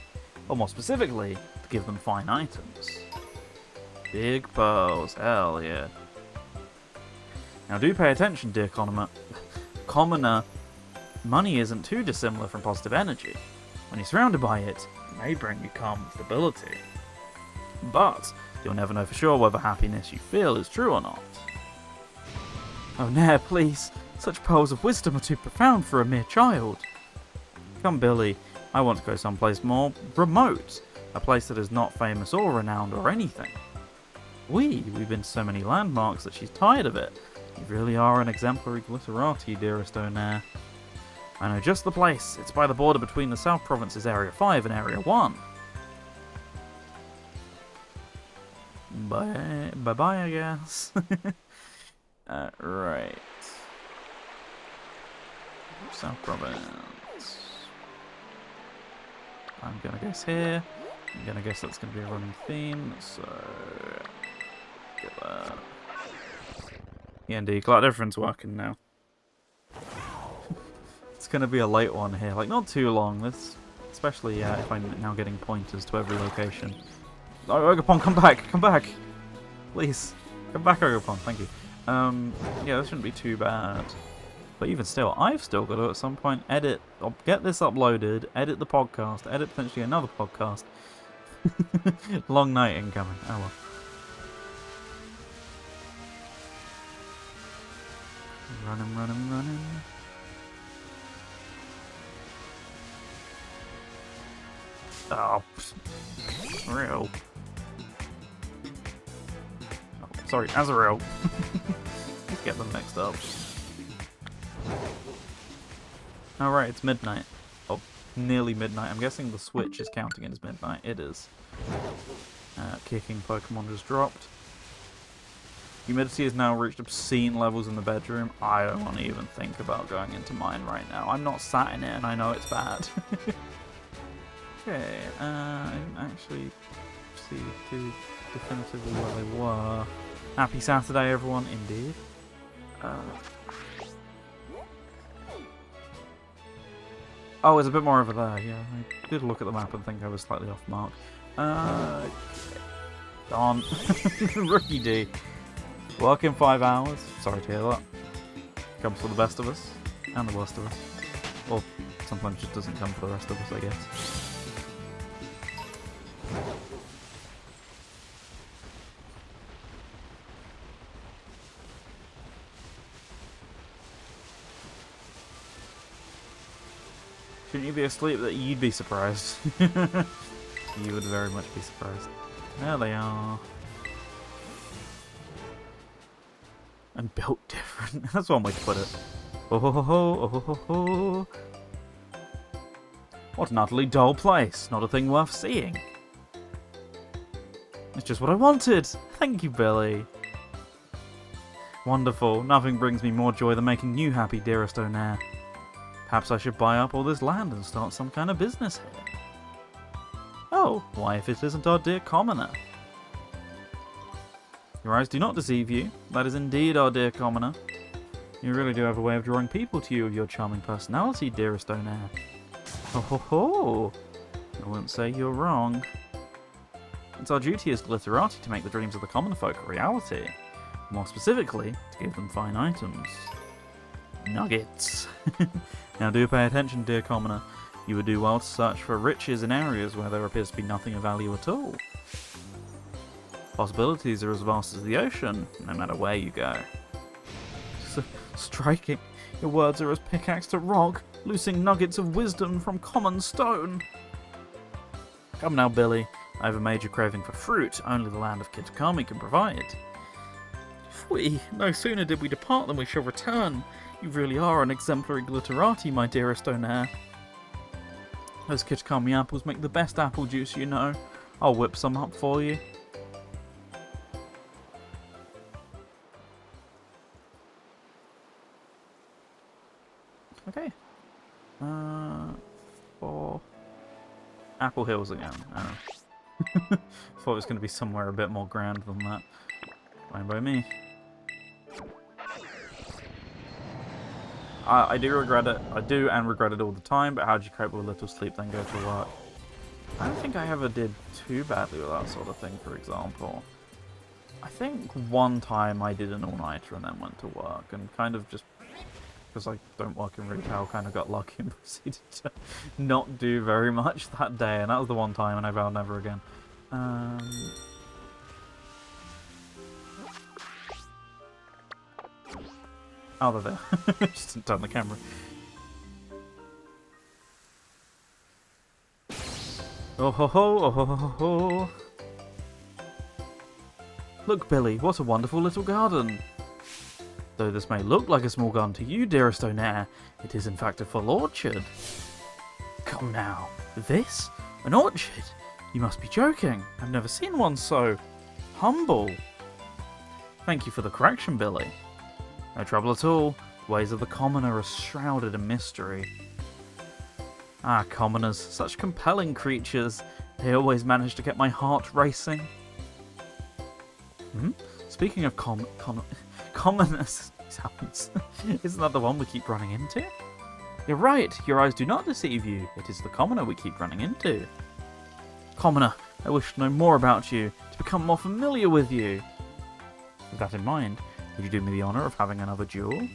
Or more specifically, to give them fine items. Big pearls, hell yeah. Now do pay attention, dear commoner. Money isn't too dissimilar from positive energy. When you're surrounded by it, it may bring you calm and stability. But you'll never know for sure whether happiness you feel is true or not. Oh, Nair, please. Such pearls of wisdom are too profound for a mere child. Come, Billy. I want to go someplace more remote. A place that is not famous or renowned or anything. We've been to so many landmarks that she's tired of it. You really are an exemplary glitterati, dearest Onair. I know just the place. It's by the border between the South Province's Area 5 and Area 1. Bye-bye, I guess. Right. South Province. I'm gonna guess here. I'm gonna guess that's gonna be a running theme, so get that. Yeah, indeed. Glad everything's working now. It's gonna be a late one here, like not too long. This, especially if I'm now getting pointers to every location. Oh, Ogre, come back! Come back! Please, come back, Ogre. Thank you. Yeah, this shouldn't be too bad. But even still, I've still got to at some point edit, or get this uploaded, edit the podcast, edit potentially another podcast. Long night incoming. Oh well. Running, running, running. Oh, real. Oh, sorry, Azrael. Just get them mixed up. Oh right, it's midnight. Oh, nearly midnight. I'm guessing the Switch is counting it as midnight. It is. Kicking Pokemon just dropped. Humidity has now reached obscene levels in the bedroom. I don't want to even think about going into mine right now. I'm not sat in it and I know it's bad. Okay, I didn't actually see too definitively where they were. Happy Saturday, everyone, indeed. Oh, it's a bit more over there, yeah. I did look at the map and think I was slightly off mark. Darn. Rookie D. Work in 5 hours. Sorry to hear that. Comes for the best of us. And the worst of us. Or sometimes just doesn't come for the rest of us, I guess. Shouldn't you be asleep that you'd be surprised? You would very much be surprised. There they are. And built different. That's one way to put it. Oh ho ho ho, oh ho ho ho. What an utterly dull place. Not a thing worth seeing. It's just what I wanted. Thank you, Billy. Wonderful. Nothing brings me more joy than making you happy, dearest Onair. Perhaps I should buy up all this land and start some kind of business here. Oh, why if it isn't our dear commoner? Your eyes do not deceive you. That is indeed our dear commoner. You really do have a way of drawing people to you with your charming personality, dearest Onair. Ho ho ho! I wouldn't say you're wrong. It's our duty as glitterati to make the dreams of the common folk a reality. More specifically, to give them fine items. Nuggets. Now do pay attention, dear commoner. You would do well to search for riches in areas where there appears to be nothing of value at all. Possibilities are as vast as the ocean, no matter where you go. Striking. Your words are as pickaxe to rock, loosing nuggets of wisdom from common stone. Come now, Billy. I have a major craving for fruit only the land of Kitakami can provide. Phui, no sooner did we depart than we shall return. You really are an exemplary glitterati, my dearest Onair. Those Kitakami apples make the best apple juice, you know. I'll whip some up for you. Okay. For Apple Hills again. Oh. Thought it was going to be somewhere a bit more grand than that. Fine by me. I do regret it. I do and regret it all the time, but how do you cope with little sleep then go to work? I don't think I ever did too badly with that sort of thing, for example. I think one time I did an all-nighter and then went to work, and kind of just, because I don't work in retail, kind of got lucky and proceeded to not do very much that day, and that was the one time, and I vowed never again. Oh, they're there. Just didn't turn the camera. Oh ho ho, oh ho ho ho. Look, Billy, what a wonderful little garden. Though this may look like a small garden to you, dearest Onair, it is in fact a full orchard. Come now, this? An orchard? You must be joking. I've never seen one so humble. Thank you for the correction, Billy. No trouble at all. The ways of the commoner are shrouded in mystery. Ah, commoners, such compelling creatures. They always manage to get my heart racing. Speaking of commoners, this happens. Isn't that the one we keep running into? You're right, your eyes do not deceive you. It is the commoner we keep running into. Commoner, I wish to know more about you, to become more familiar with you. With that in mind, would you do me the honour of having another duel?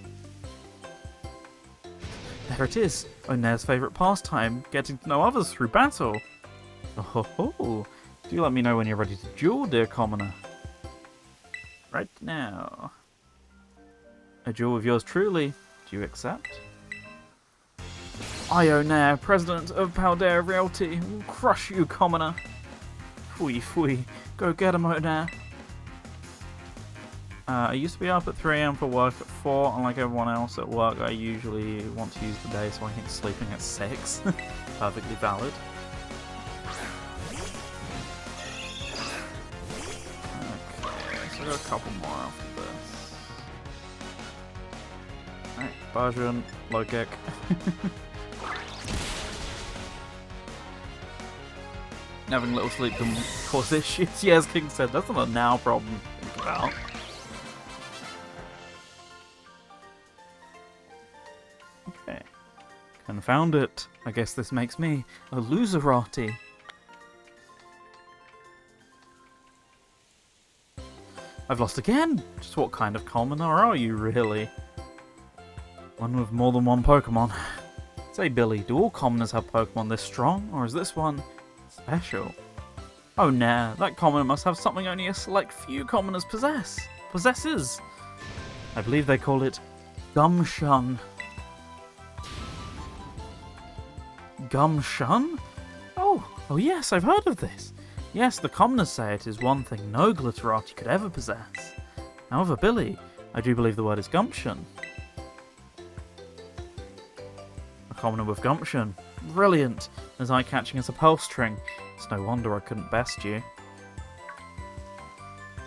There it is, Onaire's favourite pastime, getting to know others through battle. Oh, do let me know when you're ready to duel, dear commoner. Right now. A duel with yours truly. Do you accept? I, Onaire, President of Paldea Realty, will crush you, commoner. Fui. Go get him, Onaire. I used to be up at 3 AM for work at 4. Unlike everyone else at work, I usually want to use the day, so I think sleeping at 6. Perfectly valid. Okay, so I got a couple more after this. Alright, Barjon, low kick. Having little sleep can cause issues. Yeah, as King said, that's not a now problem to think about. Okay. Confound it. I guess this makes me a loserati. I've lost again! Just what kind of commoner are you, really? One with more than one Pokemon. Say, Billy, do all commoners have Pokemon this strong, or is this one special? Oh nah, that commoner must have something only a select few commoners possesses. I believe they call it Gumshun. Gumshun? Oh yes, I've heard of this. Yes, the commoners say it is one thing no Glitterati could ever possess. However, Billy, I do believe the word is gumption. A commoner with gumption. Brilliant! As eye-catching as a pulse string. It's no wonder I couldn't best you.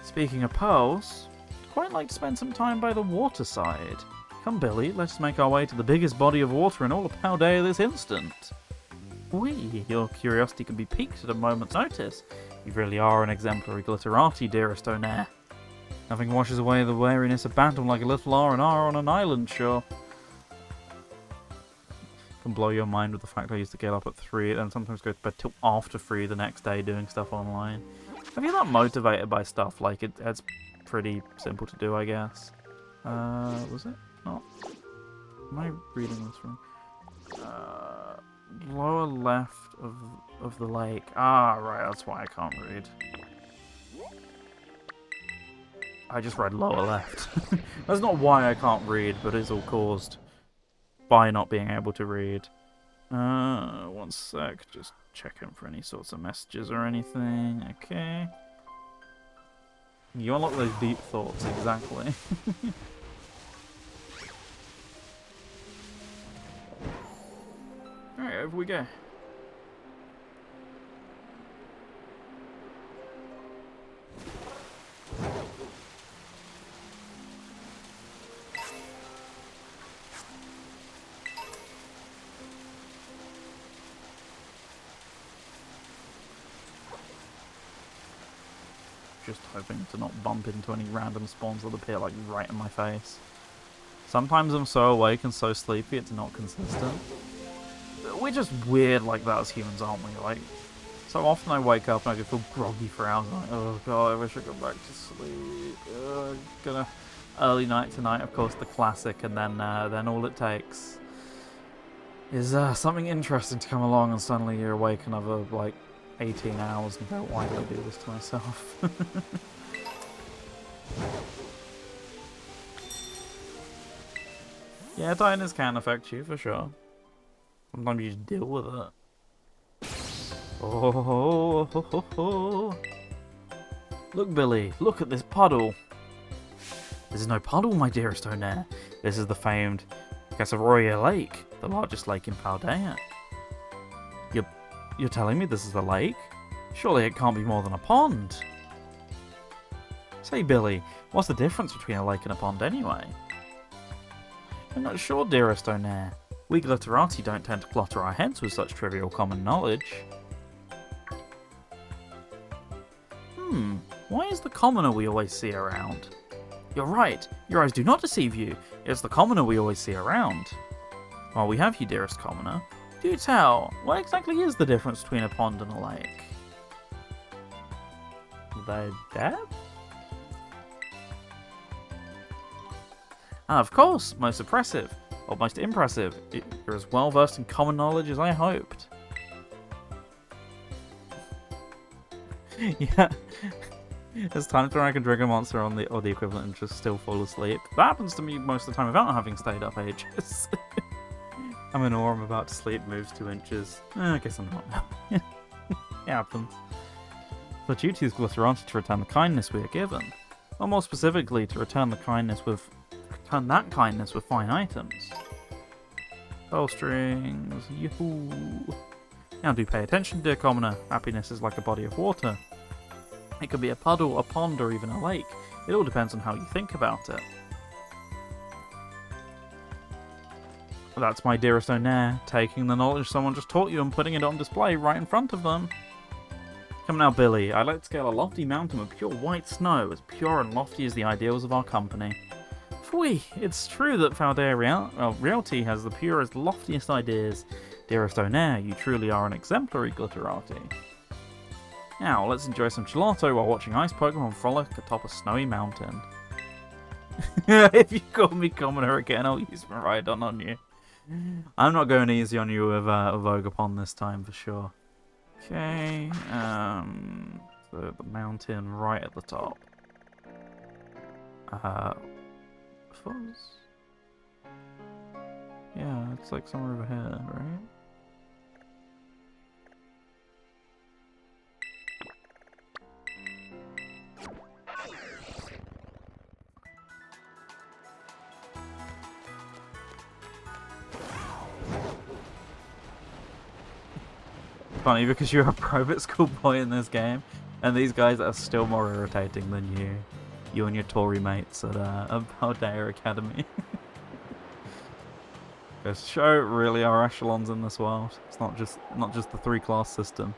Speaking of pearls, I'd quite like to spend some time by the waterside. Come, Billy, let's make our way to the biggest body of water in all of Paldea this instant. Whee! Your curiosity can be piqued at a moment's notice. You really are an exemplary Glitterati, dearest Onaire. Nothing washes away the weariness of battle like a little R&R on an island shore. Can blow your mind with the fact I used to get up at 3 and sometimes go to bed till after 3 the next day doing stuff online. If you're not motivated by stuff, like it's pretty simple to do, I guess. Was it? Not. Am I reading this wrong? Lower left of the lake. Ah, right, that's why I can't read. I just read lower left. That's not why I can't read, but it's all caused by not being able to read. One sec, just checking for any sorts of messages or anything. Okay. You unlock those deep thoughts, exactly. Alright, over we go. Just hoping to not bump into any random spawns that appear like right in my face. Sometimes I'm so awake and so sleepy it's not consistent. We're just weird like that as humans, aren't we? Like, so often I wake up and I can feel groggy for hours. I'm like, oh god, I wish I could go back to sleep. Gonna early night tonight, of course, the classic, and then all it takes is something interesting to come along, and suddenly you're awake another like 18 hours and go, why did I do this to myself? Yeah, diners can affect you for sure. Sometimes you just deal with it. Oh. Look, Billy, look at this puddle. This is no puddle, my dearest Onaire. This is the famed Casseroya Lake, the largest lake in Paldea. You're telling me this is the lake? Surely it can't be more than a pond. Say, Billy, what's the difference between a lake and a pond anyway? I'm not sure, dearest Onaire. We Glitterati don't tend to clutter our heads with such trivial common knowledge. Why is the commoner we always see around? You're right, your eyes do not deceive you. It's the commoner we always see around. While we have you, dearest commoner, do tell, what exactly is the difference between a pond and a lake? They're dead? Ah, of course, most impressive. Or most impressive. You're as well versed in common knowledge as I hoped. Yeah. It's times where I can drink a monster or the equivalent and just still fall asleep. That happens to me most of the time without having stayed up ages. I'm in awe, I'm about to sleep, moves 2 inches. I guess I'm not now. It happens. The duty is glitterati to return the kindness we are given. Or more specifically, to return that kindness with fine items. Bow strings, yoo-hoo. Now do pay attention, dear commoner. Happiness is like a body of water. It could be a puddle, a pond, or even a lake. It all depends on how you think about it. That's my dearest Onair, taking the knowledge someone just taught you and putting it on display right in front of them. Come now, Billy. I'd like to scale a lofty mountain with pure white snow, as pure and lofty as the ideals of our company. Phwee, it's true that Faldea Realty has the purest, loftiest ideas. Dearest Onair, you truly are an exemplary glitterati. Now, let's enjoy some gelato while watching ice Pokemon frolic atop a snowy mountain. If you call me commoner again, I'll use Miraidon on you. I'm not going easy on you with Ogre this time for sure. Okay, so the mountain right at the top. Fuzz? Yeah, it's like somewhere over here, right? Funny because you're a private school boy in this game, and these guys are still more irritating than you. You and your Tory mates at Paldea Academy. Goes show really are echelons in this world. It's not just the 3-class system.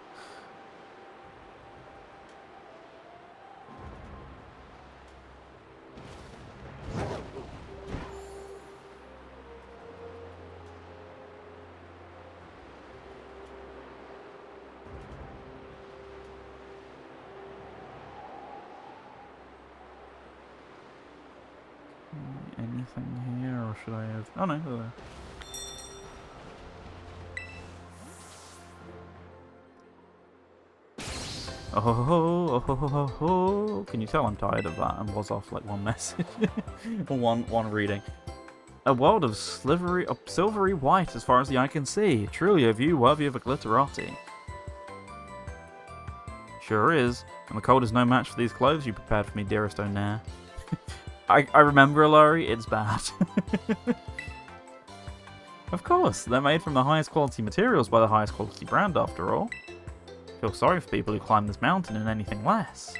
Anything here, or should I have... Oh no, there. Oh. Can you tell I'm tired of that and was off like one message? one reading. A world of silvery white as far as the eye can see. Truly a view worthy of a glitterati. Sure is. And the cold is no match for these clothes you prepared for me, dearest Onair. I remember, Alari, it's bad. Of course, they're made from the highest quality materials by the highest quality brand after all. Feel sorry for people who climb this mountain in anything less.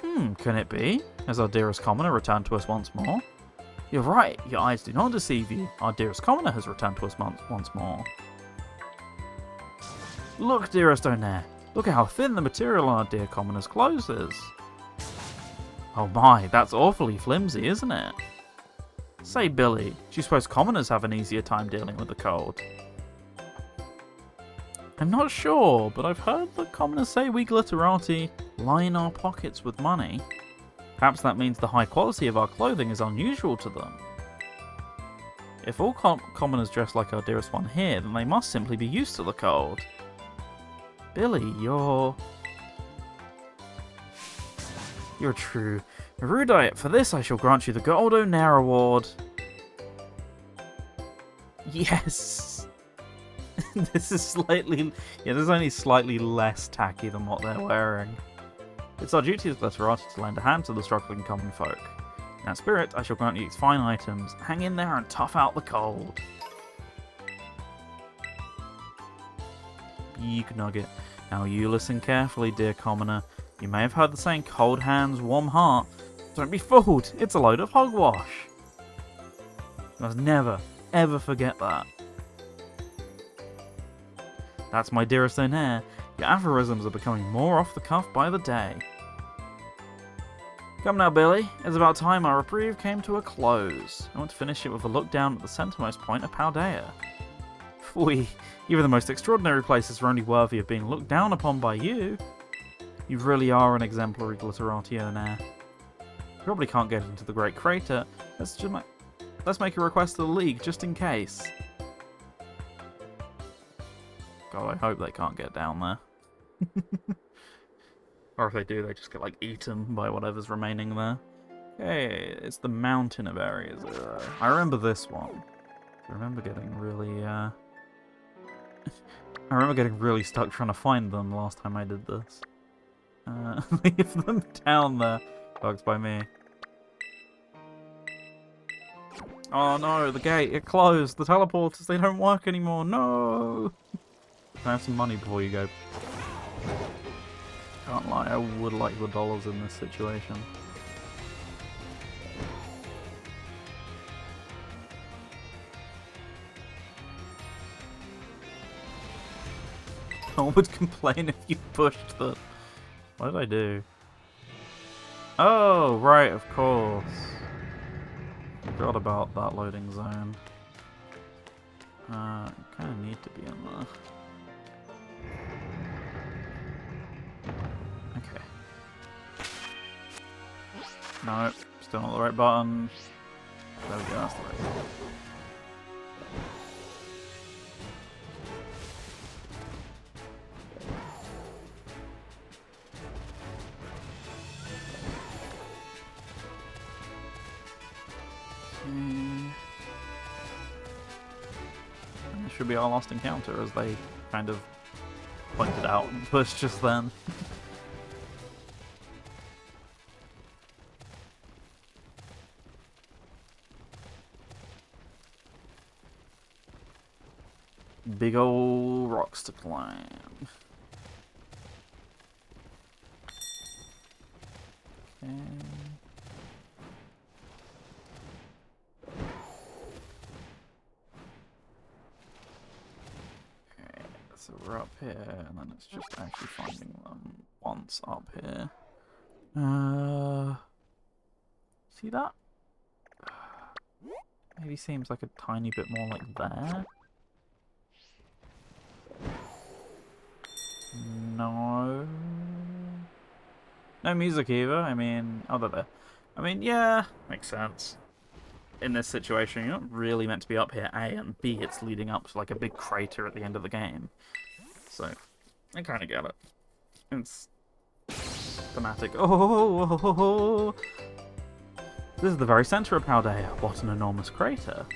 Can it be? Has our dearest commoner returned to us once more? You're right, your eyes do not deceive you. Our dearest commoner has returned to us once more. Look, dearest Onair, look at how thin the material on our dear commoner's clothes is. Oh my, that's awfully flimsy, isn't it? Say, Billy, do you suppose commoners have an easier time dealing with the cold? I'm not sure, but I've heard that commoners say we glitterati line our pockets with money. Perhaps that means the high quality of our clothing is unusual to them. If all commoners dress like our dearest one here, then they must simply be used to the cold. Billy, you're true. Erudite, for this I shall grant you the Gold Onair Award. Yes! This is slightly... Yeah, this is only slightly less tacky than what they're wearing. It's our duty as glitterati to lend a hand to the struggling common folk. In that spirit, I shall grant you these fine items. Hang in there and tough out the cold. Big nugget. Now you listen carefully, dear commoner. You may have heard the saying, cold hands, warm heart. Don't be fooled, it's a load of hogwash. You must never, ever forget that. That's my dearest Onair. Your aphorisms are becoming more off the cuff by the day. Come now, Billy. It's about time our reprieve came to a close. I want to finish it with a look down at the centermost point of Paldea. Phwee, even the most extraordinary places are only worthy of being looked down upon by you. You really are an exemplary glitterati Onair. You probably can't get into the Great Crater. Let's make a request to the League, just in case. God, I hope they can't get down there. Or if they do, they just get, like, eaten by whatever's remaining there. Okay, it's the Mountain of Area 0. I remember this one. I remember getting really, I remember getting really stuck trying to find them last time I did this. Leave them down there. Bugs by me. Oh no, the gate, it closed. The teleporters, they don't work anymore. No! Can I have some money before you go? Can't lie, I would like the dollars in this situation. No one would complain if you pushed the... What did I do? Oh, right, of course. Forgot about that loading zone. Kind of need to be in there. Okay. No, still not the right button. There we go, that's the right button. And this should be our last encounter, as they kind of pointed out and pushed just then. Big old rocks to climb. Okay. So we're up here, and then it's just actually finding them once up here. See that? Maybe seems like a tiny bit more like there. No. No music either. I mean, other there. I mean, yeah, makes sense. In this situation, you're not really meant to be up here, A, and B, it's leading up to like a big crater at the end of the game. So, I kind of get it. It's thematic. Oh, this is the very center of Paldea. What an enormous crater.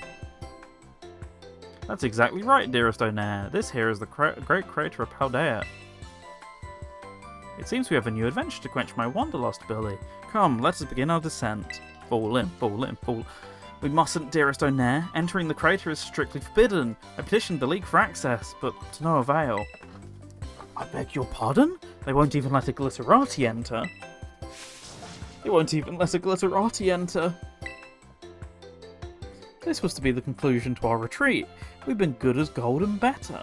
That's exactly right, dearest Onair. This here is the great crater of Paldea. It seems we have a new adventure to quench my wanderlust, Billy. Come, let us begin our descent. Fall in, fall in, fall... We mustn't, dearest Onair. Entering the crater is strictly forbidden. I petitioned the League for access, but to no avail. I beg your pardon? They won't even let a glitterati enter. They won't even let a glitterati enter. This was to be the conclusion to our retreat. We've been good as gold and better.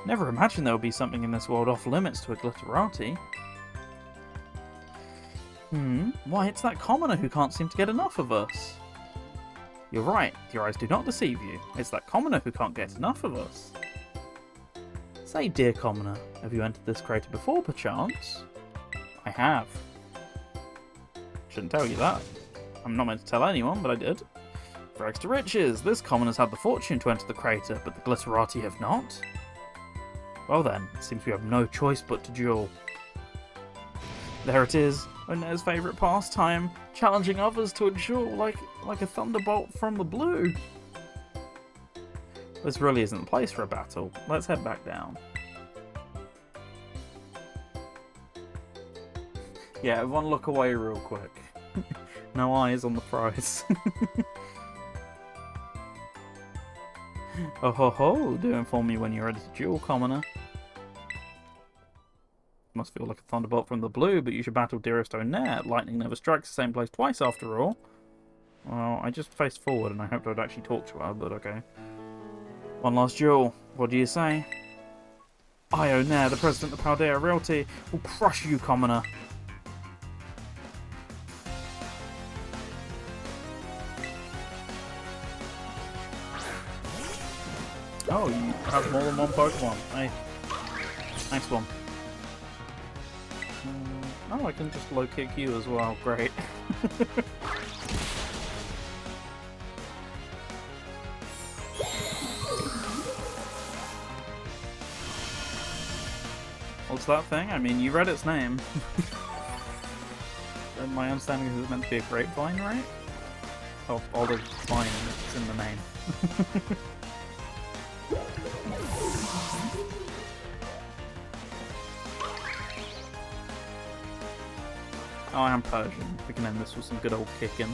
Never imagined there would be something in this world off limits to a glitterati. Why, it's that commoner who can't seem to get enough of us. You're right, your eyes do not deceive you. It's that commoner who can't get enough of us. Say, dear commoner, have you entered this crater before, perchance? I have. Shouldn't tell you that. I'm not meant to tell anyone, but I did. For extra riches, this commoner's had the fortune to enter the crater, but the glitterati have not. Well then, it seems we have no choice but to duel. There it is, Onair's favourite pastime, challenging others to a duel like a thunderbolt from the blue. This really isn't the place for a battle. Let's head back down. Yeah, everyone look away real quick. No eyes on the prize. Oh ho ho, do inform me when you're ready to duel, commoner. Must feel like a thunderbolt from the blue, but you should battle dearest Onair. Lightning never strikes the same place twice after all. Well, I just faced forward and I hoped I'd actually talk to her, but okay. One last duel. What do you say? Io Nair, the president of Paldea Realty, will crush you, commoner. Oh, you have more than one Pokemon. Hey. Nice one. Oh, I can just low kick you as well. Great. What's that thing? I mean, you read its name. And my understanding is it's meant to be a grapevine, right? Oh, all the vine that's in the name. Oh, I am Persian. We can end this with some good old kicking.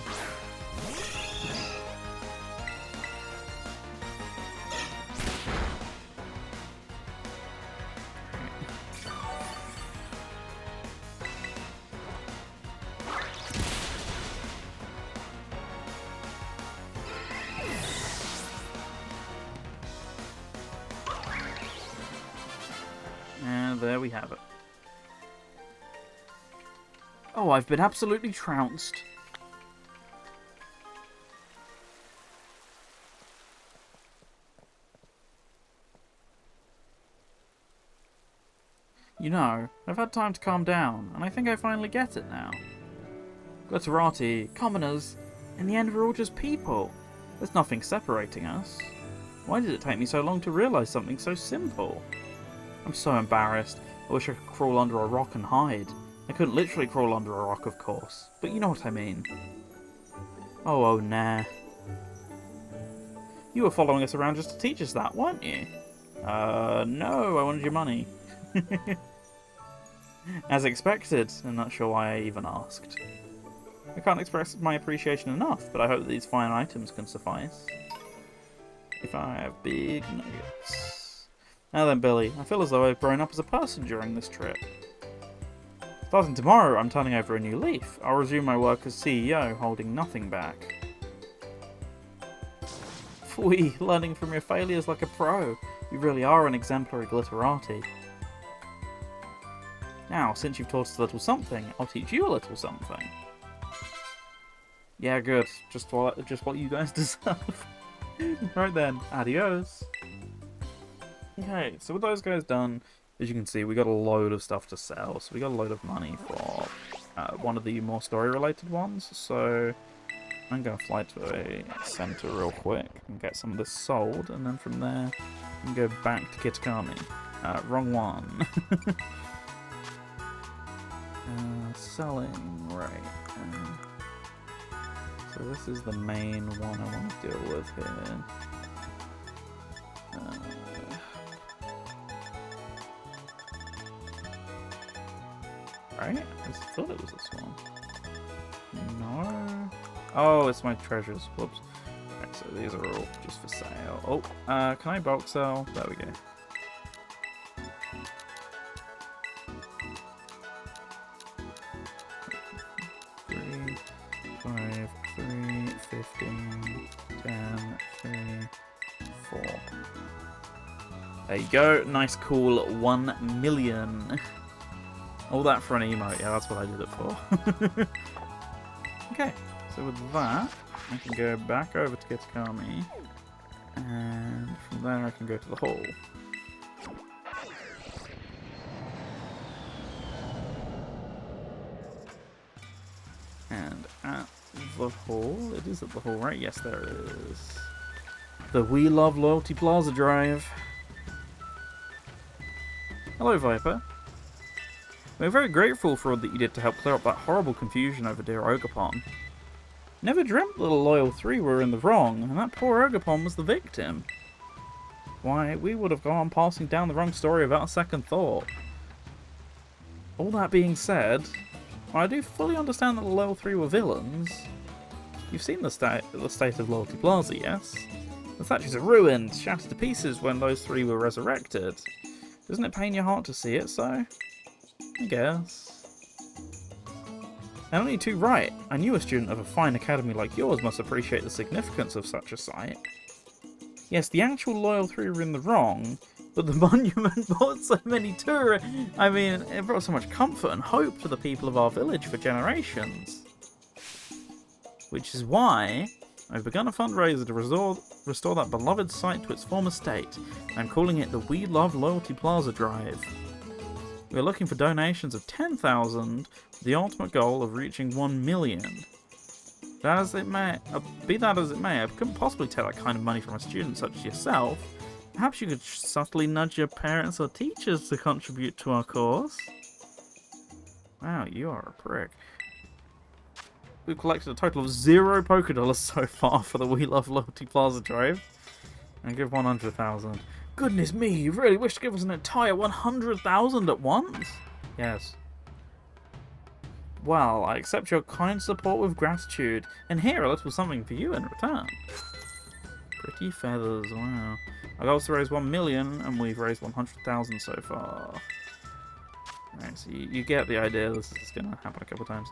And there we have it. Oh, I've been absolutely trounced. You know, I've had time to calm down, and I think I finally get it now. Glitterati, commoners, in the end we're all just people. There's nothing separating us. Why did it take me so long to realise something so simple? I'm so embarrassed. I wish I could crawl under a rock and hide. I couldn't literally crawl under a rock, of course, but you know what I mean. Oh, nah. You were following us around just to teach us that, weren't you? No, I wanted your money. As expected, and not sure why I even asked. I can't express my appreciation enough, but I hope that these fine items can suffice. If I have big nuggets. Now then, Billy, I feel as though I've grown up as a person during this trip. Starting tomorrow, I'm turning over a new leaf. I'll resume my work as CEO, holding nothing back. Phwee, learning from your failures like a pro. You really are an exemplary Glitterati. Now, since you've taught us a little something, I'll teach you a little something. Yeah, good. Just what you guys deserve. Right then, adios. Okay, so with those guys done, as you can see, we got a load of stuff to sell. So we got a load of money for one of the more story-related ones. So I'm going to fly to a center real quick and get some of this sold. And then from there, we can go back to Kitakami. Wrong one. Selling, right. So this is the main one I want to deal with here. Right? I thought it was this one. No. Oh, it's my treasures. Whoops. Right, so these are all just for sale. Oh, can I bulk sell? There we go. 5, 3, 15, 10, 3, 4. There you go. Nice, cool 1 million. All that for an emote. Yeah, that's what I did it for. Okay, so with that, I can go back over to Kitakami. And from there, I can go to the hall. And at the hall, it is at the hall, right? Yes, there it is. The We Love Loyalty Plaza Drive. Hello, Viper. We're very grateful for all that you did to help clear up that horrible confusion over dear Ogerpon. Never dreamt that the Loyal 3 were in the wrong, and that poor Ogerpon was the victim. Why, we would have gone on passing down the wrong story without a second thought. All that being said, while I do fully understand that the Loyal 3 were villains, you've seen the state of Loyalty Plaza, yes? The statues are ruined, shattered to pieces when those 3 were resurrected. Doesn't it pain your heart to see it so? I guess. And only too right, I knew a student of a fine academy like yours must appreciate the significance of such a sight. Yes, the actual Loyal 3 were in the wrong, But the monument brought so many tourists. I mean, it brought so much comfort and hope to the people of our village for generations. Which is why I've begun a fundraiser to restore that beloved site to its former state. I'm calling it the We Love Loyalty Plaza Drive. We're looking for donations of 10,000 with the ultimate goal of reaching 1 million. Be that as it may, I couldn't possibly take that kind of money from a student such as yourself. Perhaps you could subtly nudge your parents or teachers to contribute to our cause. Wow, you are a prick. We've collected a total of 0 Pokédollars so far for the We Love Loyalty Plaza Drive. And give 100,000. Goodness me, you really wish to give us an entire 100,000 at once? Yes. Well, I accept your kind support with gratitude, and here a little something for you in return. Pretty feathers, wow. Our goal is to raise 1 million, and we've raised 100,000 so far. Alright, so you get the idea, this is going to happen a couple times.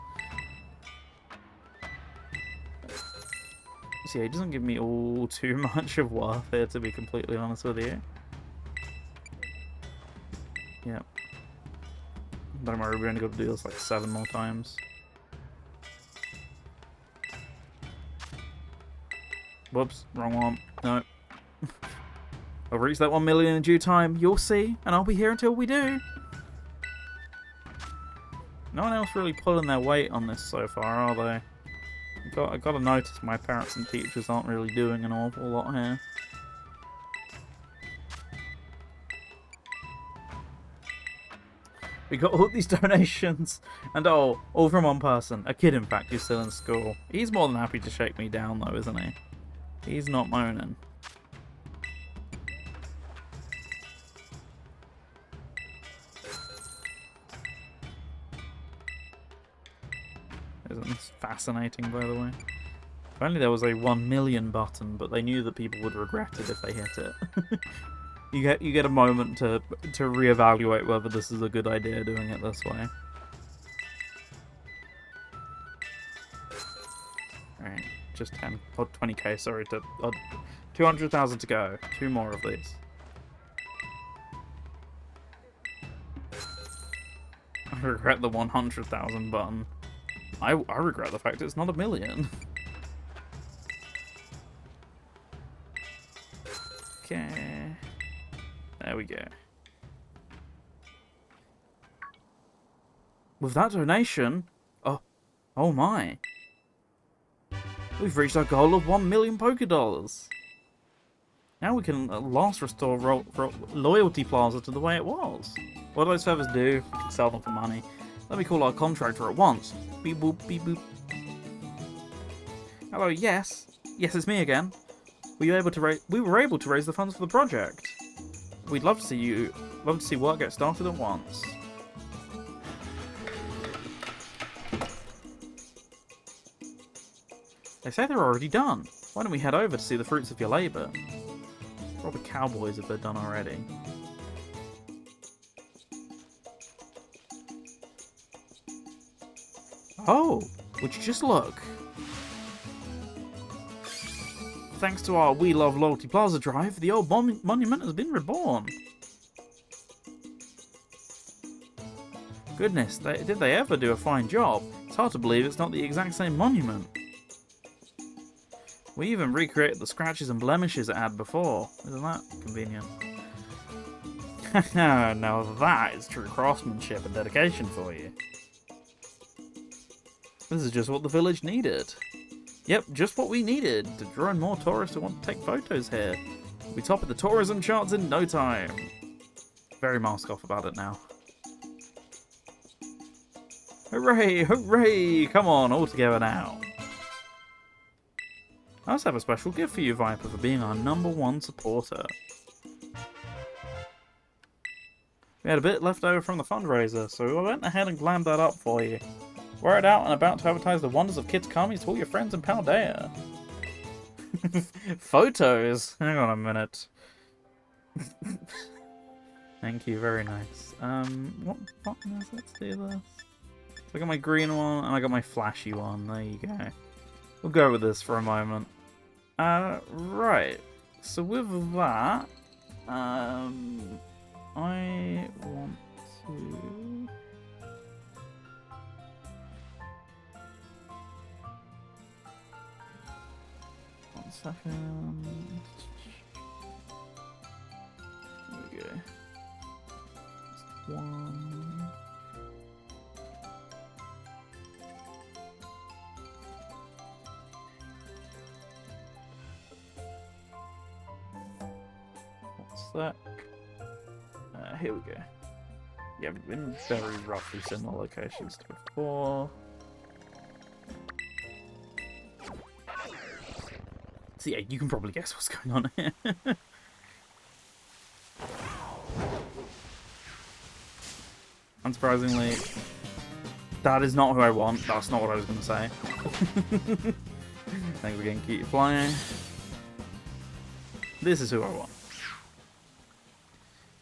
So yeah, it doesn't give me all too much of worth here, to be completely honest with you. Yep. Don't worry, we're only got to do this like 7 more times. Whoops, wrong one. No. I'll reach that 1 million in due time, you'll see, and I'll be here until we do. No one else really pulling their weight on this so far, are they? I gotta notice my parents and teachers aren't really doing an awful lot here. We got all these donations, and all from one person. A kid, in fact, who's still in school. He's more than happy to shake me down, though, isn't he? He's not moaning. Isn't this fascinating, by the way? If only there was a 1 million button, but they knew that people would regret it if they hit it. You get a moment to reevaluate whether this is a good idea doing it this way. Alright, just 10 or 20k, sorry, 200,000 to go. 2 more of these. I regret the 100,000 button. I regret the fact it's not 1 million. Okay. There we go. With that donation... Oh my. We've reached our goal of 1 million Pokédollars. Now we can at last restore Loyalty Plaza to the way it was. What do those feathers do? We can sell them for money. Let me call our contractor at once. Beep boop, beep boop. Hello, yes. Yes, it's me again. We were able to raise the funds for the project. We'd love to see work get started at once. They say they're already done. Why don't we head over to see the fruits of your labour? Probably cowboys if they're done already. Oh, would you just look? Thanks to our We Love Loyalty Plaza drive, the old monument has been reborn. Goodness, did they ever do a fine job? It's hard to believe it's not the exact same monument. We even recreated the scratches and blemishes it had before. Isn't that convenient? Now that is true craftsmanship and dedication for you. This is just what the village needed. Yep, just what we needed to draw in more tourists who want to take photos here. We top of the tourism charts in no time. Very mask off about it now. Hooray, hooray! Come on, all together now. I also have a special gift for you, Viper, for being our #1 supporter. We had a bit left over from the fundraiser, so I went ahead and glammed that up for you. Word out and about to advertise the wonders of Kids Kami to all your friends in Paldea. Photos? Hang on a minute. Thank you, very nice. What button is it? Let's do this. So I got my green one and I got my flashy one. There you go. We'll go with this for a moment. Right. So with that, I want to... One second. There we go. Just one. What's that? Here we go. Yeah, we've been very roughly similar locations to before. So yeah, you can probably guess what's going on here. Unsurprisingly, that is not who I want. That's not what I was going to say. Thanks again, keep flying. This is who I want.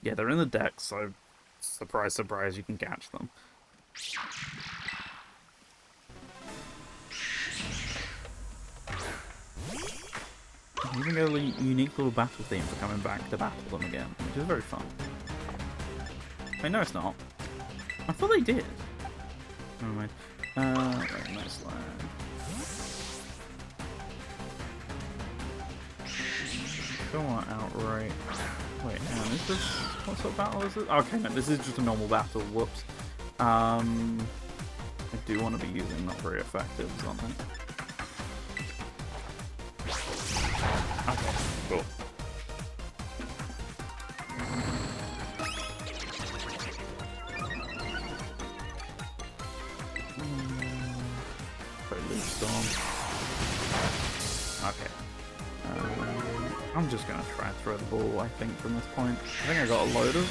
Yeah, they're in the deck, so surprise, surprise, you can catch them. You even get a unique little battle theme for coming back to battle them again, which is very fun. Wait, no, it's not. I thought they did. Never mind. Nice land. Go on outright. Wait, hang on, is this... What sort of battle is this? Okay, no, this is just a normal battle. Whoops. I do want to be using not very effective on it. Okay, cool. Storm. Okay. I'm just going to try and throw the ball, I think, from this point. I think I got a load of...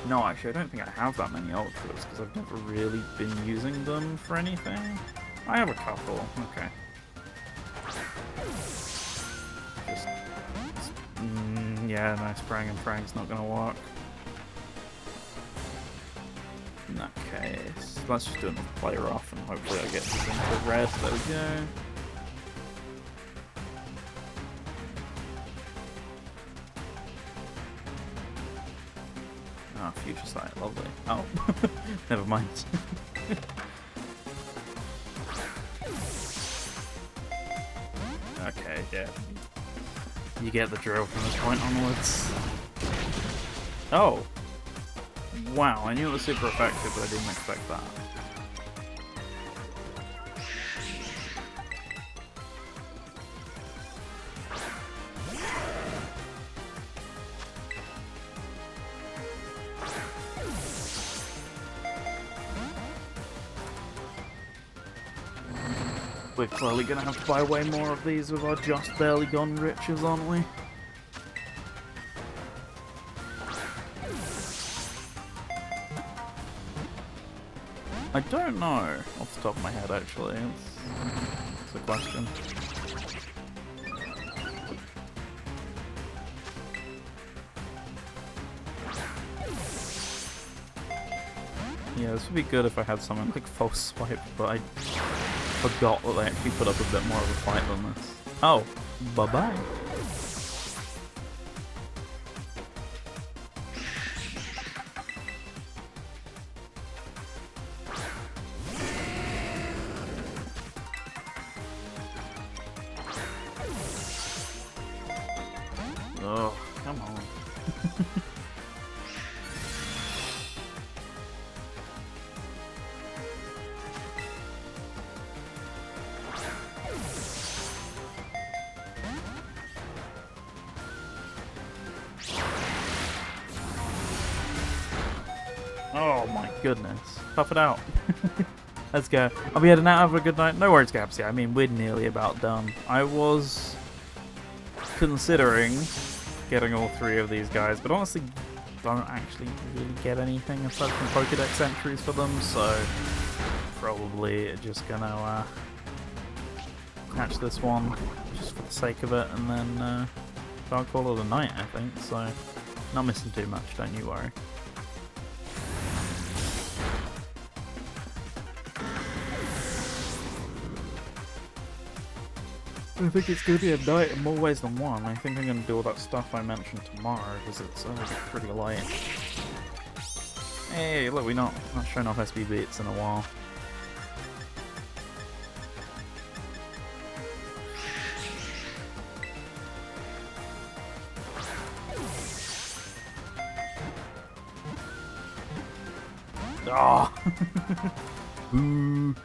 No, actually, I don't think I have that many ultras, because I've never really been using them for anything. I have a couple. Okay. Just... yeah, no, spraying and praying's not going to work. In that case, let's just do another player off and hopefully I get this into red. There we go. Ah, future sight, lovely. Oh, never mind. Okay, yeah. You get the drill from this point onwards. Oh! Wow, I knew it was super effective, but I didn't expect that. We're clearly going to have to buy way more of these with our just barely gone riches, aren't we? I don't know off the top of my head, actually. It's a question. Yeah, this would be good if I had something like false swipe, but I forgot that they actually put up a bit more of a fight than this. Oh, bye-bye. Oh, come on. Oh my goodness. Puff it out. Let's go. I'll be heading out. Have a good night. No worries, Gaps. Yeah, I mean, we're nearly about done. I was considering getting all three of these guys, but honestly don't actually really get anything aside from Pokédex entries for them, so probably just gonna catch this one just for the sake of it, and then I'll call it a night, I think, so not missing too much, don't you worry. I think it's going to be a night in more ways than one. I think I'm going to do all that stuff I mentioned tomorrow, because it's pretty late. Hey, look, we're not showing off SB beats in a while. Oh! Boo!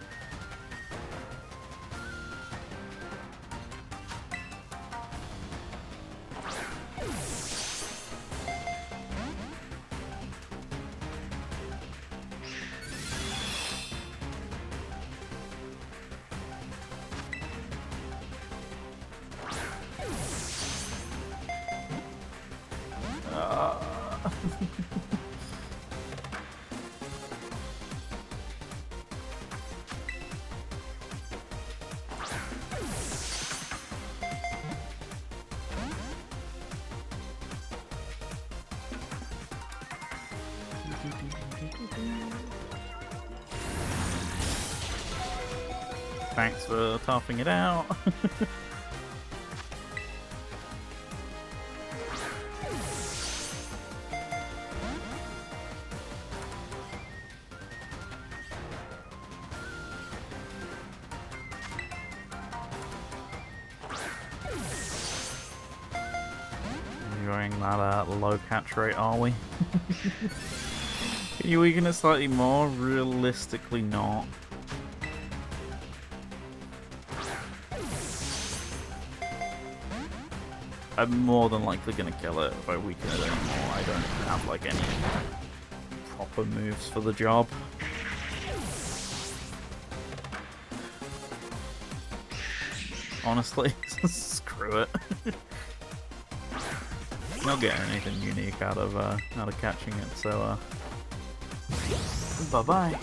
Thanks for toughing it out. Enjoying that low catch rate, are we? Can you weaken it slightly more? Realistically not. I'm more than likely gonna kill it if I weaken it anymore. I don't have like any proper moves for the job. Honestly, screw it. Not getting anything unique out of catching it, so bye bye.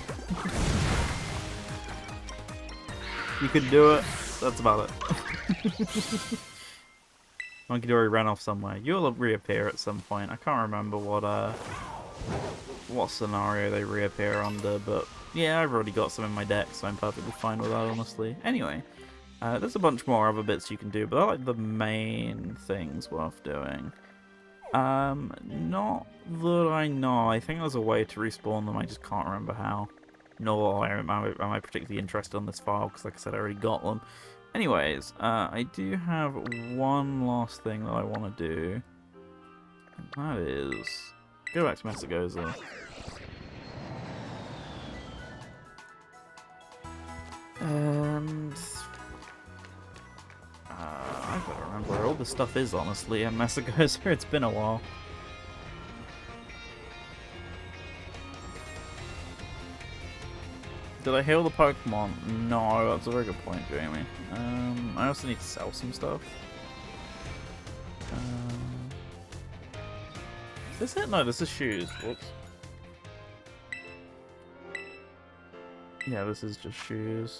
You can do it. That's about it. Monkey Dory ran off somewhere. You'll reappear at some point. I can't remember what scenario they reappear under, but yeah, I've already got some in my deck, so I'm perfectly fine with that, honestly. Anyway, there's a bunch more other bits you can do, but I like the main things worth doing. Not that I know. I think there's a way to respawn them, I just can't remember how. Nor am I particularly interested on this file, because like I said, I already got them. Anyways, I do have one last thing that I want to do, and that is go back to Messagoza. And I gotta remember where all this stuff is, honestly, and Messagoza, it's been a while. Did I heal the Pokemon? No, that's a very good point, Jamie. I also need to sell some stuff. Is this it? No, this is shoes. Whoops. Yeah, this is just shoes.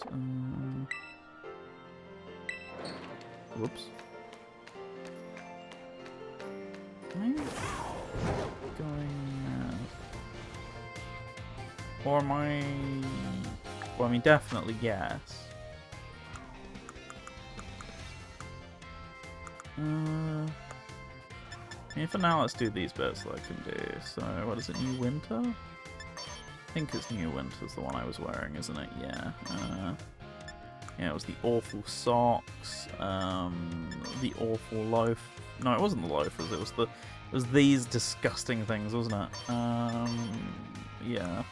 Whoops. Am I going... Or am I... Well, I mean, definitely yes. For now, let's do these bits that I can do. So, what is it, New Winter? I think it's New Winter's the one I was wearing, isn't it? Yeah. Yeah, it was the awful socks, the awful loaf. No, it wasn't the loafers. It was these disgusting things, wasn't it? Yeah.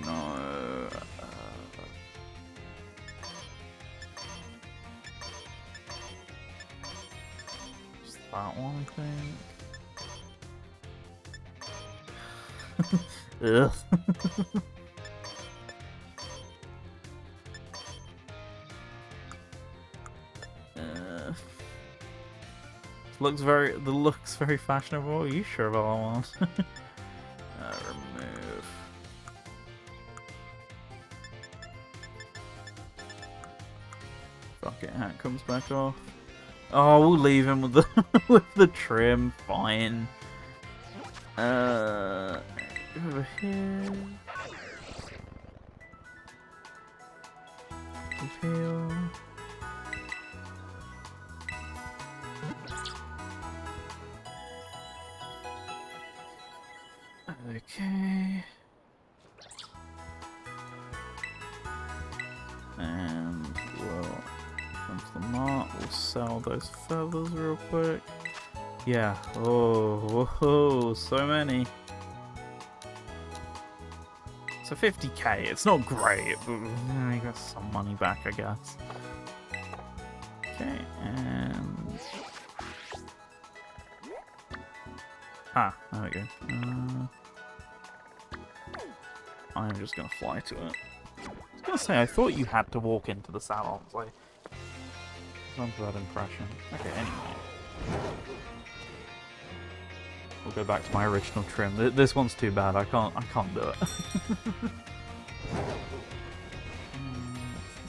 No. Just that one, I think. Ugh. The looks very fashionable. Are you sure about that one? Remove. Fuck it, hat comes back off. Oh, we'll leave him with the with the trim. Fine. Over here. Teal. sell those feathers real quick. Yeah. Oh, whoa, so many. So 50k, it's not great, but I got some money back, I guess. Okay, and... Ah, there we go. I'm just gonna fly to it. I was gonna say, I thought you had to walk into the salons. I was under that impression. Okay, anyway. We'll go back to my original trim. This one's too bad. I can't do it. This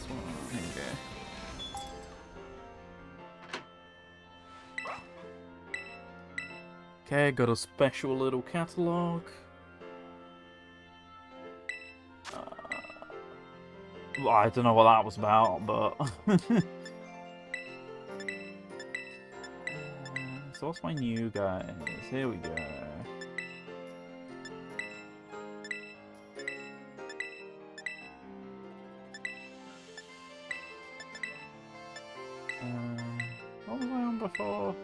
one. Here we go. Okay, got a special little catalogue. I don't know what that was about, but... So what's my new guys? Here we go. What was I on before?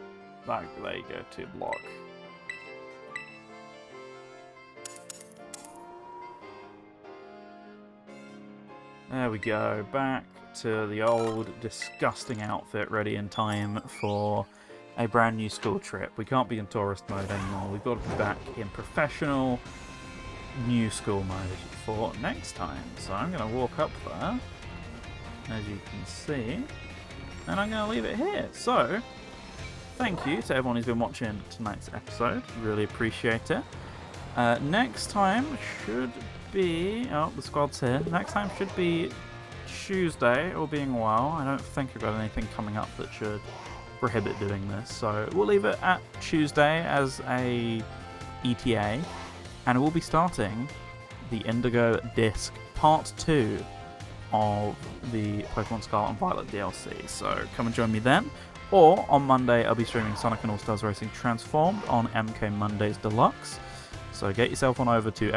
There you go, 2 block. There we go, back to the old disgusting outfit, ready in time for a brand new school trip. We can't be in tourist mode anymore. We've got to be back in professional new school mode for next time. So I'm going to walk up there, as you can see, and I'm going to leave it here. So, thank you to everyone who's been watching tonight's episode. Really appreciate it. Next time should be... Oh, the squad's here. Next time should be Tuesday, all being well. I don't think I've got anything coming up that should prohibit doing this, so we'll leave it at Tuesday as a ETA, and we'll be starting the Indigo Disc Part 2 of the Pokemon Scarlet and Violet DLC, so come and join me then. Or on Monday I'll be streaming Sonic and All-Stars Racing Transformed on MK Mondays Deluxe. So get yourself on over to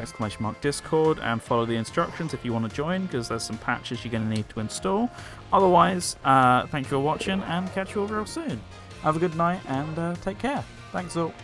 !Discord and follow the instructions if you want to join, because there's some patches you're going to need to install. Otherwise, thank you for watching and catch you all real soon. Have a good night and take care. Thanks all.